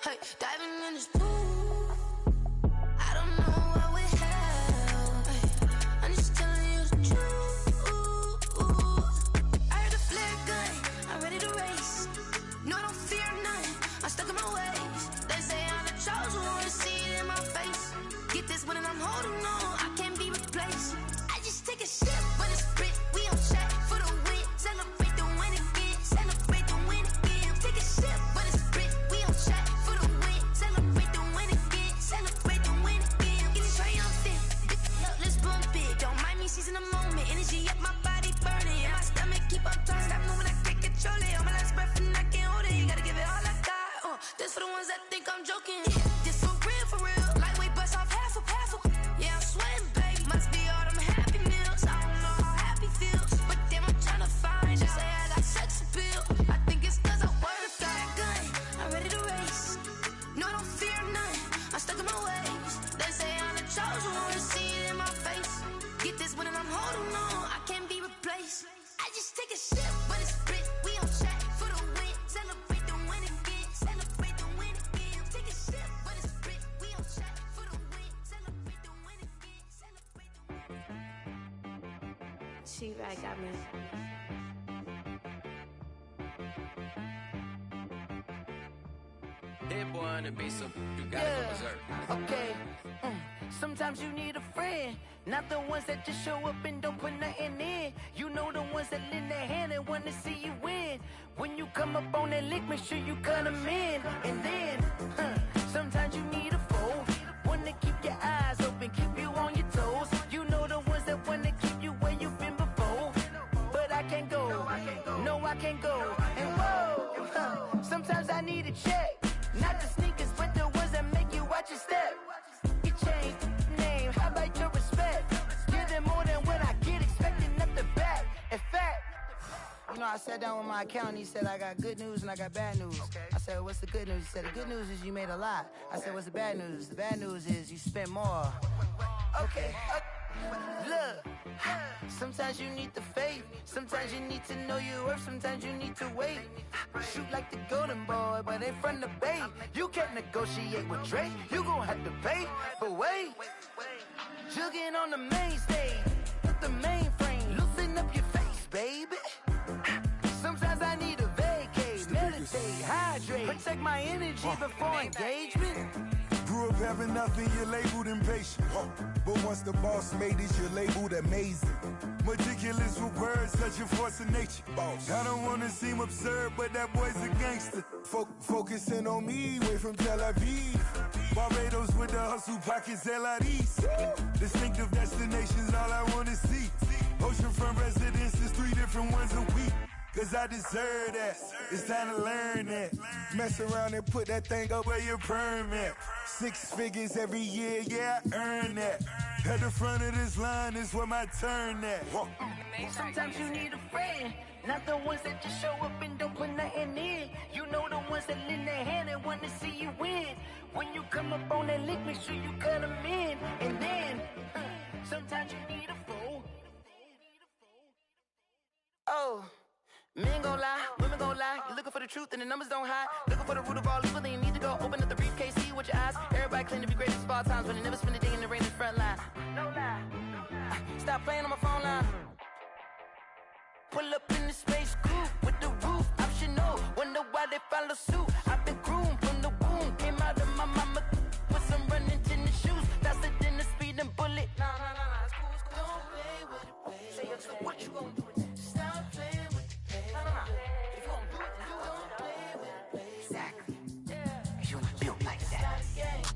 Speaker 10: Hey, diving in this pool, I don't know what we have. Hey, I'm just telling you the truth. I heard a flare gun, I'm ready to race. No, I don't fear none, I'm stuck in my ways. They say I'm the chosen one, to see it in my face. Get this one and I'm holding on, I can't be replaced. I just take a sip, but it's split. We on track for the win. Celebrate the win again, celebrate the win again. Take a sip, but it's split. We on track for the win. Celebrate the win again, celebrate the win again. Get it triumphant, look, let's bump it. Don't mind me seizing the moment. Energy up, my body burning. And my stomach keep on turning. Stop moving, I can't control it. On my last breath and I can't hold it. You gotta give it all I got. This for the ones that think I'm joking. This for real, for real. Lightweight bust off half a. Yeah, I'm sweating, babe. Must be all them happy meals. I don't know how happy feels, but damn, I'm tryna find out. Say I got sex appeal. I think it's cause I work. Got a gun, I'm ready to race. No, I don't fear none, I'm stuck in my ways. They say I'm the chosen one, to see it in my face. Get this one and I'm holding on, I can't be replaced. I just take a sip, but it's split. We on track for the win. Celebrate the win again, celebrate the win again. Take a sip, but it's split. We on track for the win. Celebrate the win again, celebrate the win again.
Speaker 8: She right, got me.
Speaker 22: Hit boy on the beat, so you gotta go berserk.
Speaker 2: Okay. Sometimes you need a friend, not the ones that just show up and don't put nothing in. You know the ones that lend their hand and want to see you win. When you come up on that lick, make sure you cut them in. And then, sometimes you I can't go. And whoa, sometimes I need a check. Not the sneakers, but the ones that make you watch your step. You change name, how about your respect? Giving more than what I get, expecting nothing back. In fact, you know, I sat down with my accountant. He said, I got good news and I got bad news. I said, what's the good news? He said, the good news is you made a lot. I said, what's the bad news? The bad news is you spent more. Okay. Look, sometimes you need the faith. Sometimes you need to know your worth. Sometimes you need to wait. Shoot like the golden boy, but ain't from the bay. You can't negotiate with Drake. You gon' have to pay. But wait, jugging on the main stage with the mainframe. Loosen up your face, baby. Sometimes I need a vacate, meditate, hydrate, protect my energy before engagement.
Speaker 1: Grew up having nothing, you're labeled impatient. But once the boss made it, you're labeled amazing. Meticulous with words, such a force of nature. I don't wanna seem absurd, but that boy's a gangster. Focusing on me, way from Tel Aviv. Barbados with the hustle pockets, LIDs. Distinctive destinations, all I wanna see. Oceanfront residences, 3 different ones a week. Cause I deserve that, it's time to learn that. Mess around and put that thing over your permit. 6 figures every year, yeah, I earn that. At the front of this line is where my turn at.
Speaker 2: Sometimes you need a friend, not the ones that just show up and don't put nothing in. You know the ones that lend their hand and want to see you win. When you come up on that lick, make sure you cut them in. And then, sometimes you need a fool. Oh. Men gon' lie, women gon' lie. You're looking for the truth and the numbers don't hide. Looking for the root of all evil, then you need to go open up the briefcase, see with your eyes. Everybody claim to be great at all times, but they never spend a day in the rain in the front line. No lie. Stop playing on my phone line. Pull up in the space coupe with the roof optional. Wonder why they follow suit. I've been groomed from the womb. Came out of my mama with some running tennis shoes. Faster than the speeding bullet. Nah, it's cool, it's cool. Don't play with it, baby. Say what you gon' do? Stop playing.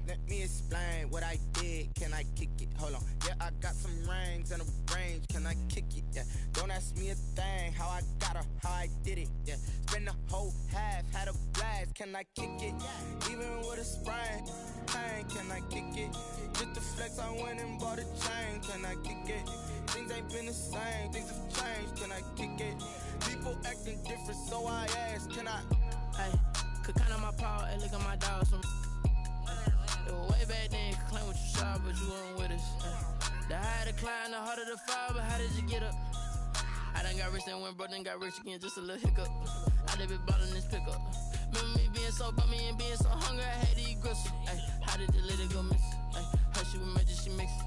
Speaker 22: Let me explain what I did. Can I kick it? Hold on. Yeah, I got some rings and a range. Can I kick it? Yeah. Don't ask me a thing. How I got her, how I did it. Yeah. Spend the whole half, had a blast. Can I kick it? Even with a sprain. Pain, can I kick it? Just the flex, I went and bought a chain. Can I kick it? Things ain't been the same. Things have changed. Can I kick it? People acting different, so I ask. Can I?
Speaker 17: Hey, could count on my paw and look at my dogs. It was way back then, could claim what you saw, but you weren't with us. The higher the climb, the harder the fall, but how did you get up? I done got rich and went broke, then got rich again, just a little hiccup. I done been ballin' this pickup. Remember me being so bummy and being so hungry, I had to eat gristle. Ay, how did the lady go miss? Ay, her she was magic, she mixed.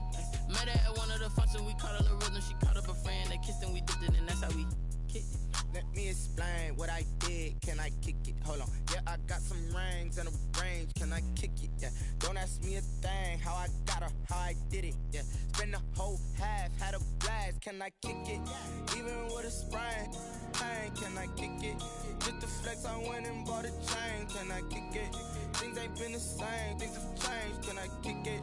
Speaker 17: Met her at one of the functions, we caught a little rhythm, she caught up a friend, they kissed and we dipped it, and that's how we kicked it.
Speaker 22: Let me explain what I did. Can I kick it? Hold on. Yeah, I got some rings and a range. Can I kick it? Yeah. Don't ask me a thing. How I got her, how I did it. Yeah. Spend the whole half, had a blast. Can I kick it? Even with a sprain. Pain, can I kick it? Just the flex, I went and bought a chain. Can I kick it? Things ain't been the same. Things have changed. Can I kick it?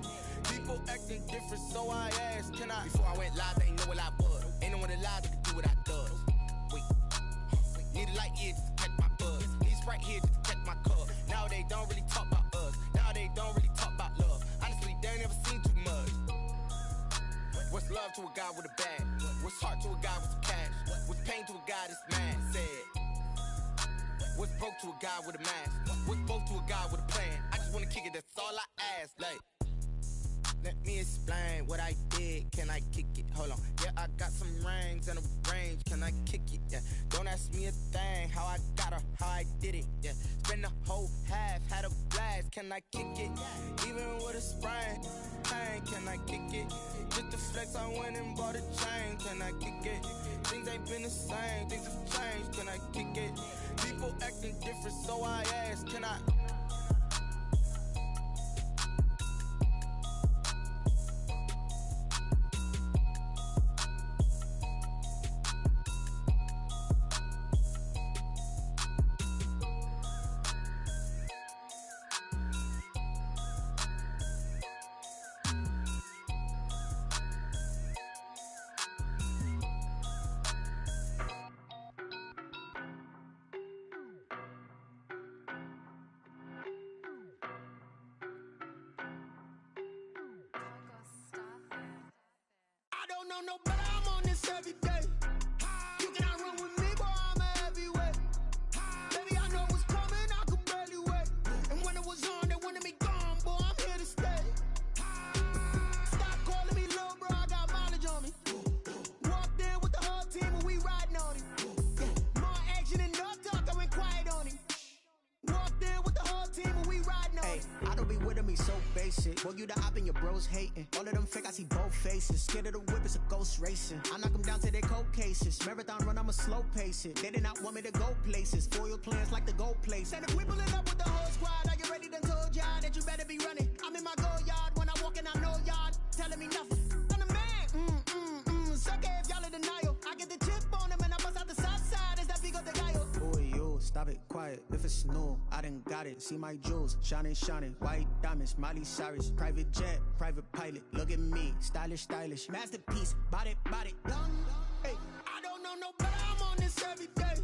Speaker 22: People acting different, so I asked. Can I? Before I went live, they ain't know what I was. Ain't no one alive that could do what I does. Need a light here just to catch my buzz. Need Sprite here just to catch my cup. Now they don't really talk about us. Now they don't really talk about love. Honestly, they ain't never seen too much. What's love to a guy with a bag? What's heart to a guy with some cash? What's pain to a guy that's mad? Said. What's broke to a guy with a mask? What's both to a guy with a plan? I just wanna kick it, that's all I ask. Like, let me explain what I did. Can I kick it? Hold on. Yeah, I got some rings and a range. Can I kick it? Yeah. Don't ask me a thing. How I got her, how I did it. Yeah. Spend the whole half, had a blast. Can I kick it? Even with a sprain. Pain, can I kick it? Just the flex, I went and bought a chain. Can I kick it? Things ain't been the same. Things have changed. Can I kick it? People acting different, so I ask. Can I?
Speaker 11: don't know, but I'm on this every day. You cannot run with me, boy, I'm a heavyweight. Baby, I know what's coming, I could barely wait. And when it was on, they wanted me gone, boy, I'm here to stay. Stop calling me little bro, I got mileage on me. Walked in with the whole team and we riding on him. Yeah. More action and no talk, I went quiet on him. Walked in with the whole team and we riding on him.
Speaker 12: I don't be with me so basic. Boy, you the op and your bros hating. All of them fake, I see both faces. Scared of the whip, it's a ghost racing. I knock them down to their cold cases. Marathon run, I'ma slow pace it. They did not want me to go places. Foil plans like the go place. And if we pulling up with the whole squad, are you ready? Done told y'all that you better be running. I'm in my go yard. When I walk in, I know y'all telling me nothing. I'm the man. Suck it if y'all in denial. I get the chip on them and I bust out the south side. Is that Vigo de Gallo? Boy, yo, stop it, quiet. If it's new, I done got it. See my jewels, shining, shining. White diamonds, Miley Cyrus. Private jet, private pilot. Look at me, stylish, stylish. Masterpiece, body, body.
Speaker 11: Hey, I don't know, no, but I'm on this every day.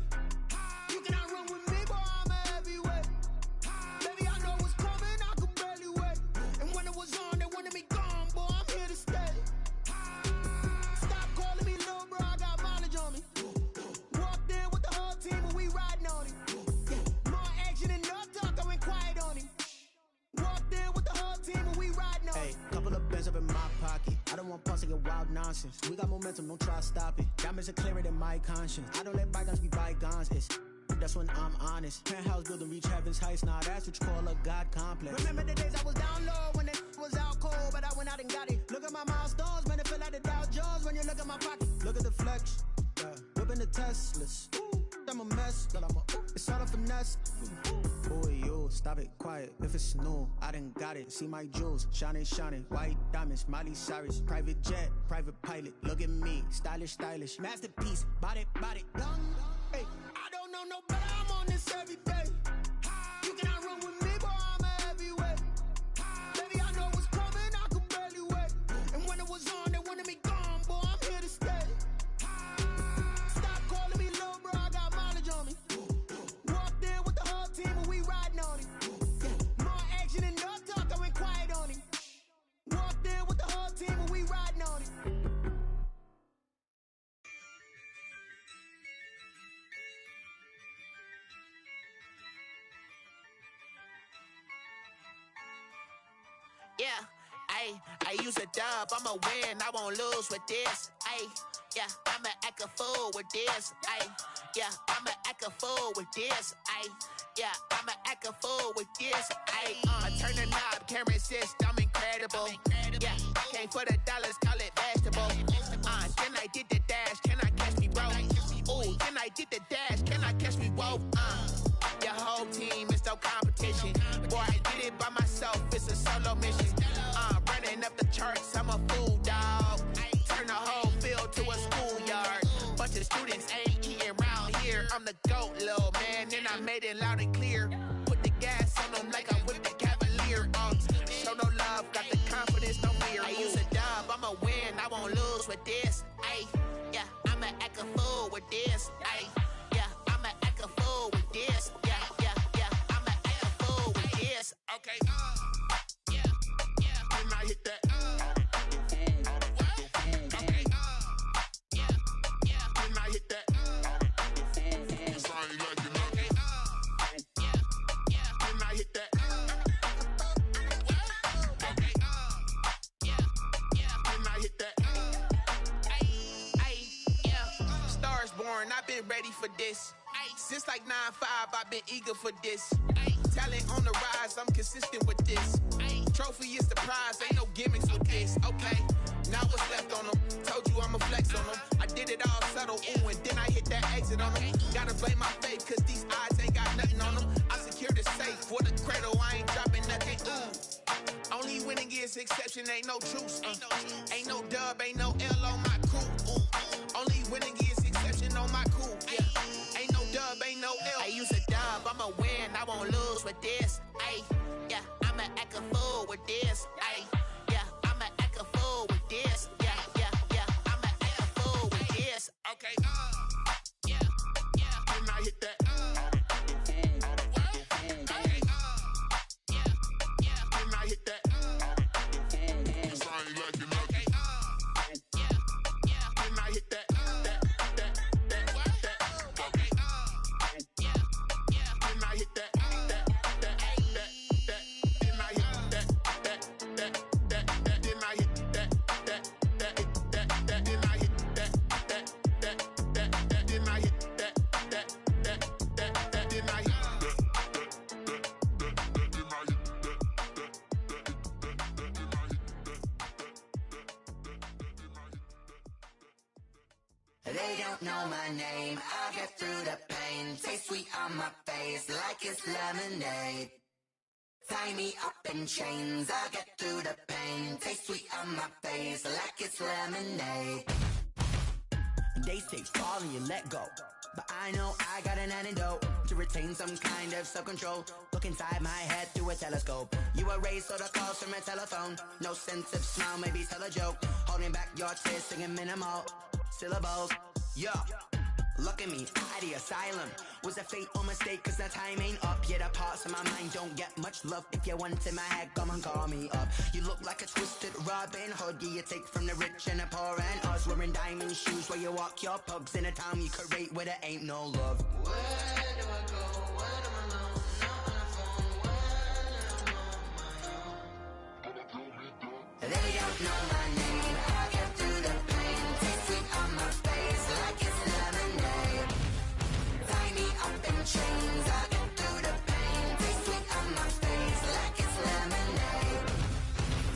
Speaker 11: You cannot run with me, boy, I'm a heavyweight. Baby, I know what's coming, I could barely wait. And when it was on, they wanted me gone, boy, I'm here to stay. Stop calling me little bro, I got mileage on me. Walked in with the whole team and we riding on him. Yeah. More action and no talk, I went quiet on him. Walked in with the whole team and we riding on him.
Speaker 12: Hey, couple of bands up in my pocket. I don't want pause to get wild nonsense. We got momentum, don't try to stop it. Diamonds are clearer than my conscience. I don't let bygones be bygones. It's that's when I'm honest. Penthouse building reach heaven's heights. Nah, that's what you call a God complex.
Speaker 11: Remember the days I was down low when it was out cold, but I went out and got it. Look at my milestones, man, it feel like the Dow Jones when you look at my pocket.
Speaker 12: Look at the flex, whipping the Teslas. I'm a mess, but it's all a finesse. Boy, yo, stop it, quiet. If it's new, I done got it. See my jewels, shining, shining. White diamonds, Miley Cyrus. Private jet, private pilot. Look at me, stylish, stylish. Masterpiece, body, body.
Speaker 11: Hey, I don't know, no, but I'm on this every day. You cannot run with me, boy, I'm a heavyweight. Baby, I know what's coming, I could barely wait. And when it was on, they wanted me gone, boy, I'm here to stay. Stop calling me little bro, I got mileage on me. Walked in with the whole team and we riding on him. Yeah. More action and no talk, I went quiet on him. Walked in with the whole team and we riding on him.
Speaker 3: Yeah, I use a dub, I'ma win, I won't lose with this. Yeah, I'ma act a fool with this. Yeah, I'ma act a fool with this. Yeah, I'ma act a fool with this. Turn the knob, can't resist, I'm incredible. Yeah, came for the dollars, call it vegetable. Then I did the dash, can I catch me, bro? Ooh, then I did the dash, can I catch me, whoa? Your whole team is no competition. Boy, I did it by myself, it's a solo mission. Running up the charts, I'm a fool, dog. Turn the whole field to a schoolyard. Bunch of students ain't eating round here. I'm the GOAT, little man, and I made it loud and clear. Put the gas on them like I'm with the Cavalier. Show no love, got the confidence, no fear. I use a dub, I'ma win, I won't lose with this. Yeah, I'ma act a fool with this. Yeah, I'ma act a fool with this. Yeah, I'ma act a fool with this. Okay, and I hit that. Okay, and I hit that. It's I ain't like it. Okay, and I hit that. Okay, and I hit that. Yeah, Stars born, I've been ready for this. Since like 9-5, I've been eager for this. Talent on the rise, I'm consistent with this. Trophy is the prize, ain't no gimmicks with this. Okay, now what's left on them? Told you I'ma flex on them. I did it all subtle, ooh, and then I hit that exit on them. Gotta blame my faith, cause these odds ain't got nothing on them. I secure the safe for the cradle, I ain't dropping nothing, ooh. Only winning is exception, ain't no truce. Ain't no dub, ain't no L on my crew. Only winning is exception on my crew. Yeah, ain't no dub, ain't no L. I use a dub, I'ma win, I won't lose with this. Yeah, I'ma act a fool with this. Yeah, I'ma act a fool with this. Yeah, I'ma act a fool with this. Okay, and I hit that. Okay, and I hit that. It's I ain't like it. Okay,
Speaker 14: I'll get through the pain. Taste sweet on my face like it's lemonade. Tie me up in chains, I'll get through the pain. Taste sweet on my face like it's lemonade. They say fall and you let go, but I know I got an antidote to retain some kind of self-control. Look inside my head through a telescope. You erase all the calls from a telephone. No sense of smile, maybe tell a joke. Holding back your tears, singing minimal syllables. Yeah. Look at me, at the asylum. Was a fate or mistake, cause the time ain't up. Yet the parts of my mind don't get much love. If you want in my head, come and call me up. You look like a twisted Robin Hood. Yeah, you take from the rich and the poor and us. Wearing diamond shoes where you walk your pugs. In a town you create where there ain't no love. Where do I go? When I'm alone? Not on the phone. When I'm on my own. They don't know my name. I get through the pain. Taste sweet on my face like it's lemonade. Tie me up in chains. I get through the pain. Taste sweet on my face like it's lemonade.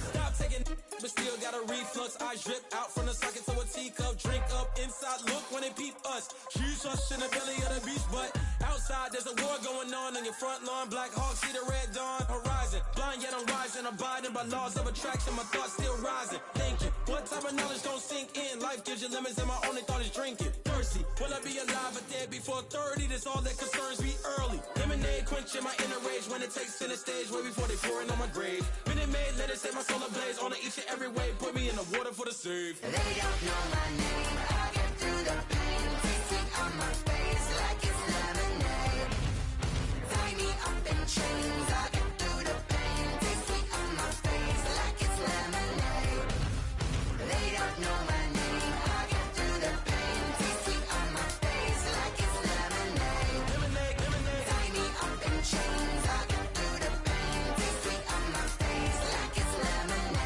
Speaker 15: Stop taking, but still got a reflux. I drip out from the socket to a teacup. Drink up inside, look when they peep us. She's us in the belly of the beach, but outside there's a war going on your front lawn. Black Hawk see the red dawn horizon. Blind yet I'm rising, abiding by laws of attraction. My thoughts still rising. Thinking, what type of knowledge don't sink in? Life gives you lemons and my only thought is drinking. Thirsty, will I be alive or dead before 30? That's all that concerns me early. Lemonade quenching my inner rage when it takes center stage. Way before they pour it on my grave. Minute Maid, let it set my soul ablaze. On each and every way, put me in the water for the save.
Speaker 14: They don't know my name. I get through the pain. Taste sweet on my face like it's lemonade. Tie me up in chains. I get through the pain. Taste sweet on my face like it's lemonade. They don't know my name. I get through the pain. Taste sweet on my face like it's lemonade. Tie me up in chains. I get through the pain. Taste sweet on my face like it's lemonade.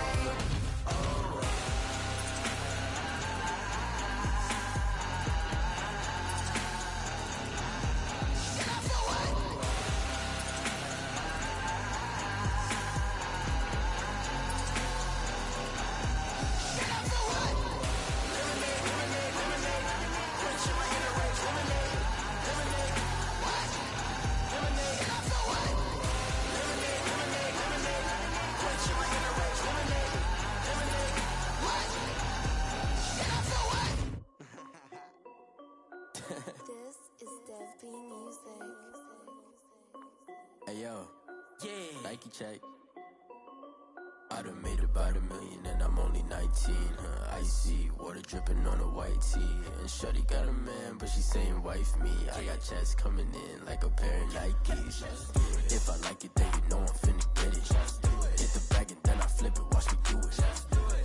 Speaker 10: This is Dev B Music.
Speaker 16: Hey yo, Nike check. I done made about $1 million and I'm only 19, huh? Icy, water dripping on a white tee. And shorty got a man, but she saying wife me. I got checks coming in like a pair of Nikes. If I like it, then you know I'm finna get it. Hit the bag and then I flip it, watch me do it.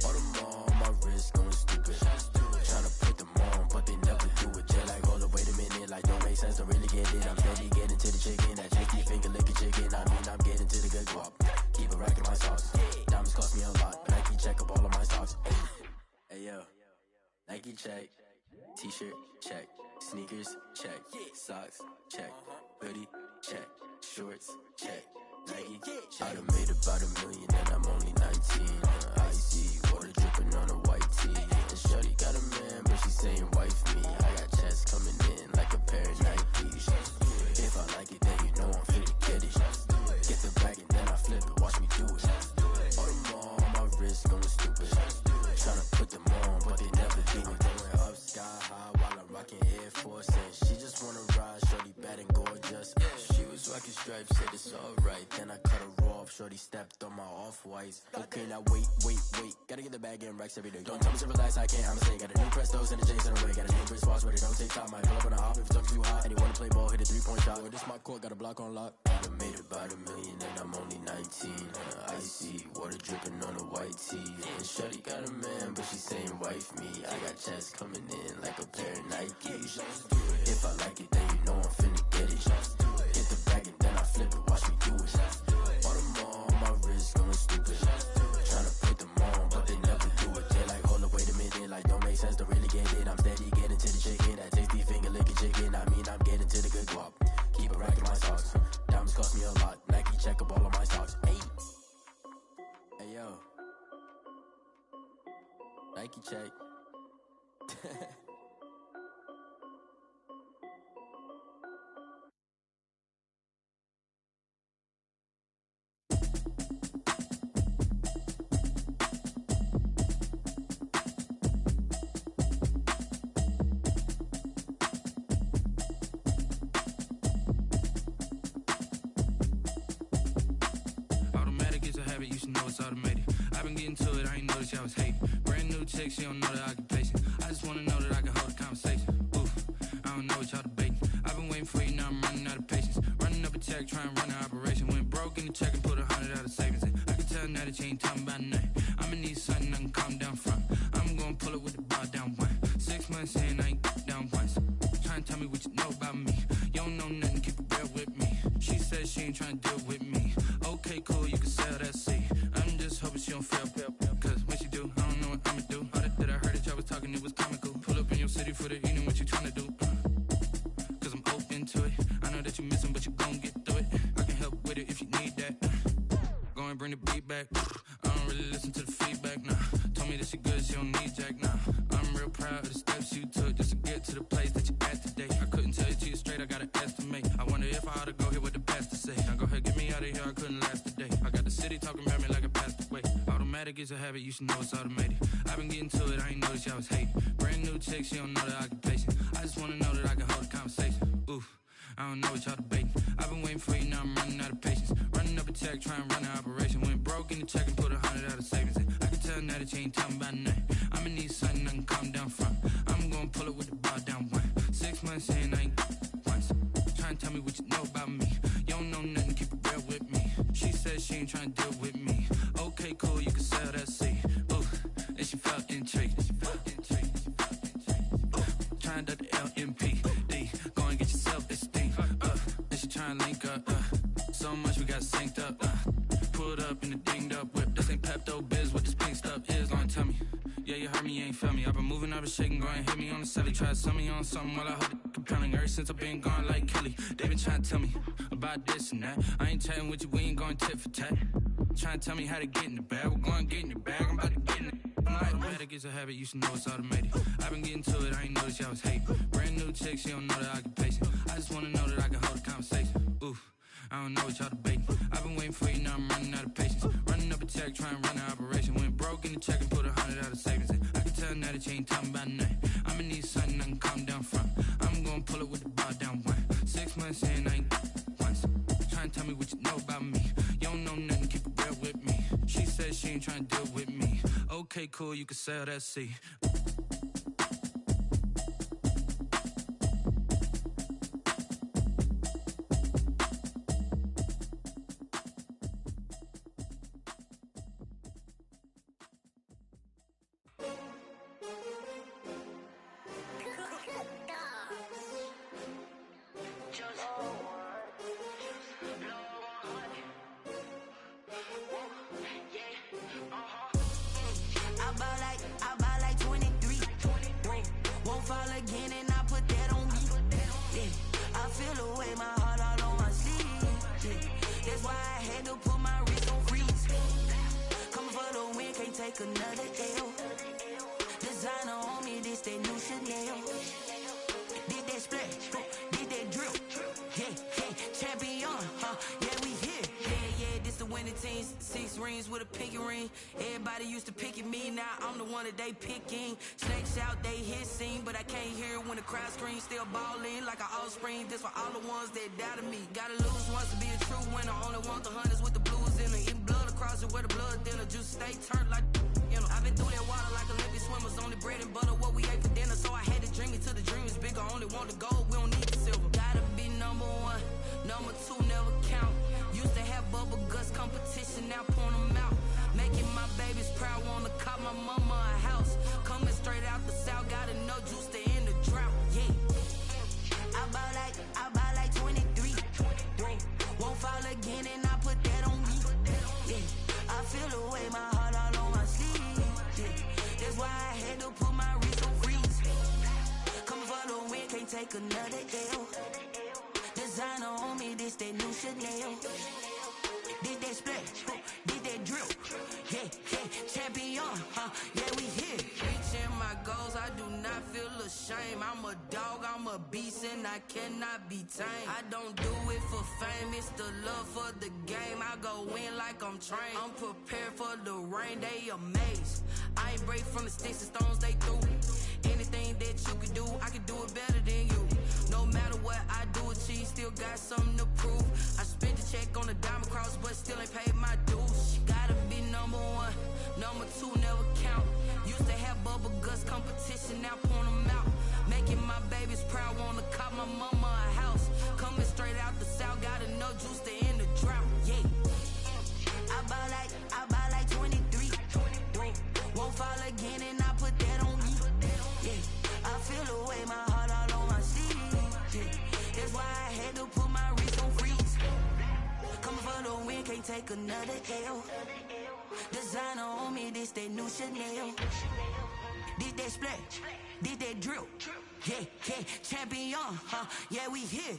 Speaker 16: All them on my wrist going stupid. Tryna put them on, but they never do it. They're like, hold up, wait a minute, like don't make sense, don't really get it. I'm steady getting to the chicken, that chicky finger licking chicken. I mean, I'm getting to the good guap. Keep it racking my sauce. Diamonds cost me a lot. Nike check up all of my stocks. Hey yo, Nike check. T-shirt check. Sneakers check. Socks check. Hoodie check. Shorts check. Nike I done made about $1 million and I'm only 19. Icy, water dripping on a white tee. And shorty got a man, but she saying wife me. I got checks coming in like a pair of Nikes. If I like it, then you know I'm finna get it. Get the bag and then I flip it, watch me do it. All them on my wrist going stupid. Tryna put them on, but they never do it. Going up sky high while I'm rocking Air Force. And she just wanna ride, shorty bad and gorgeous. She was rocking stripes, said it's alright. Then I cut her off, shorty stepped on my off-whites. Okay, now wait. Gotta get the bag and racks every day. Don't tell me to relax, I can't, I'ma say. Got a new Prestos and a J's in the way. Got a new Chris Foss, but it don't take time. Might pull up on a hop if it's talking too hot. And he wanna play ball, hit a 3-point shot. Or this my court, got a block on lock. I done made about $1 million and I'm only 19. Icy, water dripping on a white tee. And shorty got a man, but she saying wife me. I got checks coming in like a pair of Nikes. If I like it, then you know I'm finna get it. Hit the bag and then I flip it, watch me do it. All them on my wrist going stupid. Tryna put them on, but they never do it. They're like, hold up, wait a minute, like don't make sense, don't really get it. I'm steady getting to the chicken, that tasty finger licking chicken. I mean, I'm getting to the good guap. Keep it racking my socks. Diamonds cost me a lot. Nike check up all of my stocks. Hey yo, Nike check.
Speaker 17: notice I was hating. Brand new chick, she don't know that I can patient. I just wanna know that I can hold a conversation. Oof, I don't know what y'all debating. I've been waiting for you, now I'm running out of patience. Running up a check, trying to run an operation. Went broke in the check and put 100 out of savings in. I can tell now that you ain't talking about nothing. I'ma need something I can calm down from. I'm gonna pull it with the bar down one. 6 months in, I ain't down once. Trying to tell me what you know about me. You don't know nothing, keep it real with me. She said she ain't trying to deal with me. Okay, cool, you can sell that seat. I'm just hoping she don't fail. Cause when she do, I don't know what I'ma do. All that I heard that y'all was talking, it was comical. Pull up in your city for the evening, what you trying to do? Cause I'm open to it. I know that you missing, but you gon' get through it. I can help with it if you need that. Go and bring the beat back. I don't really listen to the feedback, nah. Told me that she good, she don't need jack, nah. I'm real proud of the steps you took just to get to the place that you at today. I couldn't tell you to you straight, I gotta estimate. I wonder if I ought to go here with the pastor say. Now go ahead, get me out of here, I couldn't last a day. I got the city talking about me like I passed away. Automatic is a habit, you should know it's automated. I've been getting to it, I ain't noticed y'all was hating. Brand new chick, she don't know that I can patient. I just wanna know that I can hold a conversation. Oof, I don't know what y'all debating. I've been waiting for you, now I'm running out of patience. Running up a check, trying to run an operation. Went broke in the check and put 100 out of savings in. I can tell now that you ain't talking about nothing. I'ma need something I can calm down from. I'm gonna pull it with the bar down one. 6 months in, I ain't once. Trying to tell me what you know about me. You don't know nothing, keep it real with me. She said she ain't trying to deal with me. Okay, cool, you can sell that seat. Ooh, and she felt intrigued. Trying to the LMPD. Go and get yourself esteem. And she trying to link up. So much we got synced up. Pulled up in the dinged up whip. This ain't Pepto Biz, what this pink stuff is. Gonna tell me. Yeah, you heard me, you ain't felt me. I've been moving, I've been shaking, go and hit me on the celly. Try to sell me on something while I hold it compelling. Ever since I've been gone like Kelly, they been trying to tell me about this and that. I ain't chatting with you, we ain't going tit for tat. Trying to tell me how to get in the bag. We're going to get in your bag, I'm about to get in it. Automatic is a habit, you should know it's automated. I've been getting to it, I ain't noticed y'all was hating. Brand new chick, she don't know that I can patient. I just wanna know that I can hold a conversation. Oof, I don't know what y'all debating. I've been waiting for you, now I'm running out of patience. Running up a check, trying to run an operation. Went broke in the check and put 100 out of savings in. I can tell now that you ain't talking about nothing. I'ma need something I can calm down from. I'm gonna pull it with the bar down one. 6 months in, I ain't once. Trying to tell me what you know about me. You don't know nothing, keep it real with me. She said she ain't trying to deal with me. Okay, cool, you can sell that seat.
Speaker 6: Another L. Designer on me, this that new Chanel. Did that splash, did that drill. Yeah, champion, yeah, we here. Yeah, this the winning team. 6 rings with a pinky ring. Everybody used to pick at me, now I'm the one that they picking. Snakes out, they hit scene, but I can't hear it when the crowd screams. Still ballin' like an offspring. This for all the ones that doubted me. Gotta lose once to be a true winner. Only want the hunters with the blues in it. Eating blood across it where the blood dinner. Juice stay turned like, you know. I've been through that water like Olympic swimmers. Only bread and butter, what we ate for dinner. So I had to dream it till the dream is bigger. Only want the gold, we don't need the silver. Gotta be number 1, number 2 never count. Used to have bubble guts competition, now point them out. Making my babies proud, wanna cop my mama a house. Coming straight out the south, gotta know juice to end the drought. Yeah, I buy like 23. Won't fall again and I put that on me. Yeah, I feel the way, my heart all on my sleeve. Yeah, that's why I had to put my wrist on freeze. Come for the win, can't take another L. Designer on me, this that new Chanel. Did that splash, did that drill. Yeah, champion, yeah, we here. Reaching my goals, I do not feel ashamed. I'm a dog, I'm a beast, and I cannot be tamed. I don't do it for fame, it's the love for the game. I go in like I'm trained. I'm prepared for the rain, they amazed. I ain't break from the sticks and stones they threw. Anything that you can do, I can do it better than you. No matter what I do achieve, still got something to prove. I spent the check on the diamond cross, but still ain't paid my dues. Gotta be number 1, number 2 never count. competition, now point them out. Making my babies proud, wanna cop my mama a house. Coming straight out the south, got enough juice to end the drought. Yeah. I buy like 23. Won't fall again and I put that on me. Yeah. I feel the way, my heart all on my sleeve. Yeah. That's why I had to put my wrist on freeze. Coming for the win, can't take another L. Designer on me, this that new Chanel. This that splash, this that drill. Yeah, yeah, champion, huh? Yeah, we here.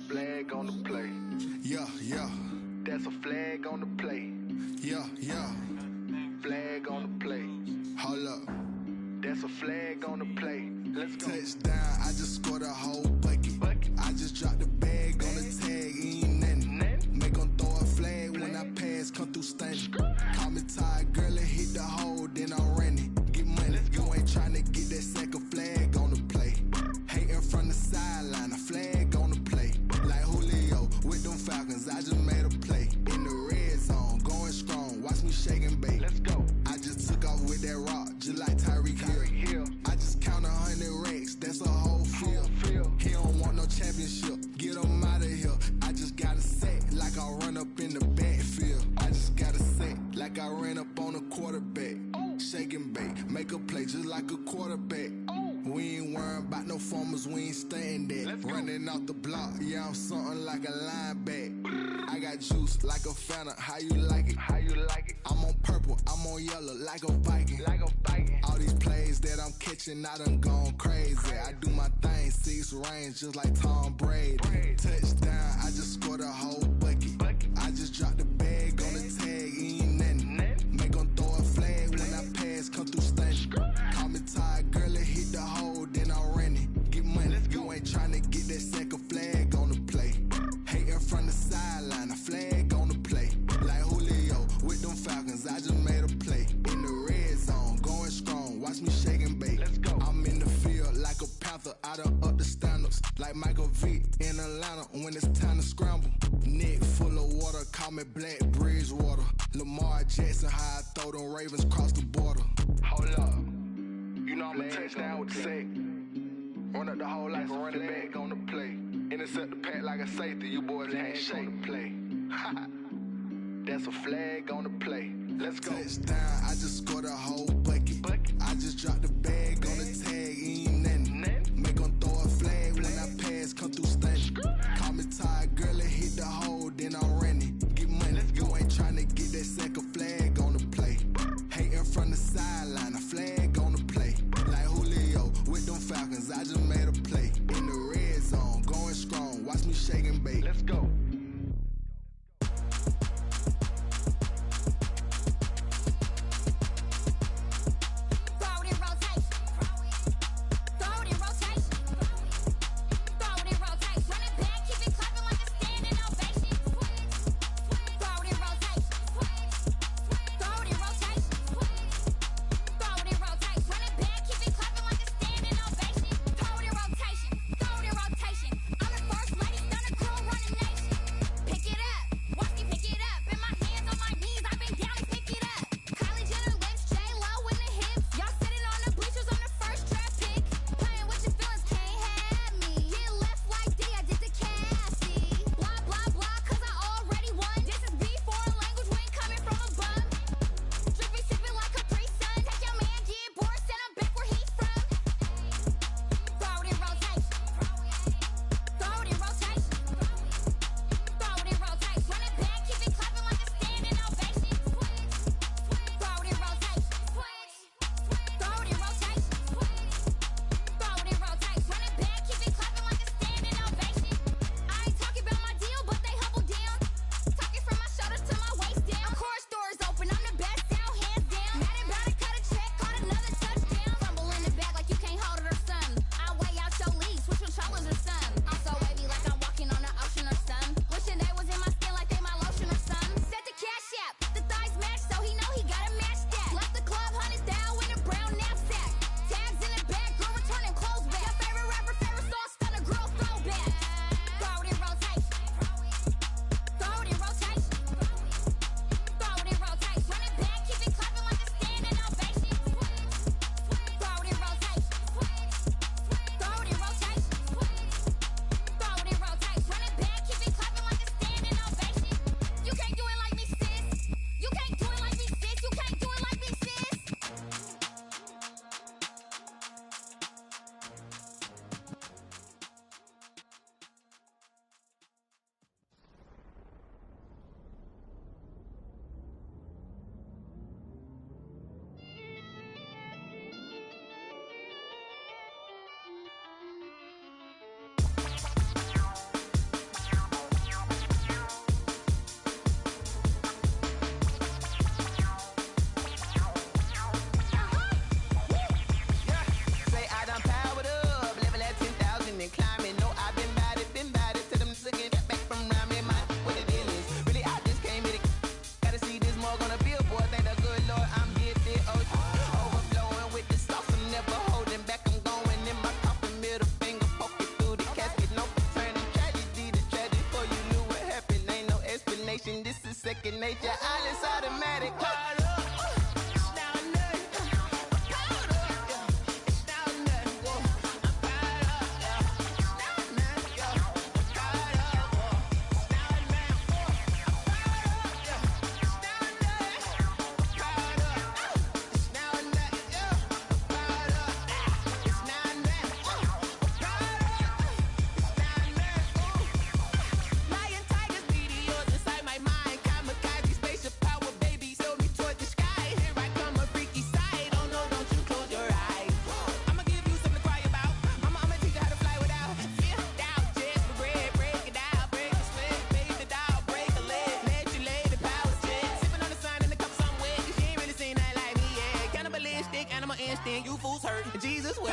Speaker 18: Flag on the play. Yeah, yeah. That's a flag on the play. Yeah, yeah. Flag on the play. Hold up. That's a flag on the play. Let's go. Touchdown, I just scored a whole bucket. I just dropped the bag on the tag, ain't nothing. Make 'em throw a flag when I pass, come through stunning. Call me tired, girl, and hit the hole, then I'm running. Get money, you ain't tryna get that second flag on the play. Hating from the sideline, a flag on the play. Like Julio with them Falcons, I just made a play. In the red zone, going strong, watch me shake and bake. Let's go. I just took off with that rock, just like Tyreek Hill. I just count 100 racks, that's a whole field. He don't want no championship, get him out of here. I just got a set, like I run up in the backfield. I just got a set, like I ran up on a quarterback. Shake and bake, make a play just like a quarterback. We ain't worrying about no formers, we ain't staying there. Running off the block, yeah, I'm something like a linebacker. I got juice like a Fanta, how you like it? How you like it? I'm on purple, I'm on yellow, like a Viking. Like a Viking. All these plays that I'm catching, I done gone crazy. I do my thing, 6 range, just like Tom Brady. Touchdown, I just scored a whole bucket. I just dropped the bag on the tag, ain't nothing. Make 'em throw a flag when I pass, come through stunning. Call me tired, girl, and hit the hole, then I'm running. Get money, you ain't tryna get that second flag on the play. Hating from the sideline, a flag on the play. Like Julio with them Falcons, I just made a play. In the red zone, going strong, watch me shake and bake. Let's go. I'm in the field like a Panther, I done up the standards. Like Michael Vick in Atlanta when it's time to scramble. Neck full of water, call me Black Bridgewater. Lamar Jackson, how I throw them Ravens cross the border. Hold up. You know I'm a touchdown with the sack. Run up the hole like a running back on the play. Intercept the pack like a safety, you boys ain't shake the play. That's a flag on the play. Let's go. Touchdown, I just scored a whole bucket. I just dropped the bag on the tag, ain't nothing. Make 'em throw a flag when I pass, come through stunning. Call me tired, girl, and hit the hole, then I'm running. Get money, you ain't tryna get that second flag on the play. Hating from the sideline, a flag on the play. Like Julio with them Falcons, I just made a play. In the red zone, going strong, watch me shake and bake. Let's go.
Speaker 19: second nature. All is automatic. You fools hurt. Jesus will.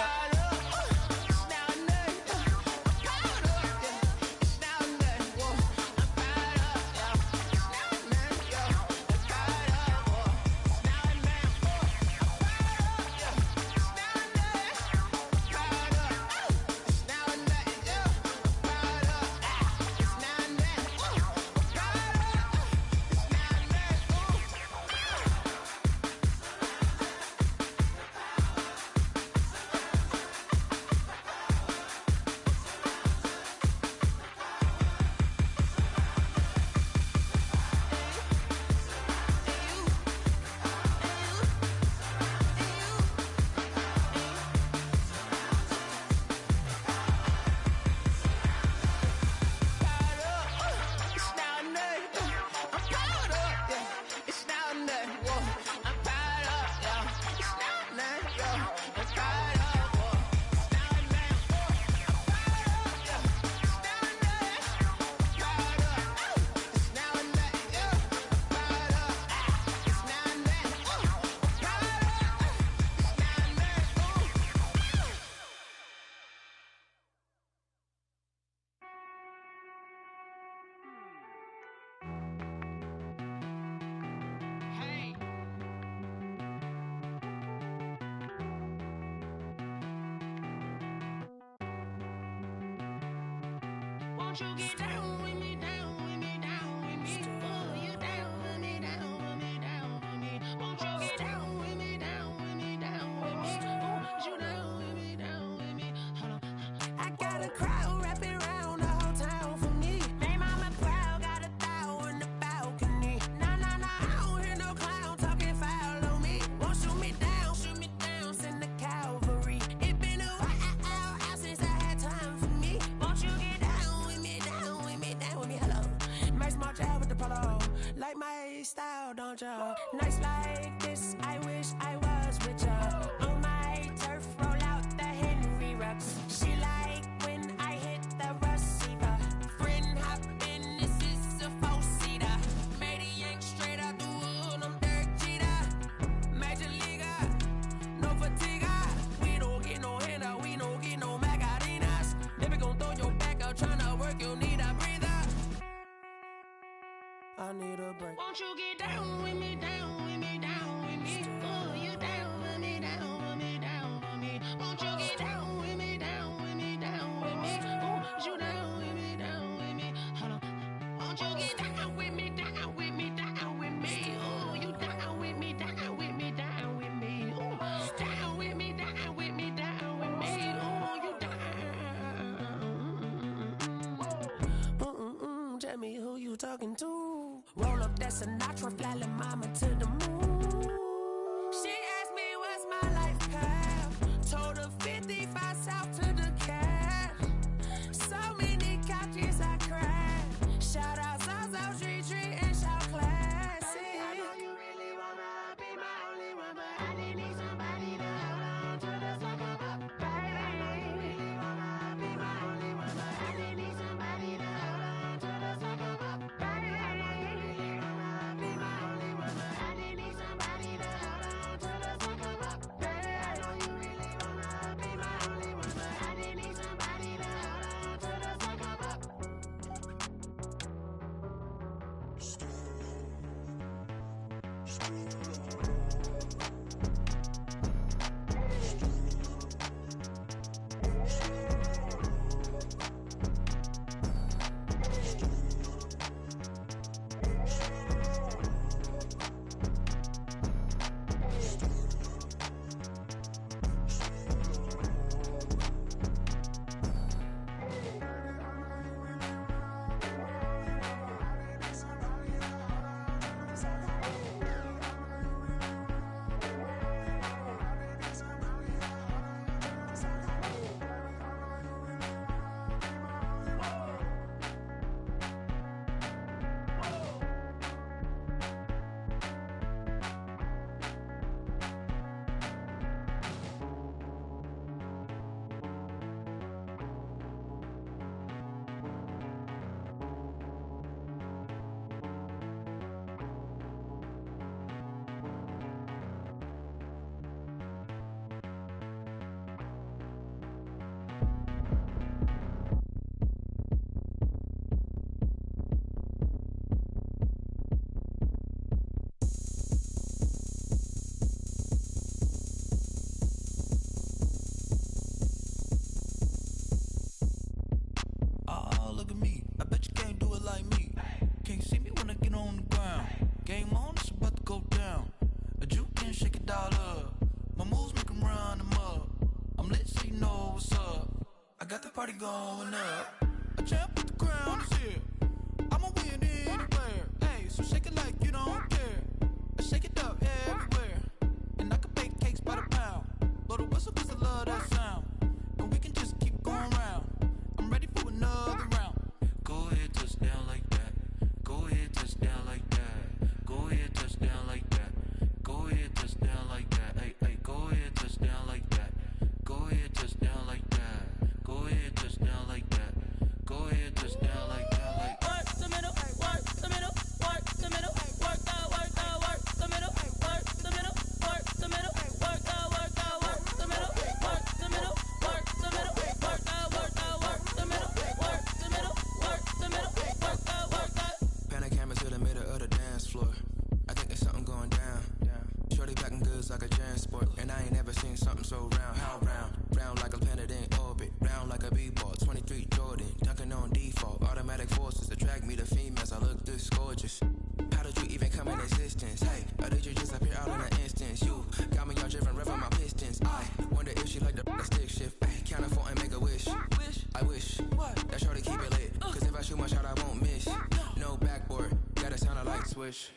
Speaker 6: Won't you get down with me, down with me, down with me? Oh, you down with me, down with me, down with me. Won't you get down with me, down with me, down with me? Oh, you down with me, down with me? Hold on. I got a crowd wrapping around the whole town for me. They mama proud, got a thou in the balcony. Nah, nah, nah, I don't hear no clown talking foul on me. Won't shoot me down, send the cavalry. It been a while since I had time for me. Won't you get down with me, down with me, down with me? Hello. Max March out with the polo. Like my style, don't ya? Nights like this, I wish I was with ya. On my turf, roll out the Henry Rux. She like when I hit the receiver. Friend hop in, this is a four-seater. Made a yank straight out the wood, I'm Derek Jeter. Major leaguer, no fatigue. We don't get no handout, we don't get no Macarinas. Never gon' throw your back out, tryna work, you need a breather. I need a break. Won't you get down with me, down with me, down with me? Oh, you down with me, down with me, down with me? Won't you get down with me, down with me, down with me? Oh, you down with me, down with me? Hold on. Won't you get down with me, down with me, down with me? Oh, you down with me, down with me, down with me? Oh, down with me, down with me, down with me? Oh, you down. Tell me who you talking to. Roll up that Sinatra, fly la mama to the moon. She asked me what's my life path. Told her 55 south to the cab. So many couches I cried. Shout out South Street Tree and shout classic. I know you really wanna be my only one, but I didn't need somebody to hold on to the sucker up. Baby, I know you really wanna be my only one, but I didn't need somebody to hold on to the sucker up. Baby, I know you really wanna be my only one, but I didn't need somebody to hold on to the sucker up. Baby, I know you really wanna be my only one, but I didn't need somebody to hold on to the sucker up.
Speaker 17: down. A juke and shake it all up. My moves make 'em run them up. I'm lit so you know what's up. I got the party going up. A champ with the crown is here. I'ma win anywhere. Hey, so shake it like you don't care. I shake it up everywhere. And I can bake cakes by the pound. Blow the whistle 'cause I love that sound. And we can just keep going round. I'm ready for another round. Go ahead, touch down like that. Go ahead, touch down like that. Go ahead, touch down like that. Go ahead, touch down like that. Hey, hey, go ahead, touch down like that. Go ahead, touch down like that. Go ahead, touch down like that. Go ahead, touch down like that. Like work the middle, work the middle, work the middle, work the middle, work the middle, work the middle, work the middle, work the middle, work the middle, work the middle, work the middle, work the middle, work the.
Speaker 20: Pan a camera to the middle of the dance floor. I think there's something going down. Shorty packing goods like a transport, and I ain't never seen something so round. How round? Round like a planet in orbit, round like a b-ball. 23 Jordan, dunking on default. Automatic forces attract me to females. I look this gorgeous. How did you even come in existence? Hey, or did you just appear out in an instance? You got me all driven, revving my pistons. I wonder if she like the stick shift. Ay, count for and make a wish. I wish that shorty keep it lit. 'Cause if I shoot my shot, I won't miss. No backboard, gotta sound a light switch.